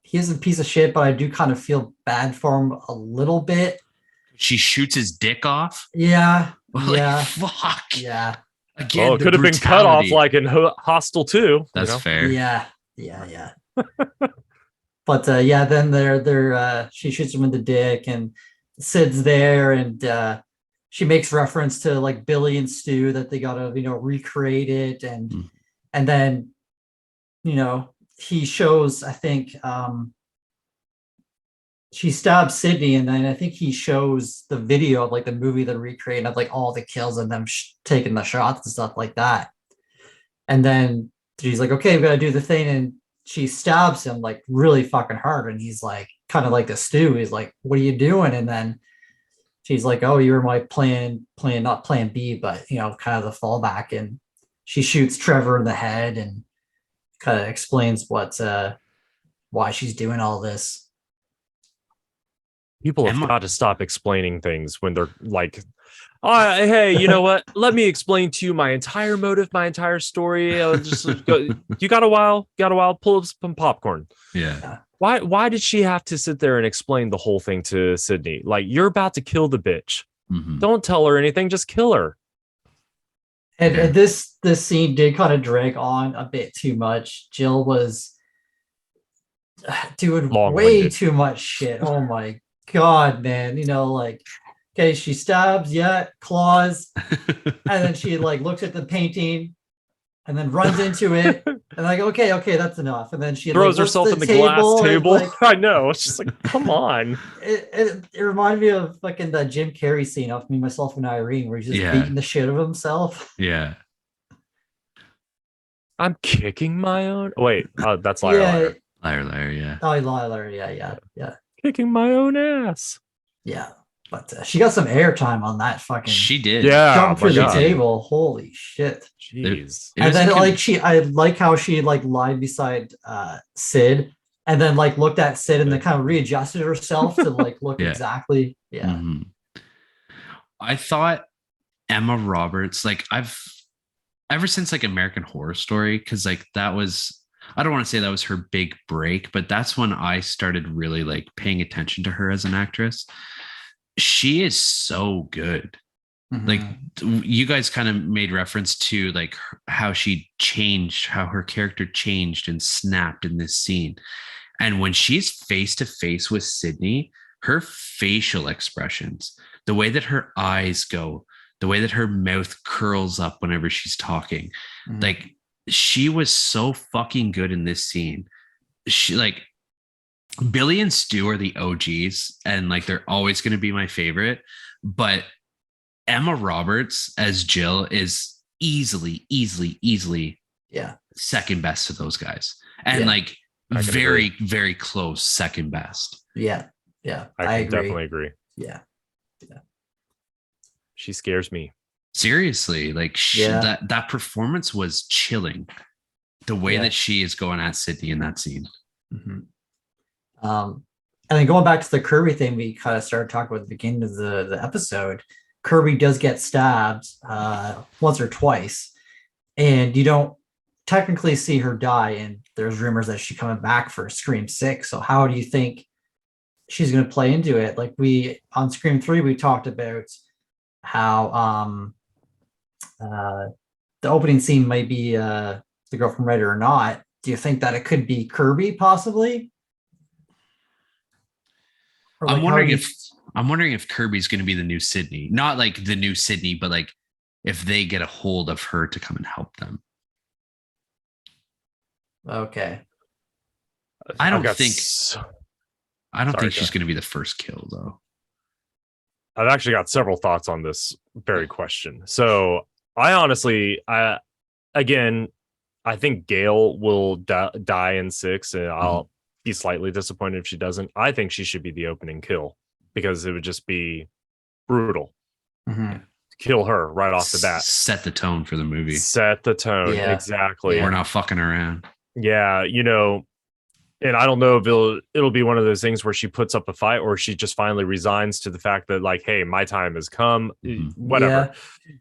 he's a piece of shit, but I do kind of feel bad for him a little bit. She shoots his dick off. Yeah. Like, fuck. Yeah. Again, it could have been cut off like in Hostel 2. That's fair. Yeah. But then she shoots him in the dick, and Sid's there, and she makes reference to, like, Billy and Stu, that they gotta, recreate it, and then, he shows, I think, she stabs Sydney, and then I think he shows the video of, like, the movie they're recreating of, like, all the kills and them taking the shots and stuff like that. And then she's like, okay, we gotta do the thing, and she stabs him, like, really fucking hard, and he's like, kind of like the Stu, he's like, what are you doing? And then she's like, oh, you were my plan, not plan B, but, kind of the fallback. And she shoots Trevor in the head and kind of explains why she's doing all this. People have got to stop explaining things when they're like, hey, you know what? Let me explain to you my entire motive, my entire story. Just go. You got a while? Pull up some popcorn. Yeah. Why did she have to sit there and explain the whole thing to Sydney? Like, you're about to kill the bitch. Don't tell her anything. Just kill her. And this scene did kind of drag on a bit too much. Jill was doing way too much shit. Oh my God, man. Like, okay, she stabs, claws, and then she, like, looks at the painting and then runs into it, and like, okay, that's enough. And then she throws herself in the glass table. Like, I know. It's just like, come on. It reminded me of fucking the Jim Carrey scene of Me, Myself, and Irene, where he's just beating the shit of himself. Yeah. I'm kicking my own. Wait, that's liar. Liar. Yeah. Oh, liar. Yeah. Kicking my own ass. Yeah. But she got some airtime on that fucking. She did. Yeah. Jump through the table. Holy shit. Jeez. And then I like how she, like, lied beside Sid, and then, like, looked at Sid and then kind of readjusted herself to, like, look exactly. Yeah. I thought Emma Roberts, like I've ever since like American Horror Story, because like that was, I don't want to say that was her big break, but that's when I started really like paying attention to her as an actress. She is so good. Like you guys kind of made reference to like how she changed, how her character changed and snapped in this scene. And when she's face to face with Sydney, her facial expressions, the way that her eyes go, the way that her mouth curls up whenever she's talking, like she was so fucking good in this scene. She like Billy and Stu are the OGs, and like they're always going to be my favorite. But Emma Roberts as Jill is easily second best to those guys. And like very, very close second best. Yeah. I definitely agree. Yeah. She scares me. Seriously, like that performance was chilling. The way that she is going at Sydney in that scene. And then going back to the Kirby thing, we kind of started talking about at the beginning of the episode. Kirby does get stabbed once or twice, and you don't technically see her die. And there's rumors that she's coming back for Scream 6. So how do you think she's going to play into it? Like we on Scream 3, we talked about how the opening scene might be the girl from Reddit or not. Do you think that it could be Kirby possibly? Or like I'm wondering if Kirby's going to be the new Sydney, not like the new Sydney, but like if they get a hold of her to come and help them. Okay. I don't think she's going to be the first kill though. I've actually got several thoughts on this very question. So I honestly, I think Gail will die in 6, and I'll be slightly disappointed if she doesn't. I think she should be the opening kill because it would just be brutal. Kill her right off the bat. Set the tone for the movie. Set the tone. Yeah. Exactly. We're not fucking around. Yeah. You know, and I don't know if it'll be one of those things where she puts up a fight or she just finally resigns to the fact that like, hey, my time has come. Whatever. Yeah.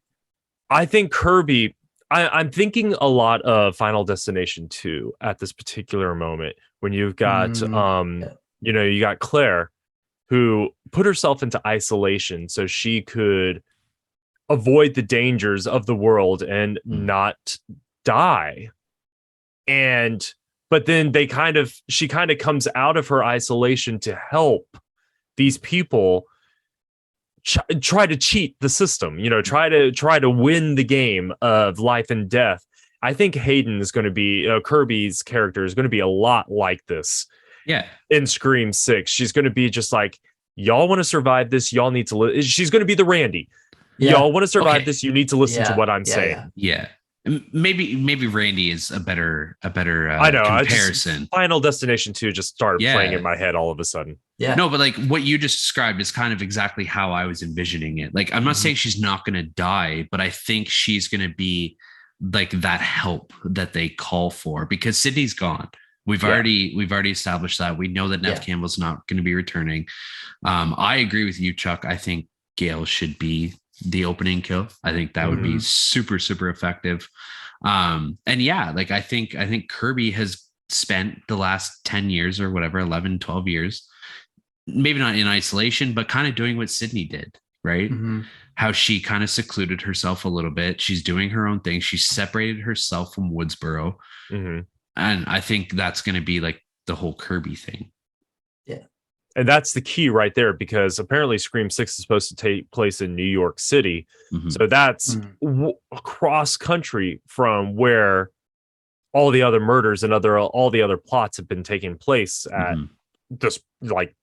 I think Kirby, I'm thinking a lot of Final Destination 2 at this particular moment when you've got, you got Claire who put herself into isolation so she could avoid the dangers of the world and not die. But then she kind of comes out of her isolation to help these people try to cheat the system, try to win the game of life and death. I think Hayden is going to be Kirby's character is going to be a lot like this. Yeah. In Scream 6, she's going to be just like, y'all want to survive this. Y'all need to she's going to be the Randy. Yeah. Y'all want to survive this. You need to listen to what I'm saying. Yeah. Maybe Randy is a better I know, comparison. Final Destination 2 just started playing in my head all of a sudden. Yeah. No, but like what you just described is kind of exactly how I was envisioning it. Like I'm not saying she's not going to die, but I think she's going to be like that help that they call for because Sydney's gone. We've already established that. We know that Nev Campbell's not going to be returning. I agree with you, Chuck. I think Gail should be the opening kill. I think that would be super, super effective. And like I think Kirby has spent the last 10 years or whatever, 11, 12 years, maybe not in isolation, but kind of doing what Sydney did, right? How she kind of secluded herself a little bit. She's doing her own thing. She separated herself from Woodsboro. And I think that's going to be like the whole Kirby thing. Yeah. And that's the key right there, because apparently Scream 6 is supposed to take place in New York City. So that's across country from where all the other murders and all the other plots have been taking place at this, like,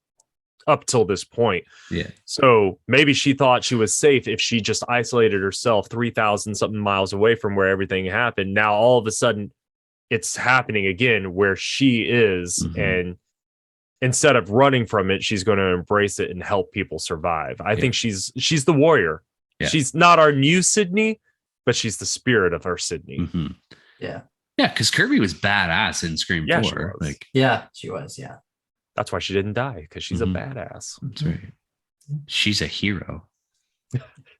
up till this point. Yeah. So maybe she thought she was safe if she just isolated herself 3,000 something miles away from where everything happened. Now, all of a sudden, it's happening again where she is, and instead of running from it, she's going to embrace it and help people survive. I think she's the warrior. Yeah. She's not our new Sydney, but she's the spirit of our Sydney. Yeah. Yeah, because Kirby was badass in Scream 4. She was. Yeah. That's why she didn't die, because she's a badass. That's right. She's a hero.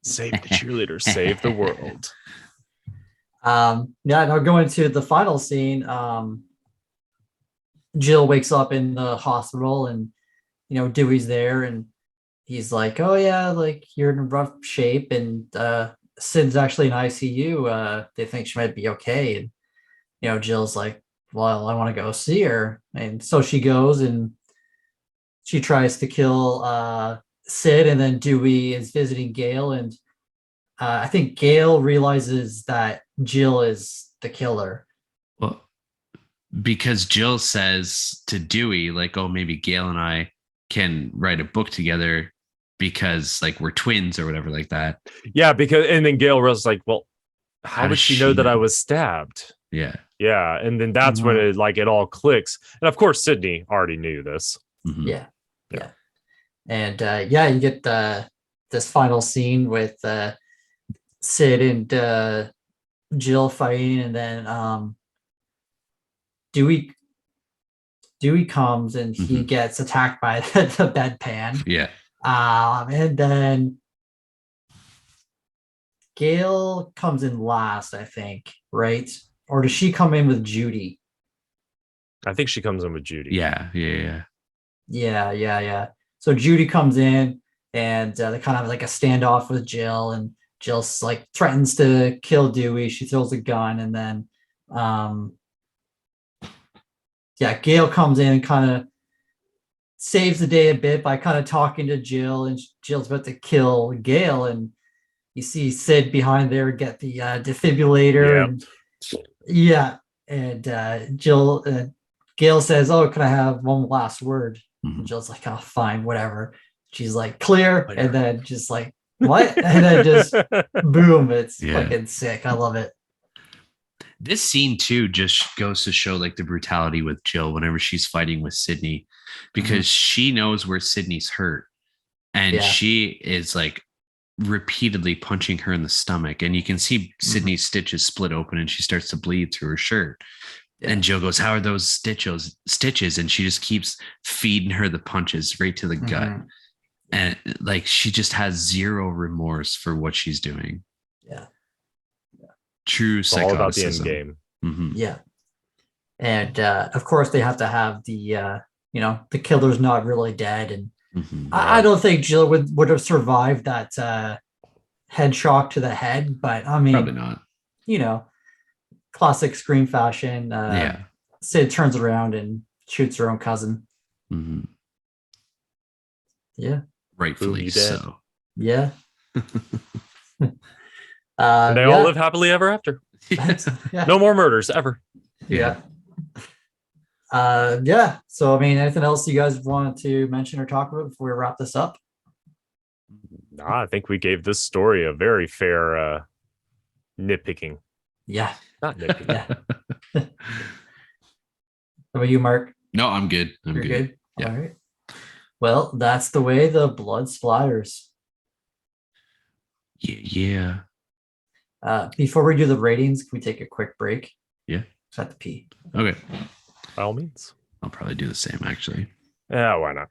Save the cheerleaders, save the world. Now going to the final scene. Jill wakes up in the hospital, and Dewey's there, and he's like, "Oh yeah, like you're in rough shape, and Sid's actually in ICU. They think she might be okay." And Jill's like, "Well, I want to go see her," and so she goes, and she tries to kill Sid, and then Dewey is visiting Gale, and I think Gale realizes that Jill is the killer. Well, because Jill says to Dewey, like, "Oh, maybe Gale and I can write a book together because like we're twins or whatever like that." Yeah, and then Gale was like, "Well, how did she know that I was stabbed?" Yeah. Yeah, and then that's when it all clicks. And of course, Sydney already knew this. Mm-hmm. Yeah. And you get this final scene with Sid and Jill fighting, and then Dewey comes, and he gets attacked by the bedpan. Yeah. And then Gale comes in last, I think, right? Or does she come in with Judy? I think she comes in with Judy. Yeah. So Judy comes in, and they kind of have like a standoff with Jill, and Jill's like threatens to kill Dewey. She throws a gun, and then Gale comes in and kind of saves the day a bit by kind of talking to Jill, and Jill's about to kill Gale, and you see Sid behind there get the defibrillator. Yep. And Gale says, "Oh, can I have one last word?" And Jill's like, "Oh, fine, whatever." She's like, "Clear," and then just like, "What?" And then just boom, it's fucking sick. I love it. This scene too just goes to show like the brutality with Jill whenever she's fighting with Sydney, because she knows where Sydney's hurt, and she is like repeatedly punching her in the stomach, and you can see Sydney's stitches split open, and she starts to bleed through her shirt. And Jill goes, "How are those stitches?" And she just keeps feeding her the punches right to the gut. And like she just has zero remorse for what she's doing. True psychoticism. All about the end game. Yeah. And of course they have to have the the killer's not really dead, and I don't think Jill would have survived that head shock to the head, but I mean, probably not. Classic Scream fashion. Sid turns around and shoots her own cousin. Yeah. Rightfully so. Yeah. And they all live happily ever after. No more murders ever. Yeah. So I mean, anything else you guys want to mention or talk about before we wrap this up? I think we gave this story a very fair nitpicking. Yeah. Not nitpicking. How about you, Mark? No, I'm good. You're good? Yeah. All right. Well, that's the way the blood splatters. Yeah. Before we do the ratings, can we take a quick break? Yeah. Just have to pee. Okay. By all means. I'll probably do the same, actually. Yeah, why not?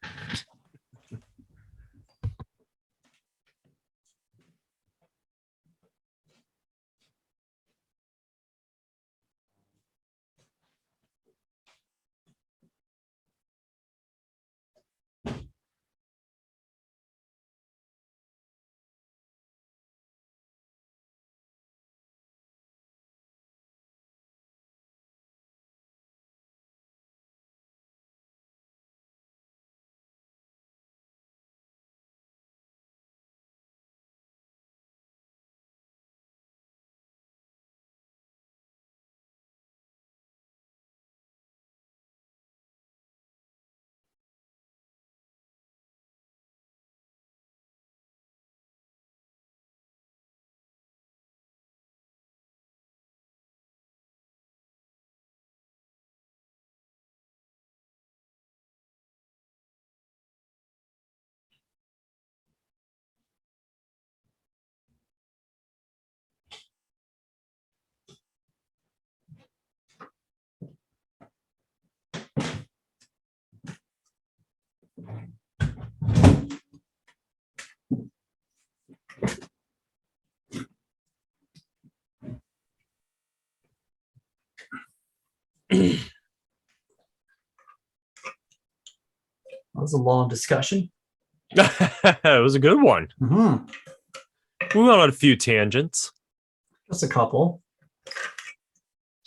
That was a long discussion. It was a good one. Mm-hmm. We went on a few tangents. Just a couple.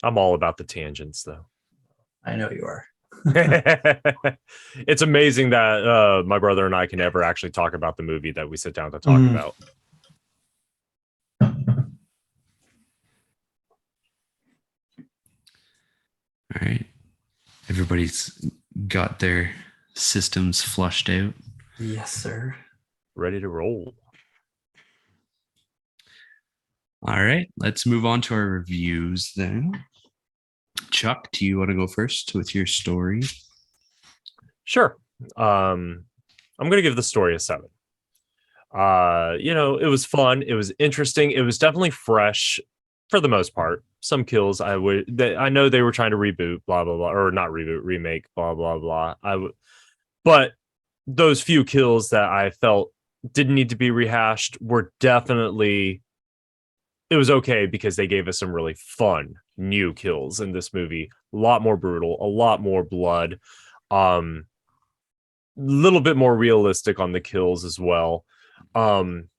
I'm all about the tangents, though. I know you are. It's amazing that my brother and I can ever actually talk about the movie that we sit down to talk about. All right. Everybody's got their systems flushed out. Yes, sir. Ready to roll. All right. Let's move on to our reviews then. Chuck, do you want to go first with your story? Sure. I'm going to give the story a 7. It was fun. It was interesting. It was definitely fresh for the most part. Some kills I know they were trying to reboot, blah, blah, blah, or not reboot, remake, blah, blah, blah. But those few kills that I felt didn't need to be rehashed were definitely, it was okay because they gave us some really fun new kills in this movie. A lot more brutal, a lot more blood, little bit more realistic on the kills as well. And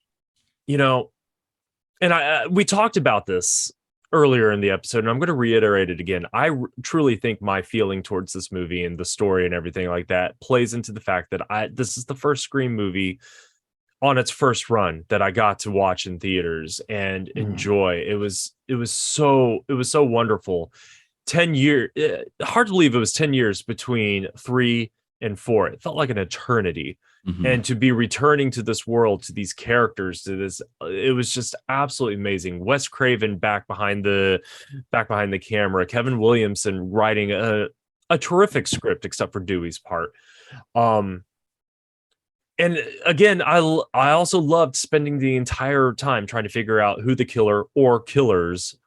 we talked about this earlier in the episode, and I'm going to reiterate it again. I truly think my feeling towards this movie and the story and everything like that plays into the fact that this is the first Scream movie on its first run that I got to watch in theaters and enjoy. It was so wonderful. 10 years, hard to believe it was 10 years between 3 and 4. It felt like an eternity. And to be returning to this world, to these characters, to this, it was just absolutely amazing. Wes Craven back behind the camera, Kevin Williamson writing a terrific script, except for Dewey's part. And again, I also loved spending the entire time trying to figure out who the killer or killers,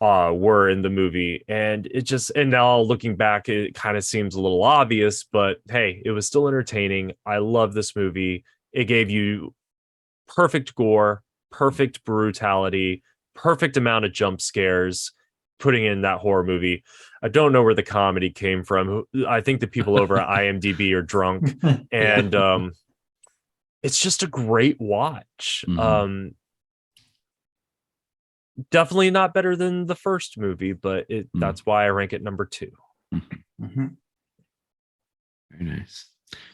were in the movie. And now looking back, it kind of seems a little obvious, but hey, it was still entertaining. I love this movie. It gave you perfect gore, perfect brutality, perfect amount of jump scares, putting in that horror movie. I don't know where the comedy came from. I think the people over at IMDb are drunk, and it's just a great watch. Definitely not better than the first movie, but that's why I rank it number 2. Very nice.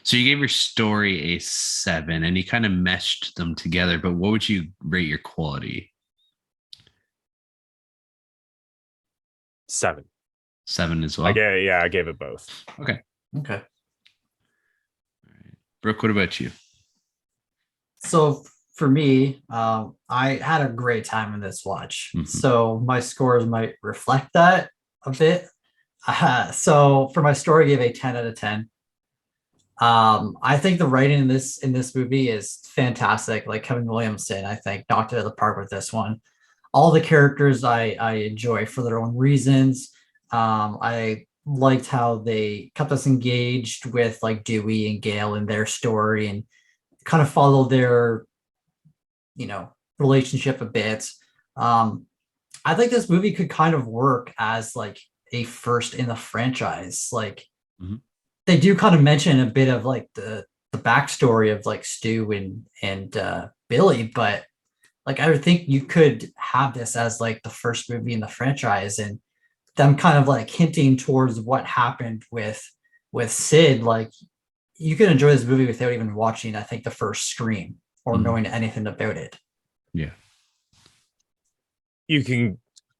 So you gave your story a 7, and you kind of meshed them together. But what would you rate your quality? 7. 7 as well. I gave it both. Okay. All right. Brooke, what about you? So for me, I had a great time in this watch. So my scores might reflect that a bit. So for my story, I gave a 10 out of 10. I think the writing in this movie is fantastic. Like Kevin Williamson, I think knocked it out of the park with this one. All the characters I enjoy for their own reasons. I liked how they kept us engaged with like Dewey and Gale and their story and kind of followed their relationship a bit. I think this movie could kind of work as like a first in the franchise. Like they do kind of mention a bit of like the backstory of like Stu and Billy, but like I would think you could have this as like the first movie in the franchise and them kind of like hinting towards what happened with Sid. Like you can enjoy this movie without even watching, I think, the first Scream or knowing anything about it. Yeah.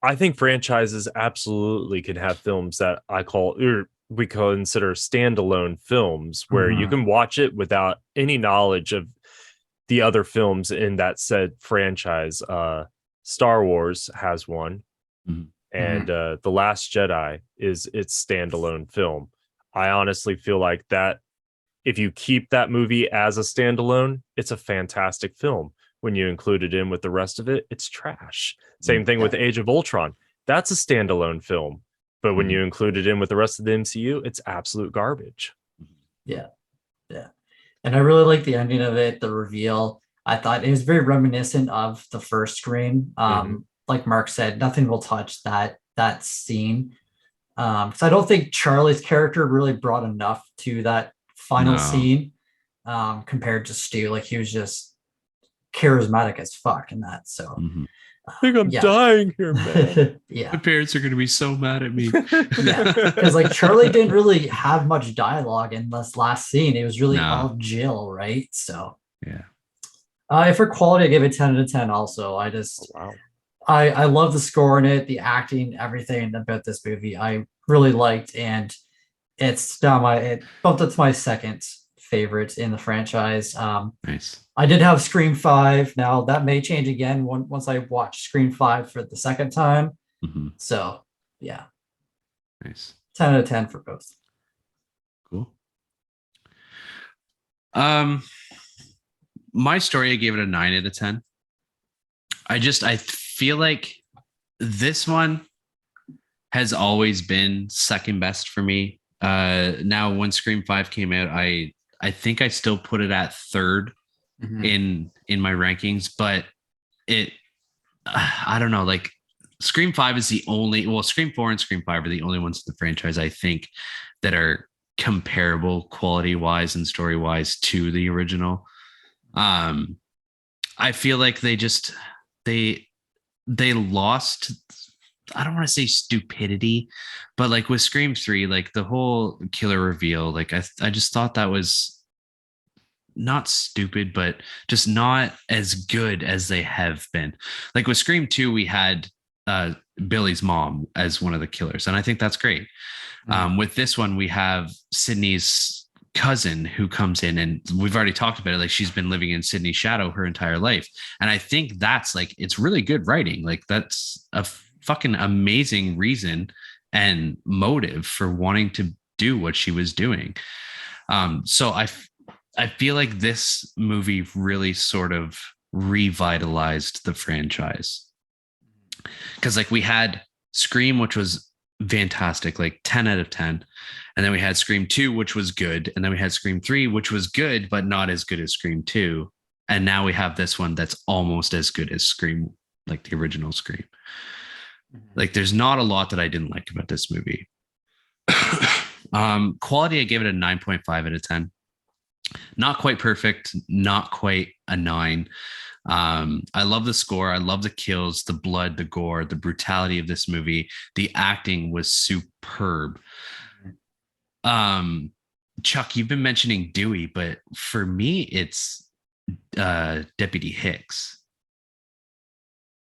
I think franchises absolutely can have films that we consider standalone films where you can watch it without any knowledge of the other films in that said franchise. Star Wars has one, and The Last Jedi is its standalone film. I honestly feel like that if you keep that movie as a standalone, it's a fantastic film. When you include it in with the rest of it, it's trash. Same thing with Age of Ultron. That's a standalone film. But when you include it in with the rest of the MCU, it's absolute garbage. Yeah. And I really like the ending of it, the reveal. I thought it was very reminiscent of the first Scream. Like Mark said, nothing will touch that that scene. Because I don't think Charlie's character really brought enough to that final scene compared to Stu. Like he was just charismatic as fuck in that. So I think I'm dying here, man. Yeah. My parents are going to be so mad at me. Yeah. Because like Charlie didn't really have much dialogue in this last scene. It was really all Jill, right? So yeah. For quality, I give it 10 out of 10 also. I just I love the score in it, the acting, everything about this movie I really liked, and it's now it bumped up to my second favorite in the franchise. Nice. I did have Scream 5. Now that may change again once I watch Scream 5 for the second time. So yeah. Nice. 10 out of 10 for both. Cool. My story, I gave it a 9 out of 10. I feel like this one has always been second best for me. Now when Scream 5 came out, I think I still put it at third in my rankings, but I don't know, like Scream 5 is the only, Scream 4 and Scream 5 are the only ones in the franchise I think that are comparable quality wise and story wise to the original. I feel like they lost, I don't want to say stupidity, but like with Scream 3, like the whole killer reveal, like I just thought that was not stupid, but just not as good as they have been. Like with Scream 2, we had Billy's mom as one of the killers, and I think that's great. With this one, we have Sydney's cousin who comes in, and we've already talked about it, like she's been living in Sydney's shadow her entire life, and I think that's like, it's really good writing. Like that's a fucking amazing reason and motive for wanting to do what she was doing. So I feel like this movie really sort of revitalized the franchise, because like we had Scream, which was fantastic, like 10 out of 10, and then we had Scream 2, which was good, and then we had Scream 3, which was good but not as good as Scream 2, and now we have this one that's almost as good as Scream, like the original Scream. Like there's not a lot that I didn't like about this movie. Quality, I gave it a 9.5 out of 10. Not quite perfect, not quite a 9. I love the score. I love the kills, the blood, the gore, the brutality of this movie. The acting was superb. Chuck, you've been mentioning Dewey, but for me, it's Deputy Hicks.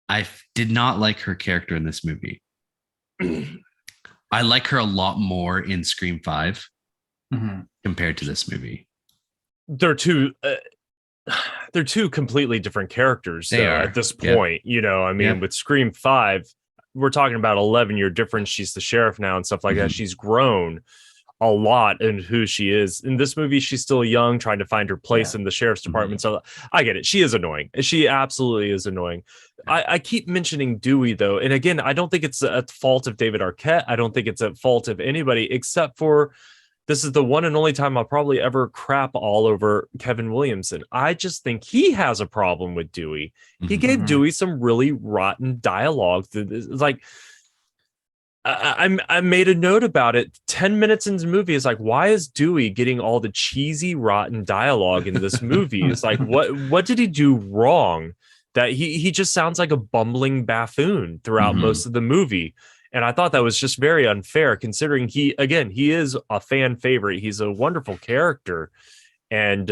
I did not like her character in this movie. I like her a lot more in Scream 5 compared to this movie. They're two completely different characters at this point. You know, I mean, with Scream 5, we're talking about 11-year difference. She's the sheriff now and stuff like that. She's grown a lot in who she is. In this movie, she's still young, trying to find her place in the sheriff's department. So I get it. She is annoying. She absolutely is annoying. I keep mentioning Dewey, though. And again, I don't think it's at fault of David Arquette. I don't think it's at fault of anybody, except for this is the one and only time I'll probably ever crap all over Kevin Williamson. I just think he has a problem with Dewey. He gave Dewey some really rotten dialogue. Like, I made a note about it. 10 minutes into the movie is like, why is Dewey getting all the cheesy, rotten dialogue in this movie? It's like, what did he do wrong? That he just sounds like a bumbling buffoon throughout most of the movie. And I thought that was just very unfair, considering he is a fan favorite. He's a wonderful character. And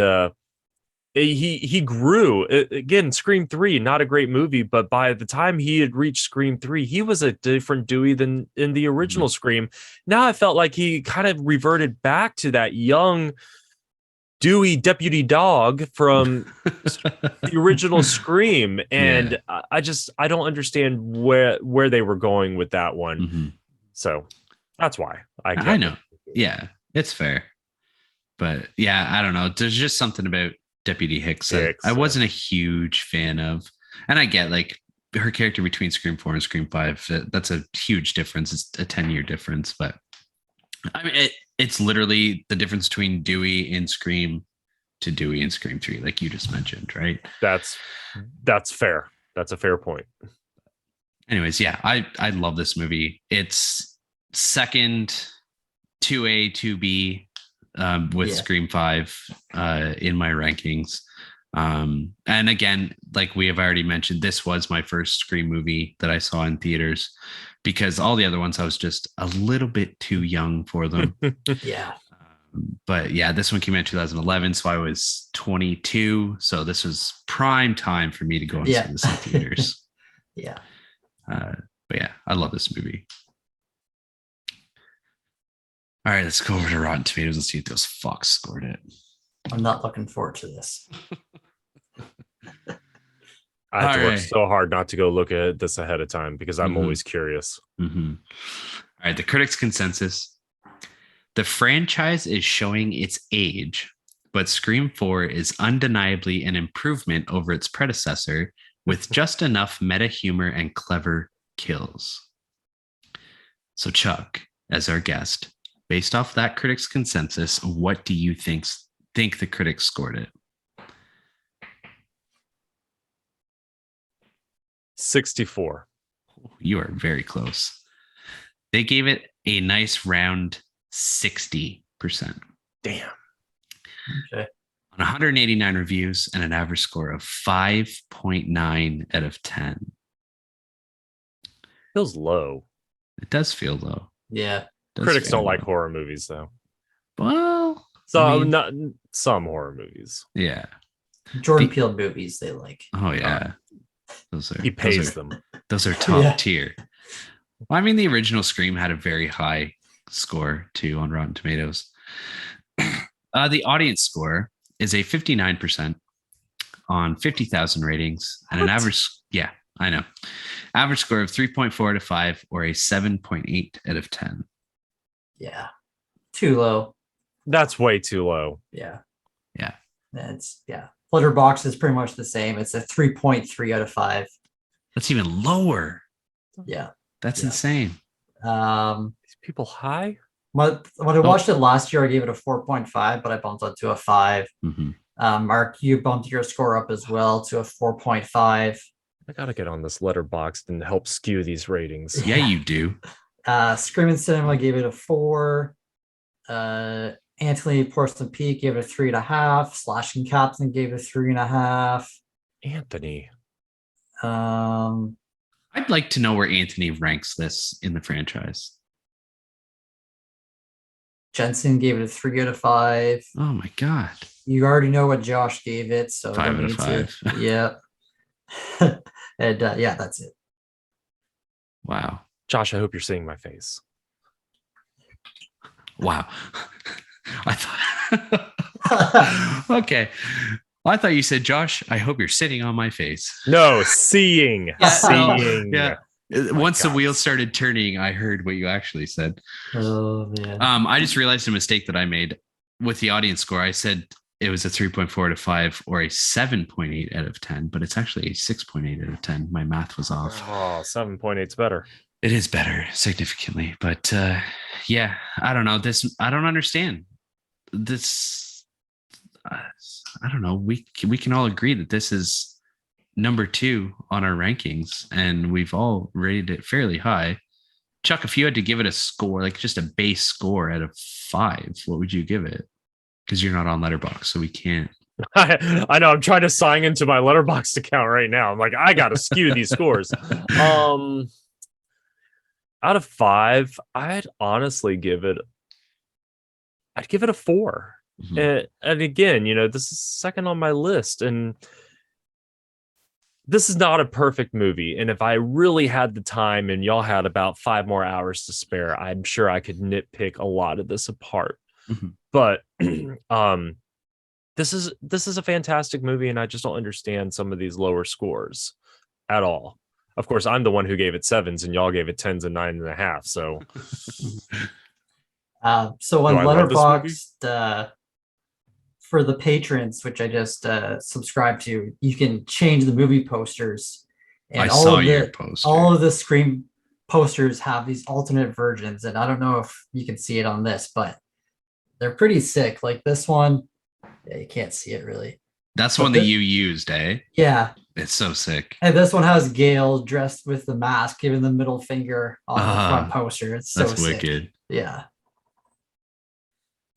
he grew. Again, Scream 3, not a great movie, but by the time he had reached Scream 3, he was a different Dewey than in the original Scream. Now I felt like he kind of reverted back to that young Dewey deputy dog from the original Scream. And I don't understand where they were going with that one. So that's why I know. Yeah, it's fair. But yeah, I don't know. There's just something about Deputy Hicks that I wasn't a huge fan of. And I get like her character between Scream 4 and Scream 5. That's a huge difference. It's a 10-year difference. But I mean, it's literally the difference between Dewey in Scream to Dewey in Scream 3, like you just mentioned, right? That's fair. That's a fair point. Anyways, yeah, I love this movie. It's second 2A, 2B with Scream 5 in my rankings. And again, like we have already mentioned, this was my first Scream movie that I saw in theaters because all the other ones I was just a little bit too young for them. Yeah. But yeah, this one came out in 2011, so I was 22. So this was prime time for me to go and see this in theaters. Yeah. But yeah, I love this movie. All right, let's go over to Rotten Tomatoes and see if those fucks scored it. I'm not looking forward to this. I have to work so hard not to go look at this ahead of time because I'm always curious. All right, the critics' consensus. The franchise is showing its age, but Scream 4 is undeniably an improvement over its predecessor with just enough meta humor and clever kills. So, Chuck, as our guest, based off that critics' consensus, what do you think the critics scored it? 64. You are very close. They gave it a nice round 60%. Damn. Okay. On 189 reviews and an average score of 5.9 out of 10. Feels low. It does feel low. Yeah. Critics don't like horror movies, though. Well, not some horror movies. Yeah. Jordan Peele movies they like. Oh yeah. He pays them. Those are top tier. Well, I mean, the original Scream had a very high score too on Rotten Tomatoes. The audience score is a 59% on 50,000 ratings and an average. Yeah, I know. Average score of 3.4 out of 5 or a 7.8 out of 10. Yeah. Too low. That's way too low. Yeah. Yeah. Letterboxd is pretty much the same. It's a 3.3 out of 5. That's even lower. Yeah. That's insane. These people high? When I watched it last year, I gave it a 4.5, but I bumped it to a 5. Mark, you bumped your score up as well to a 4.5. I gotta get on this Letterboxd and help skew these ratings. Yeah, you do. Screamin Cinema gave it a 4. Anthony Porcelain Peak gave it a 3.5. Slashing Captain gave it a 3.5. Anthony. I'd like to know where Anthony ranks this in the franchise. Jensen gave it a 3 out of 5. Oh my god! You already know what Josh gave it, so 5 out of 5. Yeah, and that's it. Wow, Josh, I hope you're seeing my face. Wow, I thought. Okay, I thought you said, Josh, I hope you're sitting on my face. No, seeing. Seeing. Yeah. Once the wheels started turning, I heard what you actually said. Oh man. I just realized a mistake that I made with the audience score. I said it was a 3.4 out of 5 or a 7.8 out of 10, but it's actually a 6.8 out of 10. My math was off. Oh, 7.8 is better. It is better significantly, but yeah, I don't know. I don't understand this. I don't know. We can all agree that this is number 2 on our rankings, and we've all rated it fairly high. Chuck, if you had to give it a score, like just a base score out of 5, what would you give it? Because you're not on Letterboxd, so we can't. I know. I'm trying to sign into my Letterboxd account right now. I'm like, I got to skew these scores. Out of 5, I'd honestly give it. I'd give it a 4. And again, this is second on my list, and this is not a perfect movie. And if I really had the time and y'all had about 5 more hours to spare, I'm sure I could nitpick a lot of this apart. But this is a fantastic movie, and I just don't understand some of these lower scores at all. Of course, I'm the one who gave it 7s, and y'all gave it 10s and 9.5. So, so on Letterboxd, for the patrons, which I just subscribed to, you can change the movie posters. And all of the Scream posters have these alternate versions, and I don't know if you can see it on this, but they're pretty sick. Like this one, you can't see it really. That's one that you used, eh? Yeah, It's so sick. And this one has Gale dressed with the mask, giving the middle finger on the front poster. It's so that's sick. Wicked. Yeah.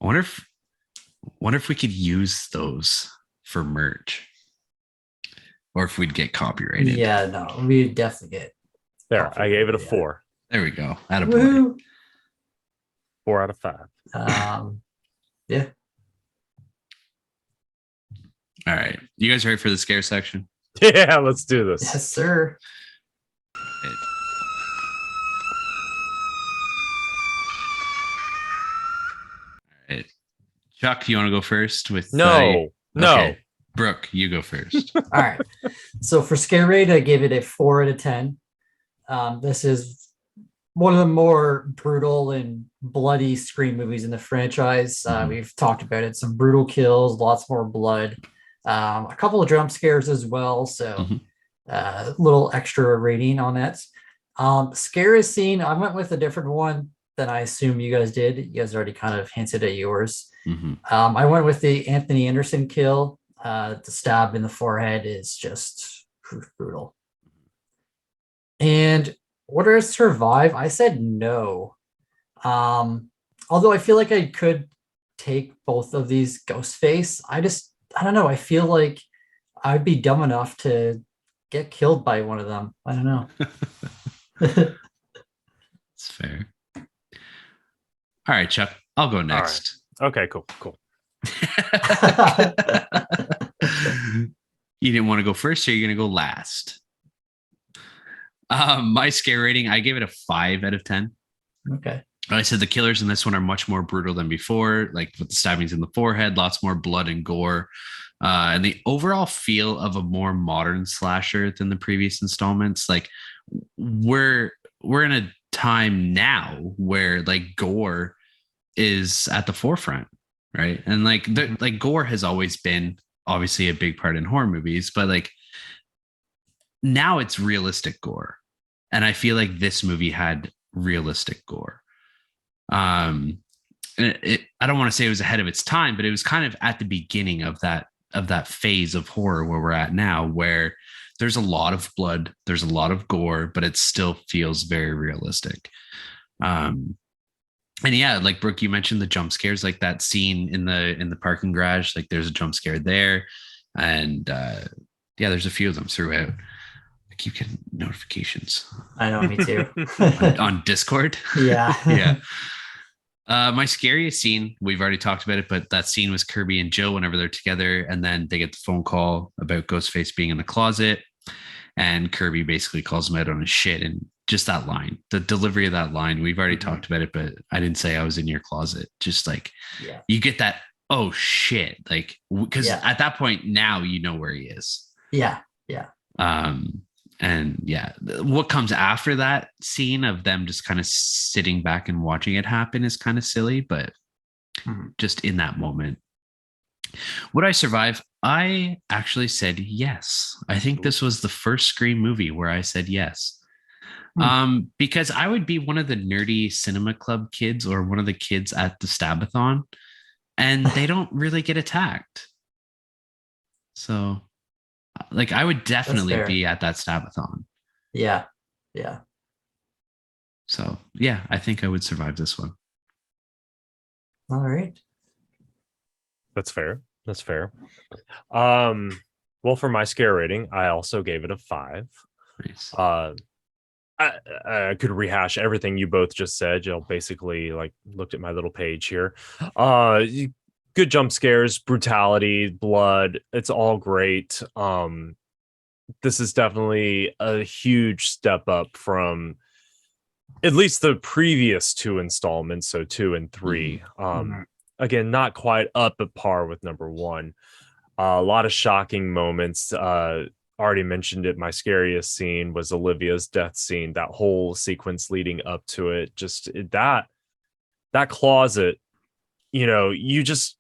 I wonder if we could use those for merch, or if we'd get copyrighted. Yeah, no, we'd definitely get. There, I gave it a 4. There we go. Attaboy. 4 out of 5. Yeah. All right. You guys ready for the scare section? Yeah, let's do this. Yes, sir. All right. Chuck, you want to go first with No. Okay. Brooke, you go first. All right. So for scare rate, I gave it a 4 out of 10. This is one of the more brutal and bloody Scream movies in the franchise. We've talked about it. Some brutal kills, lots more blood, a couple of jump scares as well. So a little extra rating on that. Scariest scene, I went with a different one than I assume you guys did. You guys already kind of hinted at yours. I went with the Anthony Anderson kill. The stab in the forehead is just brutal. And would I survive? I said no. Although I feel like I could take both of these Ghostface. I don't know. I feel like I'd be dumb enough to get killed by one of them. I don't know. It's fair. All right, Chuck, I'll go next. Right. Okay, cool. You didn't want to go first, or you're going to go last? My scare rating, I gave it a 5 out of 10. Okay. I said the killers in this one are much more brutal than before, like with the stabbings in the forehead, lots more blood and gore. And the overall feel of a more modern slasher than the previous installments. Like we're in a time now where like gore is at the forefront, right? And like gore has always been obviously a big part in horror movies, but like now it's realistic gore. And I feel like this movie had realistic gore. I don't want to say it was ahead of its time, but it was kind of at the beginning of that phase of horror where we're at now, where there's a lot of blood, there's a lot of gore, but it still feels very realistic. And yeah, like Brooke, you mentioned the jump scares, like that scene in the parking garage, like there's a jump scare there. And yeah, there's a few of them throughout. I keep getting notifications. I know, me too. on Discord. Yeah. Yeah. My scariest scene, we've already talked about it, but that scene was Kirby and Jill whenever they're together, and then they get the phone call about Ghostface being in the closet, and Kirby basically calls him out on his shit. And just that line, the delivery of that line, we've already talked about it, but I didn't say I was in your closet. Just like, you get that, oh shit, like, because at that point now you know where he is. Yeah. And yeah, what comes after that scene of them just kind of sitting back and watching it happen is kind of silly, but just in that moment. Would I survive? I actually said yes. I think this was the first Scream movie where I said yes. Because I would be one of the nerdy cinema club kids or one of the kids at the Stabathon, and they don't really get attacked. So like I would definitely be at that Stabathon. Yeah. So yeah, I think I would survive this one. All right. That's fair. Well, for my scare rating, I also gave it a 5. Nice. I could rehash everything you both just said. You know, basically like looked at my little page here. Good jump scares, brutality, blood. It's all great. This is definitely a huge step up from at least the previous 2 installments, so 2 and 3. Again, not quite up at par with number 1. A lot of shocking moments. Already mentioned it. My scariest scene was Olivia's death scene. That whole sequence leading up to it, just that closet. You know, you just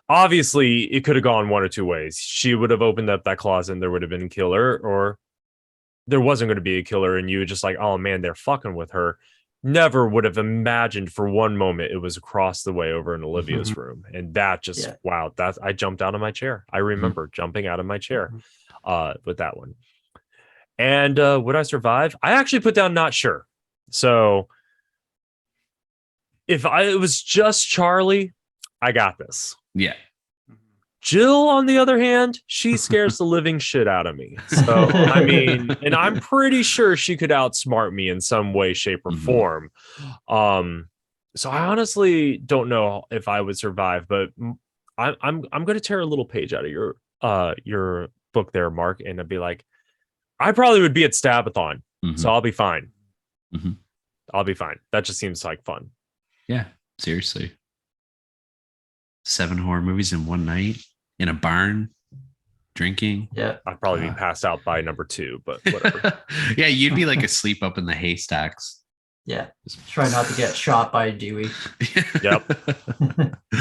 obviously it could have gone one or two ways. She would have opened up that closet and there would have been a killer, or there wasn't going to be a killer and you were just like, oh man, they're fucking with her. Never would have imagined for one moment it was across the way over in Olivia's room. And that just wow, that I jumped out of my chair. I remember jumping out of my chair. with that one. And would I survive? I actually put down not sure. So if it was just Charlie, I got this. Yeah. Jill, on the other hand, she scares the living shit out of me. So, I mean, and I'm pretty sure she could outsmart me in some way, shape, or form. So I honestly don't know if I would survive, but I'm going to tear a little page out of your book there, Mark, and I'd be like, I probably would be at Stabathon, so I'll be fine. I'll be fine. That just seems like fun. Yeah, seriously. 7 horror movies in one night in a barn, drinking. Yeah, I'd probably be passed out by number 2, but whatever. Yeah, you'd be like asleep up in the haystacks. Yeah, try not to get shot by Dewey. Yep.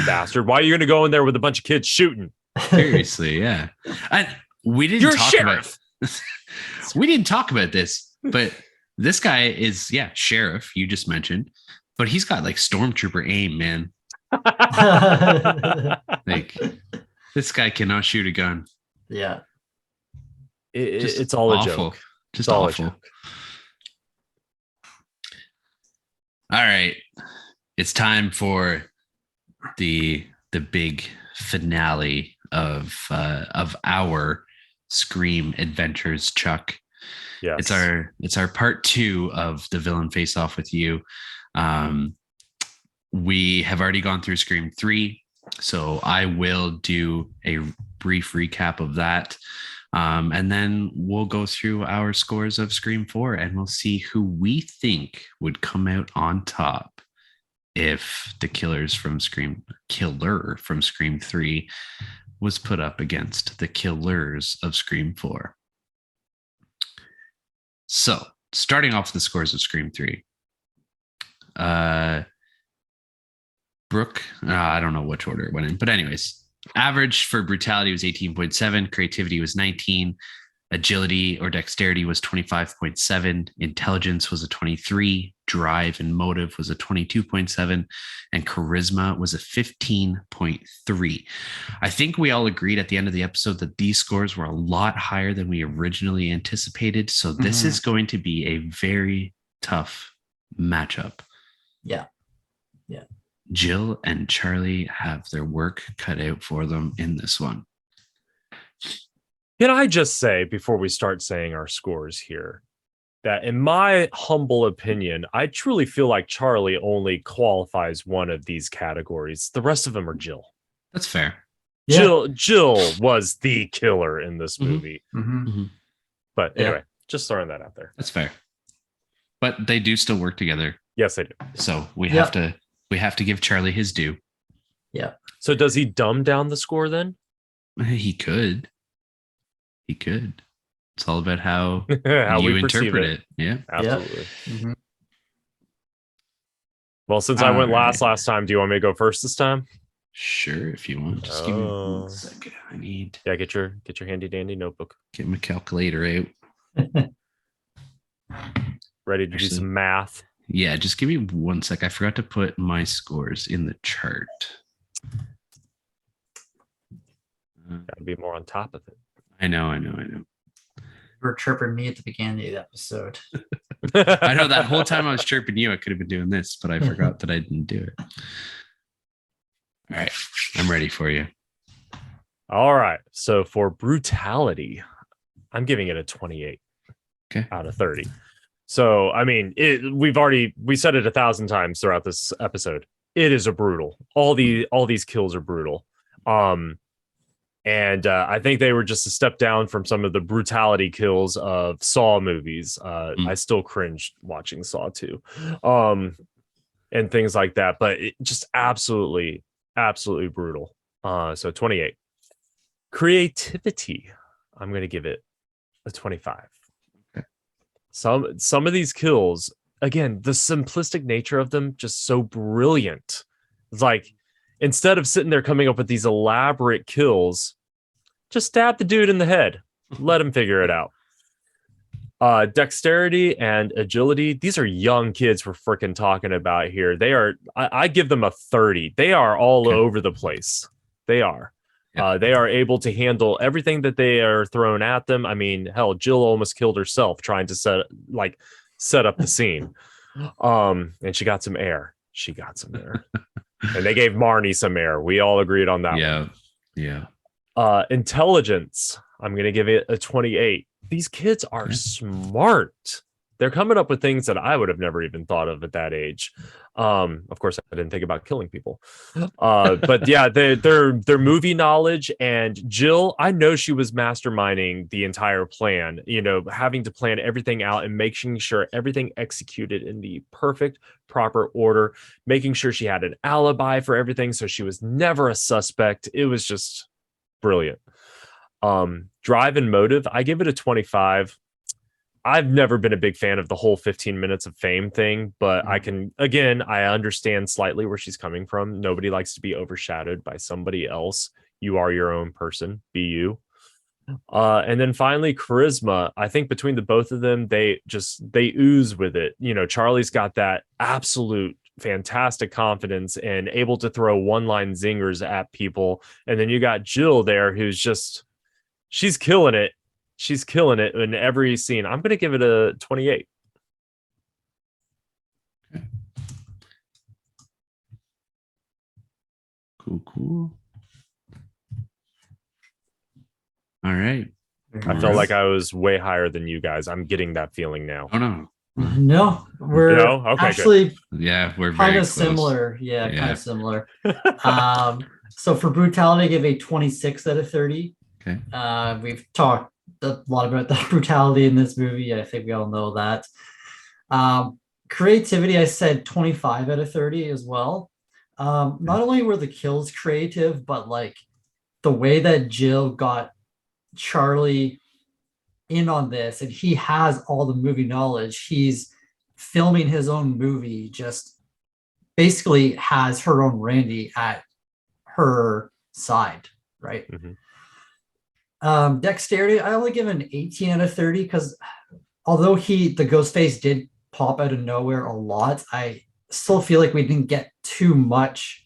Bastard. Why are you going to go in there with a bunch of kids shooting? Seriously, yeah. And we didn't talk about we didn't talk about this, but this guy is sheriff, you just mentioned, but he's got like stormtrooper aim, man. Like this guy cannot shoot a gun. Yeah. It's all awful. A joke. Just awful. All right. It's time for the big finale of our Scream adventures, Chuck. Yes. It's our part 2 of the Villain Faceoff with you. We have already gone through Scream 3, so I will do a brief recap of that. And then we'll go through our scores of Scream 4 and we'll see who we think would come out on top if the killer from Scream 3 was put up against the killers of Scream 4. So, starting off the scores of Scream 3. Brooke, I don't know which order it went in, but anyways, average for brutality was 18.7, creativity was 19, agility or dexterity was 25.7, intelligence was a 23, drive and motive was a 22.7, and charisma was a 15.3. I think we all agreed at the end of the episode that these scores were a lot higher than we originally anticipated, so this is going to be a very tough matchup. Yeah. Jill and Charlie have their work cut out for them in this one. Can I just say, before we start saying our scores here, that in my humble opinion, I truly feel like Charlie only qualifies one of these categories. The rest of them are Jill. That's fair. Yeah. Jill was the killer in this movie. But anyway, just throwing that out there. That's fair. But they do still work together. Yes, they do. So we have to give Charlie his due. Yeah. So does he dumb down the score then? He could. It's all about how you we interpret it. Yeah. Absolutely. Yeah. Well, since I went last time, do you want me to go first this time? Sure, if you want. Just give me 1 second. I need get your handy dandy notebook. Get my calculator out. Ready to do some math. Yeah, just give me 1 sec. I forgot to put my scores in the chart. Gotta be more on top of it. I know. You were chirping me at the beginning of the episode. I know that whole time I was chirping you, I could have been doing this, but I forgot that I didn't do it. All right, I'm ready for you. All right. So for brutality, I'm giving it a 28 out of 30. So, I mean, we said it 1,000 times throughout this episode. It is a brutal. All these kills are brutal. And I think they were just a step down from some of the brutality kills of Saw movies. I still cringed watching Saw 2, and things like that. But it just absolutely brutal. So 28. Creativity, I'm going to give it a 25. Okay. Some of these kills, again, the simplistic nature of them, just so brilliant. It's like, instead of sitting there coming up with these elaborate kills, just stab the dude in the head. Let him figure it out. Dexterity and agility. These are young kids we're freaking talking about here. They are, I give them a 30. They are all over the place. They are. They are able to handle everything that they are thrown at them. I mean, hell, Jill almost killed herself trying to set up the scene. And she got some air. And they gave Marnie some air. We all agreed on that one. Yeah. Intelligence, I'm going to give it a 28. These kids are smart. They're coming up with things that I would have never even thought of at that age. Of course, I didn't think about killing people. But yeah, their movie knowledge, and Jill, I know she was masterminding the entire plan, having to plan everything out and making sure everything executed in the perfect, proper order, making sure she had an alibi for everything. So she was never a suspect. It was just brilliant. Drive and motive, I give it a 25. I've never been a big fan of the whole 15 minutes of fame thing, but I understand slightly where she's coming from. Nobody likes to be overshadowed by somebody else. You are your own person. Be you. And then finally, charisma. I think between the both of them, they ooze with it. Charlie's got that absolute fantastic confidence and able to throw one-line zingers at people. And then you got Jill there, who's she's killing it. She's killing it in every scene. I'm going to give it a 28. Okay. Cool. All right. I felt like I was way higher than you guys. I'm getting that feeling now. Oh, no. No, we're Okay, actually good. Yeah, we're kind very of similar. Yeah, Yeah. kind of similar. So for brutality, I give a 26 out of 30. Okay. We've talked a lot about the brutality in this movie. I think we all know that. Creativity, I said 25 out of 30 as well. Not only were the kills creative, but the way that Jill got Charlie in on this, and he has all the movie knowledge. He's filming his own movie, just basically has her own Randy at her side, right? Mm-hmm. Dexterity, I only give an 18 out of 30 because although the Ghostface did pop out of nowhere a lot, I still feel like we didn't get too much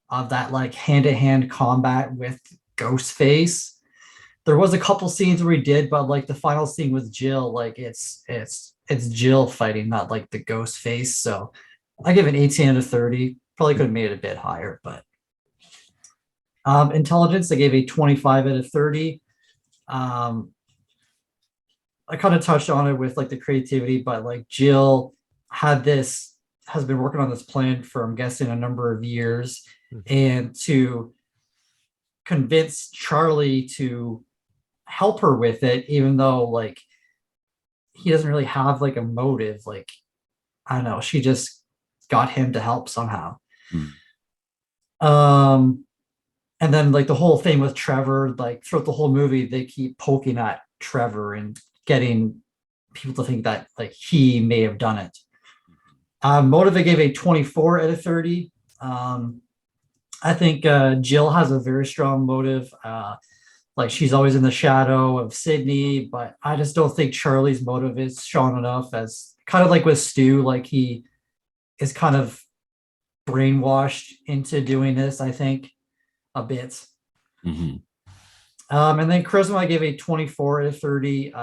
of that hand-to-hand combat with Ghostface. There was a couple scenes where we did, but the final scene with Jill, it's Jill fighting, not the Ghostface. So I give an 18 out of 30. Probably could have made it a bit higher, but intelligence, I gave a 25 out of 30. I kind of touched on it with the creativity, but Jill has been working on this plan for, I'm guessing, a number of years, and to convince Charlie to help her with it, even though he doesn't really have a motive. I don't know, she just got him to help somehow. And then the whole thing with Trevor, throughout the whole movie, they keep poking at Trevor and getting people to think that he may have done it. Motive, I gave a 24 out of 30. I think Jill has a very strong motive. She's always in the shadow of Sydney, but I just don't think Charlie's motive is strong enough, as kind of with Stu, he is kind of brainwashed into doing this, I think, a bit. Mm-hmm. And then charisma, I gave a 24 out of 30.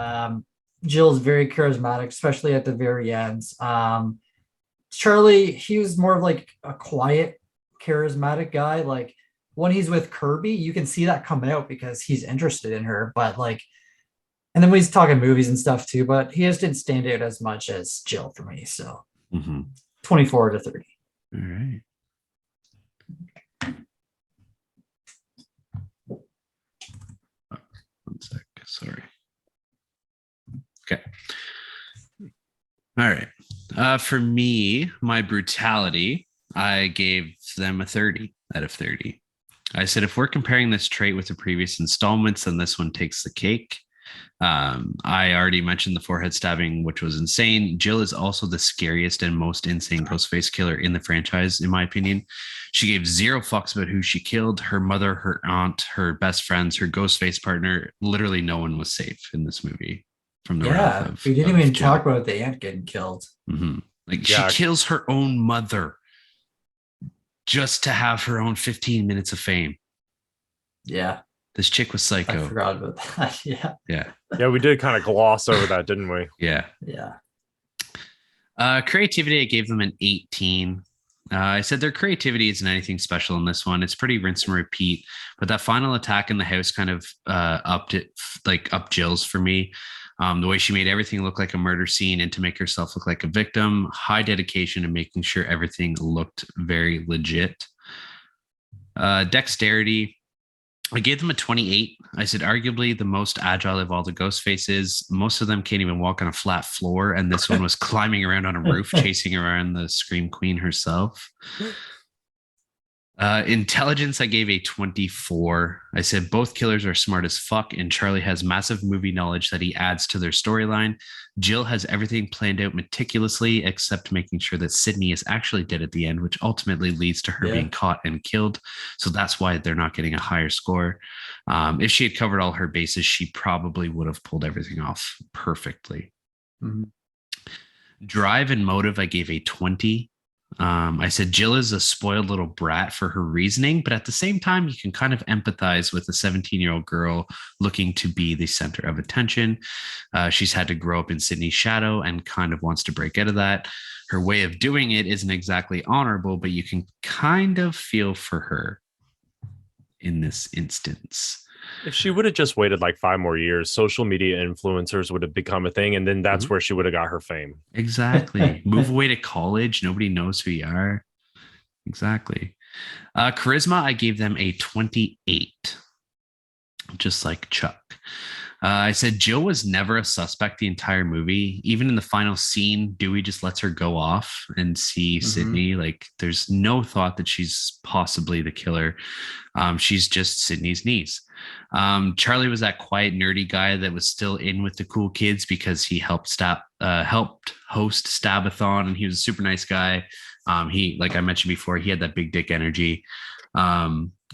Jill's very charismatic, especially at the very end. Charlie, he was more of a quiet, charismatic guy. When he's with Kirby, you can see that coming out because he's interested in her. But and then when he's talking movies and stuff too, but he just didn't stand out as much as Jill for me. So 24 to 30. All right. One sec. Sorry. Okay. All right. For me, my brutality, I gave them a 30 out of 30. I said, if we're comparing this trait with the previous installments, then this one takes the cake. I already mentioned the forehead stabbing, which was insane. Jill is also the scariest and most insane Ghostface killer in the franchise, in my opinion. She gave zero fucks about who she killed. Her mother, her aunt, her best friends, her Ghostface partner. Literally no one was safe in this movie. From the wrath of, we didn't even talk about the aunt getting killed. She kills her own mother just to have her own 15 minutes of fame. Yeah. This chick was psycho. I forgot about that. Yeah, we did kind of gloss over that, didn't we? Yeah. Creativity, I gave them an 18. I said their creativity isn't anything special in this one. It's pretty rinse and repeat, but that final attack in the house kind of upped Jill's for me. The way she made everything look like a murder scene and to make herself look like a victim, high dedication and making sure everything looked very legit. Dexterity, I gave them a 28. I said arguably the most agile of all the Ghostfaces. Most of them can't even walk on a flat floor, and this one was climbing around on a roof, chasing around the Scream Queen herself. Intelligence, I gave a 24. I said both killers are smart as fuck, and Charlie has massive movie knowledge that he adds to their storyline. Jill has everything planned out meticulously, except making sure that Sydney is actually dead at the end, which ultimately leads to her being caught and killed. So that's why they're not getting a higher score. If she had covered all her bases, she probably would have pulled everything off perfectly. Mm-hmm. Drive and motive, I gave a 20. I said Jill is a spoiled little brat for her reasoning, but at the same time, you can kind of empathize with a 17-year-old girl looking to be the center of attention. She's had to grow up in Sydney's shadow and kind of wants to break out of that. Her way of doing it isn't exactly honorable, but you can kind of feel for her in this instance. If she would have just waited like 5 more years, social media influencers would have become a thing, and then that's where she would have got her fame. Exactly. Move away to college. Nobody knows who you are. Exactly. Charisma, I gave them a 28, just like Chuck. I said Jill was never a suspect the entire movie. Even in the final scene, Dewey just lets her go off and see Sydney. Like, there's no thought that she's possibly the killer. She's just Sydney's niece. Charlie was that quiet, nerdy guy that was still in with the cool kids because he helped host Stabathon, and he was a super nice guy. He, like I mentioned before, he had that big dick energy.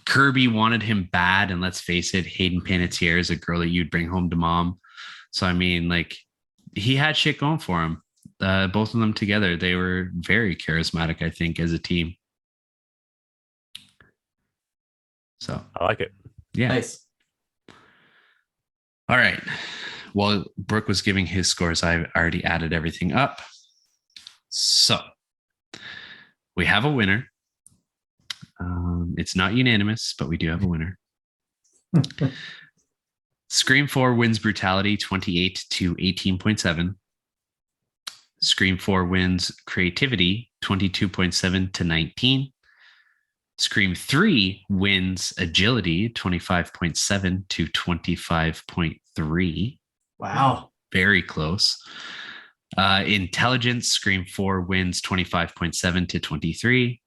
Kirby wanted him bad, and let's face it, Hayden Panettiere is a girl that you'd bring home to mom. So I mean, like, he had shit going for him. Both of them together, they were very charismatic, I think, as a team. So I like it. Yeah. Nice. All right. While Brooke was giving his scores, I already added everything up. So we have a winner. It's not unanimous, but we do have a winner. Scream 4 wins brutality 28 to 18.7. Scream 4 wins creativity 22.7 to 19. Scream 3 wins agility 25.7 to 25.3. Wow. Very close. Intelligence, Scream 4 wins 25.7 to 23.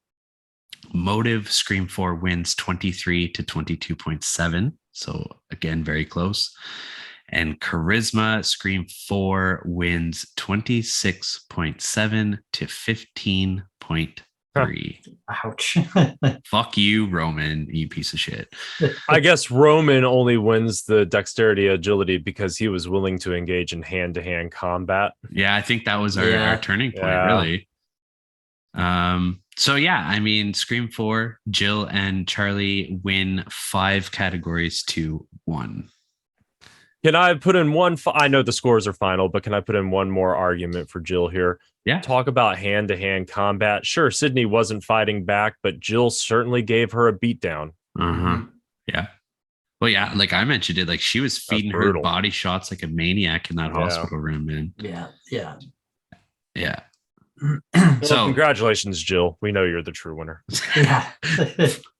Motive, Scream 4 wins 23 to 22.7. So again, very close. And charisma, Scream 4 wins 26.7 to 15.3. Ouch. Fuck you, Roman, you piece of shit. I guess Roman only wins the dexterity agility because he was willing to engage in hand-to-hand combat. Yeah, I think that was our turning point, really. So yeah, I mean, Scream 4, Jill and Charlie win 5 categories to 1. Can I put in one? I know the scores are final, but can I put in one more argument for Jill here? Yeah. Talk about hand-to-hand combat. Sure, Sydney wasn't fighting back, but Jill certainly gave her a beatdown. Yeah. Well, yeah, like I mentioned it, like she was feeding her body shots like a maniac in that hospital room, man. Yeah. Well, so congratulations, Jill. We know you're the true winner. Yeah.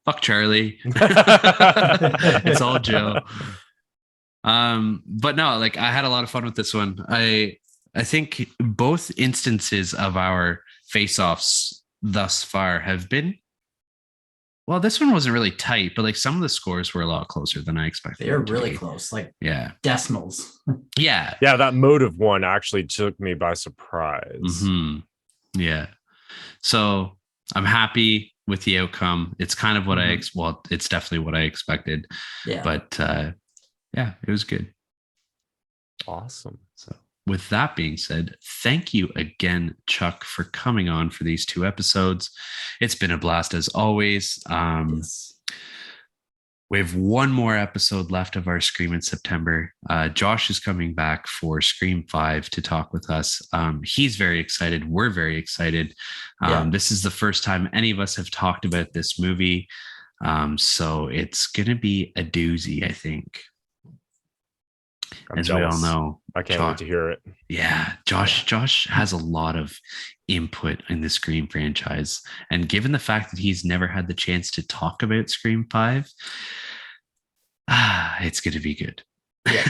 Fuck Charlie. It's all Jill. But no, like I had a lot of fun with this one. I think both instances of our face-offs thus far have been, well, this one wasn't really tight, but like some of the scores were a lot closer than I expected. They're really close, like decimals. Yeah. That motive one actually took me by surprise. Yeah. So I'm happy with the outcome. It's kind of what it's definitely what I expected. Yeah. But yeah, it was good. Awesome. So with that being said, thank you again, Chuck, for coming on for these 2 episodes. It's been a blast as always. We have one more episode left of our Screamin September. Josh is coming back for Scream 5 to talk with us. He's very excited. We're very excited. This is the first time any of us have talked about this movie. So it's going to be a doozy, I think. As jealous. We all know. I can't wait to hear it. Yeah, Josh has a lot of input in the Scream franchise. And given the fact that he's never had the chance to talk about Scream 5, it's going to be good. Yeah.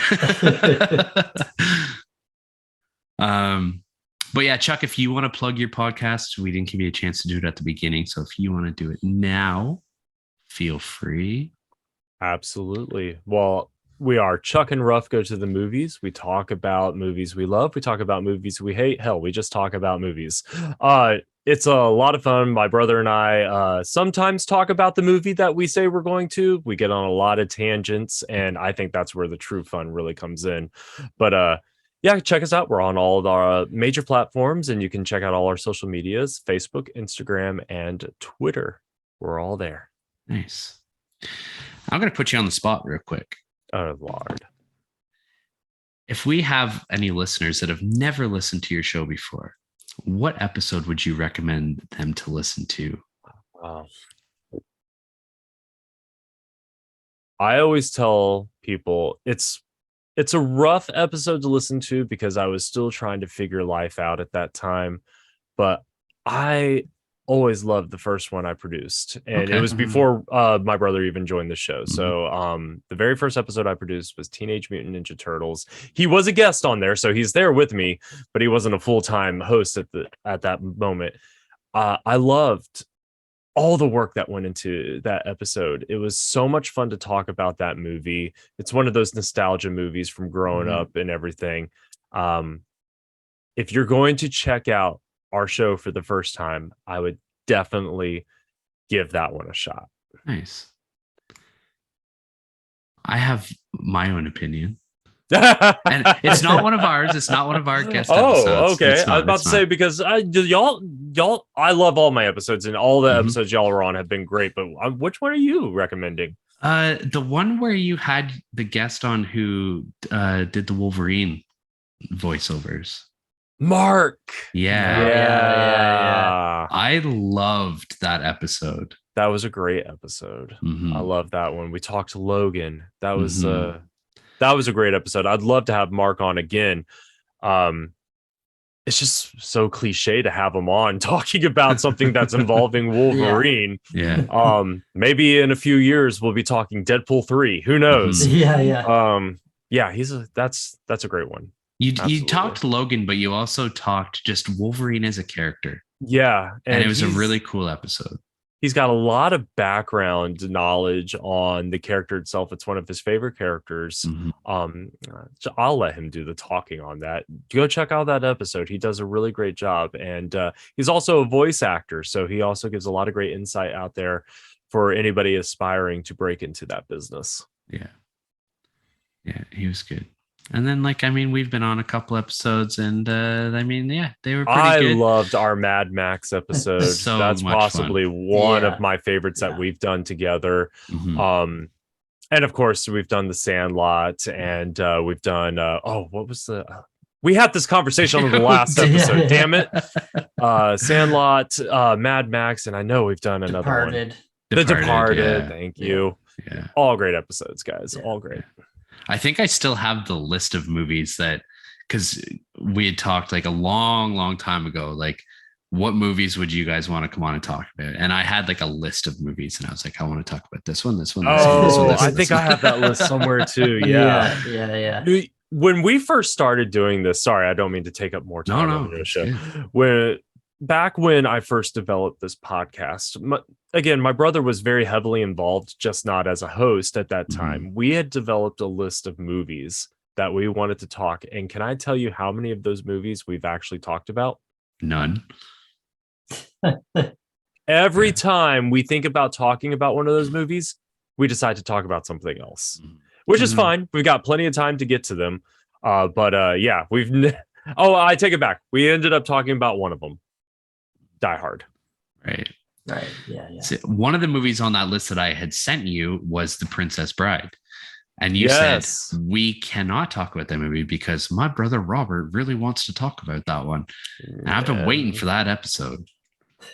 But yeah, Chuck, if you want to plug your podcast, we didn't give you a chance to do it at the beginning. So if you want to do it now, feel free. Absolutely. Well, we are Chuck and Ruff Go to the Movies. We talk about movies we love. We talk about movies we hate. Hell, we just talk about movies. It's a lot of fun. My brother and I sometimes talk about the movie that we say we're going to. We get on a lot of tangents, and I think that's where the true fun really comes in. But yeah, check us out. We're on all of our major platforms, and you can check out all our social medias, Facebook, Instagram, and Twitter. We're all there. Nice. I'm going to put you on the spot real quick. Oh, Lord. If we have any listeners that have never listened to your show before, what episode would you recommend them to listen to? I always tell people it's a rough episode to listen to because I was still trying to figure life out at that time. But I always loved the first one I produced, and it was before my brother even joined the show. So the very first episode I produced was Teenage Mutant Ninja Turtles. He was a guest on there, so he's there with me, but he wasn't a full-time host at that moment. I loved all the work that went into that episode. It was so much fun to talk about that movie. It's one of those nostalgia movies from growing up and everything. If you're going to check out our show for the first time, I would definitely give that one a shot. Nice. I have my own opinion. And it's not one of ours. It's not one of our guest episodes. Oh, okay. I was about to say, because y'all, I love all my episodes, and all the episodes y'all are on have been great. But which one are you recommending? The one where you had the guest on who did the Wolverine voiceovers. Mark. Yeah. I loved that episode. That was a great episode. I love that one. We talked to Logan. That was a great episode. I'd love to have Mark on again. It's just so cliche to have him on talking about something that's involving Wolverine. Yeah. Maybe in a few years we'll be talking Deadpool 3. Who knows? Yeah. That's a great one. You talked Logan, but you also talked just Wolverine as a character. Yeah. And it was a really cool episode. He's got a lot of background knowledge on the character itself. It's one of his favorite characters. So I'll let him do the talking on that. Go check out that episode. He does a really great job. And he's also a voice actor. So he also gives a lot of great insight out there for anybody aspiring to break into that business. Yeah. Yeah, he was good. And then, we've been on a couple episodes, and they were pretty good. I loved our Mad Max episode. That's possibly one of my favorites that we've done together. And of course, we've done The Sandlot, and we've done what was the? We had this conversation on the last episode. Damn it, Sandlot, Mad Max, and I know we've done another one. The Departed. Thank you. Yeah. All great episodes, guys. All great. I think I still have the list of movies because we had talked a long time ago, what movies would you guys want to come on and talk about? And I had a list of movies, and I was I want to talk about this one. I think I have that list somewhere too. Yeah. When we first started doing this, sorry, I don't mean to take up more time on the show. Back when I first developed this podcast, my brother was very heavily involved, just not as a host at that time. We had developed a list of movies that we wanted to talk. And can I tell you how many of those movies we've actually talked about? None. Every time we think about talking about one of those movies, we decide to talk about something else, which is fine. We've got plenty of time to get to them. I take it back. We ended up talking about one of them. Die Hard. Right. Right. Yeah. Yeah. So one of the movies on that list that I had sent you was The Princess Bride. And you Yes. said, we cannot talk about that movie because my brother Robert really wants to talk about that one. And I've been waiting for that episode.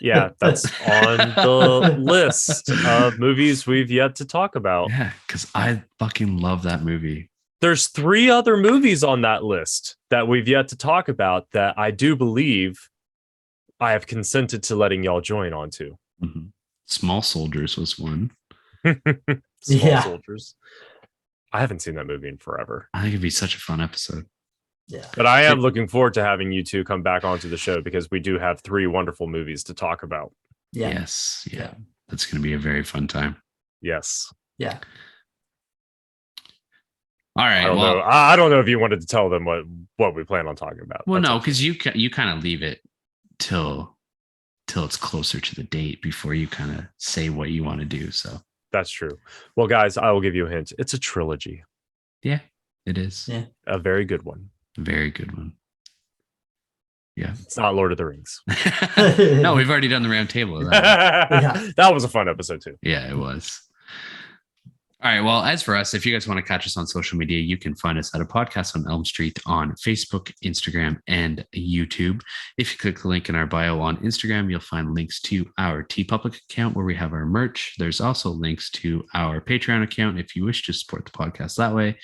Yeah, that's on the list of movies we've yet to talk about. Yeah, because I fucking love that movie. There's 3 other movies on that list that we've yet to talk about that I do believe I have consented to letting y'all join onto. Mm-hmm. Small Soldiers was one. Small Soldiers. I haven't seen that movie in forever. I think it'd be such a fun episode. Yeah. But I am looking forward to having you two come back onto the show because we do have 3 wonderful movies to talk about. Yeah. Yes. Yeah. That's going to be a very fun time. Yes. Yeah. All right. I don't know if you wanted to tell them what we plan on talking about. Well, no, because you kind of leave it till it's closer to the date before you kind of say what you want to do. So that's true. Well, guys, I will give you a hint. It's a trilogy. Yeah, it is. Yeah. A very good one. Very good one. Yeah. It's not Lord of the Rings. No, we've already done the round table. That was a fun episode too. Yeah, it was. All right. Well, as for us, if you guys want to catch us on social media, you can find us at a podcast on Elm Street on Facebook, Instagram, and YouTube. If you click the link in our bio on Instagram, you'll find links to our TeePublic account where we have our merch. There's also links to our Patreon account if you wish to support the podcast that way.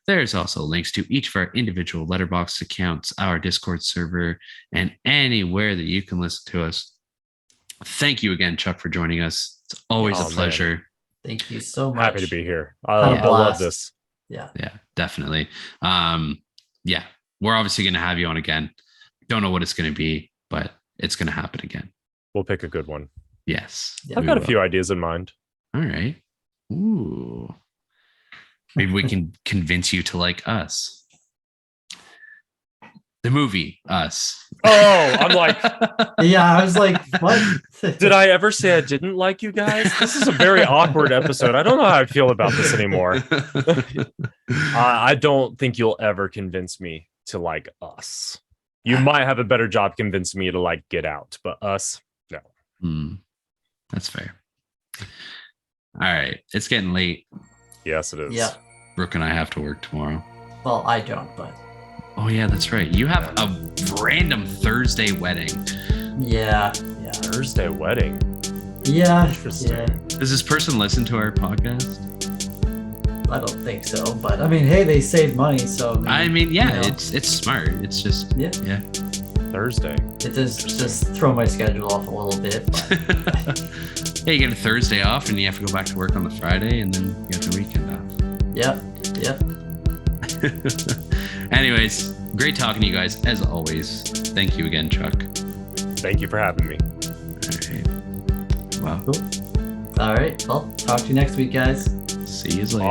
There's also links to each of our individual Letterboxd accounts, our Discord server, and anywhere that you can listen to us. Thank you again, Chuck, for joining us. It's always a pleasure. Man. Thank you so much. Happy to be here. I love this. Yeah. Yeah, definitely. Yeah, we're obviously going to have you on again. Don't know what it's going to be, but it's going to happen again. We'll pick a good one. Yes. Yeah, I've got a few ideas in mind. All right. Ooh. Maybe we can convince you to like Us. The movie Us. Oh, I'm like, yeah, I was like, what? Did I ever say I didn't like you guys? This is a very awkward episode. I don't know how I feel about this anymore. I don't think you'll ever convince me to like Us. You might have a better job convincing me to like Get Out, but Us, no. That's fair. All right. It's getting late. Yes, it is. Yeah. Brooke and I have to work tomorrow. Well, I don't, but. Oh, yeah, that's right. You have a random Thursday wedding. Yeah. Thursday wedding. Yeah. Interesting. Yeah. Does this person listen to our podcast? I don't think so, but I mean, hey, they saved money, so. I mean, yeah, you know. It's smart. It's just yeah. Thursday. It does just throw my schedule off a little bit. But. Yeah, you get a Thursday off, and you have to go back to work on the Friday, and then you have the weekend off. Yep. Anyways, great talking to you guys as always. Thank you again, Chuck. Thank you for having me. All right. Wow. Cool. All right. Well, talk to you next week, guys. See you later.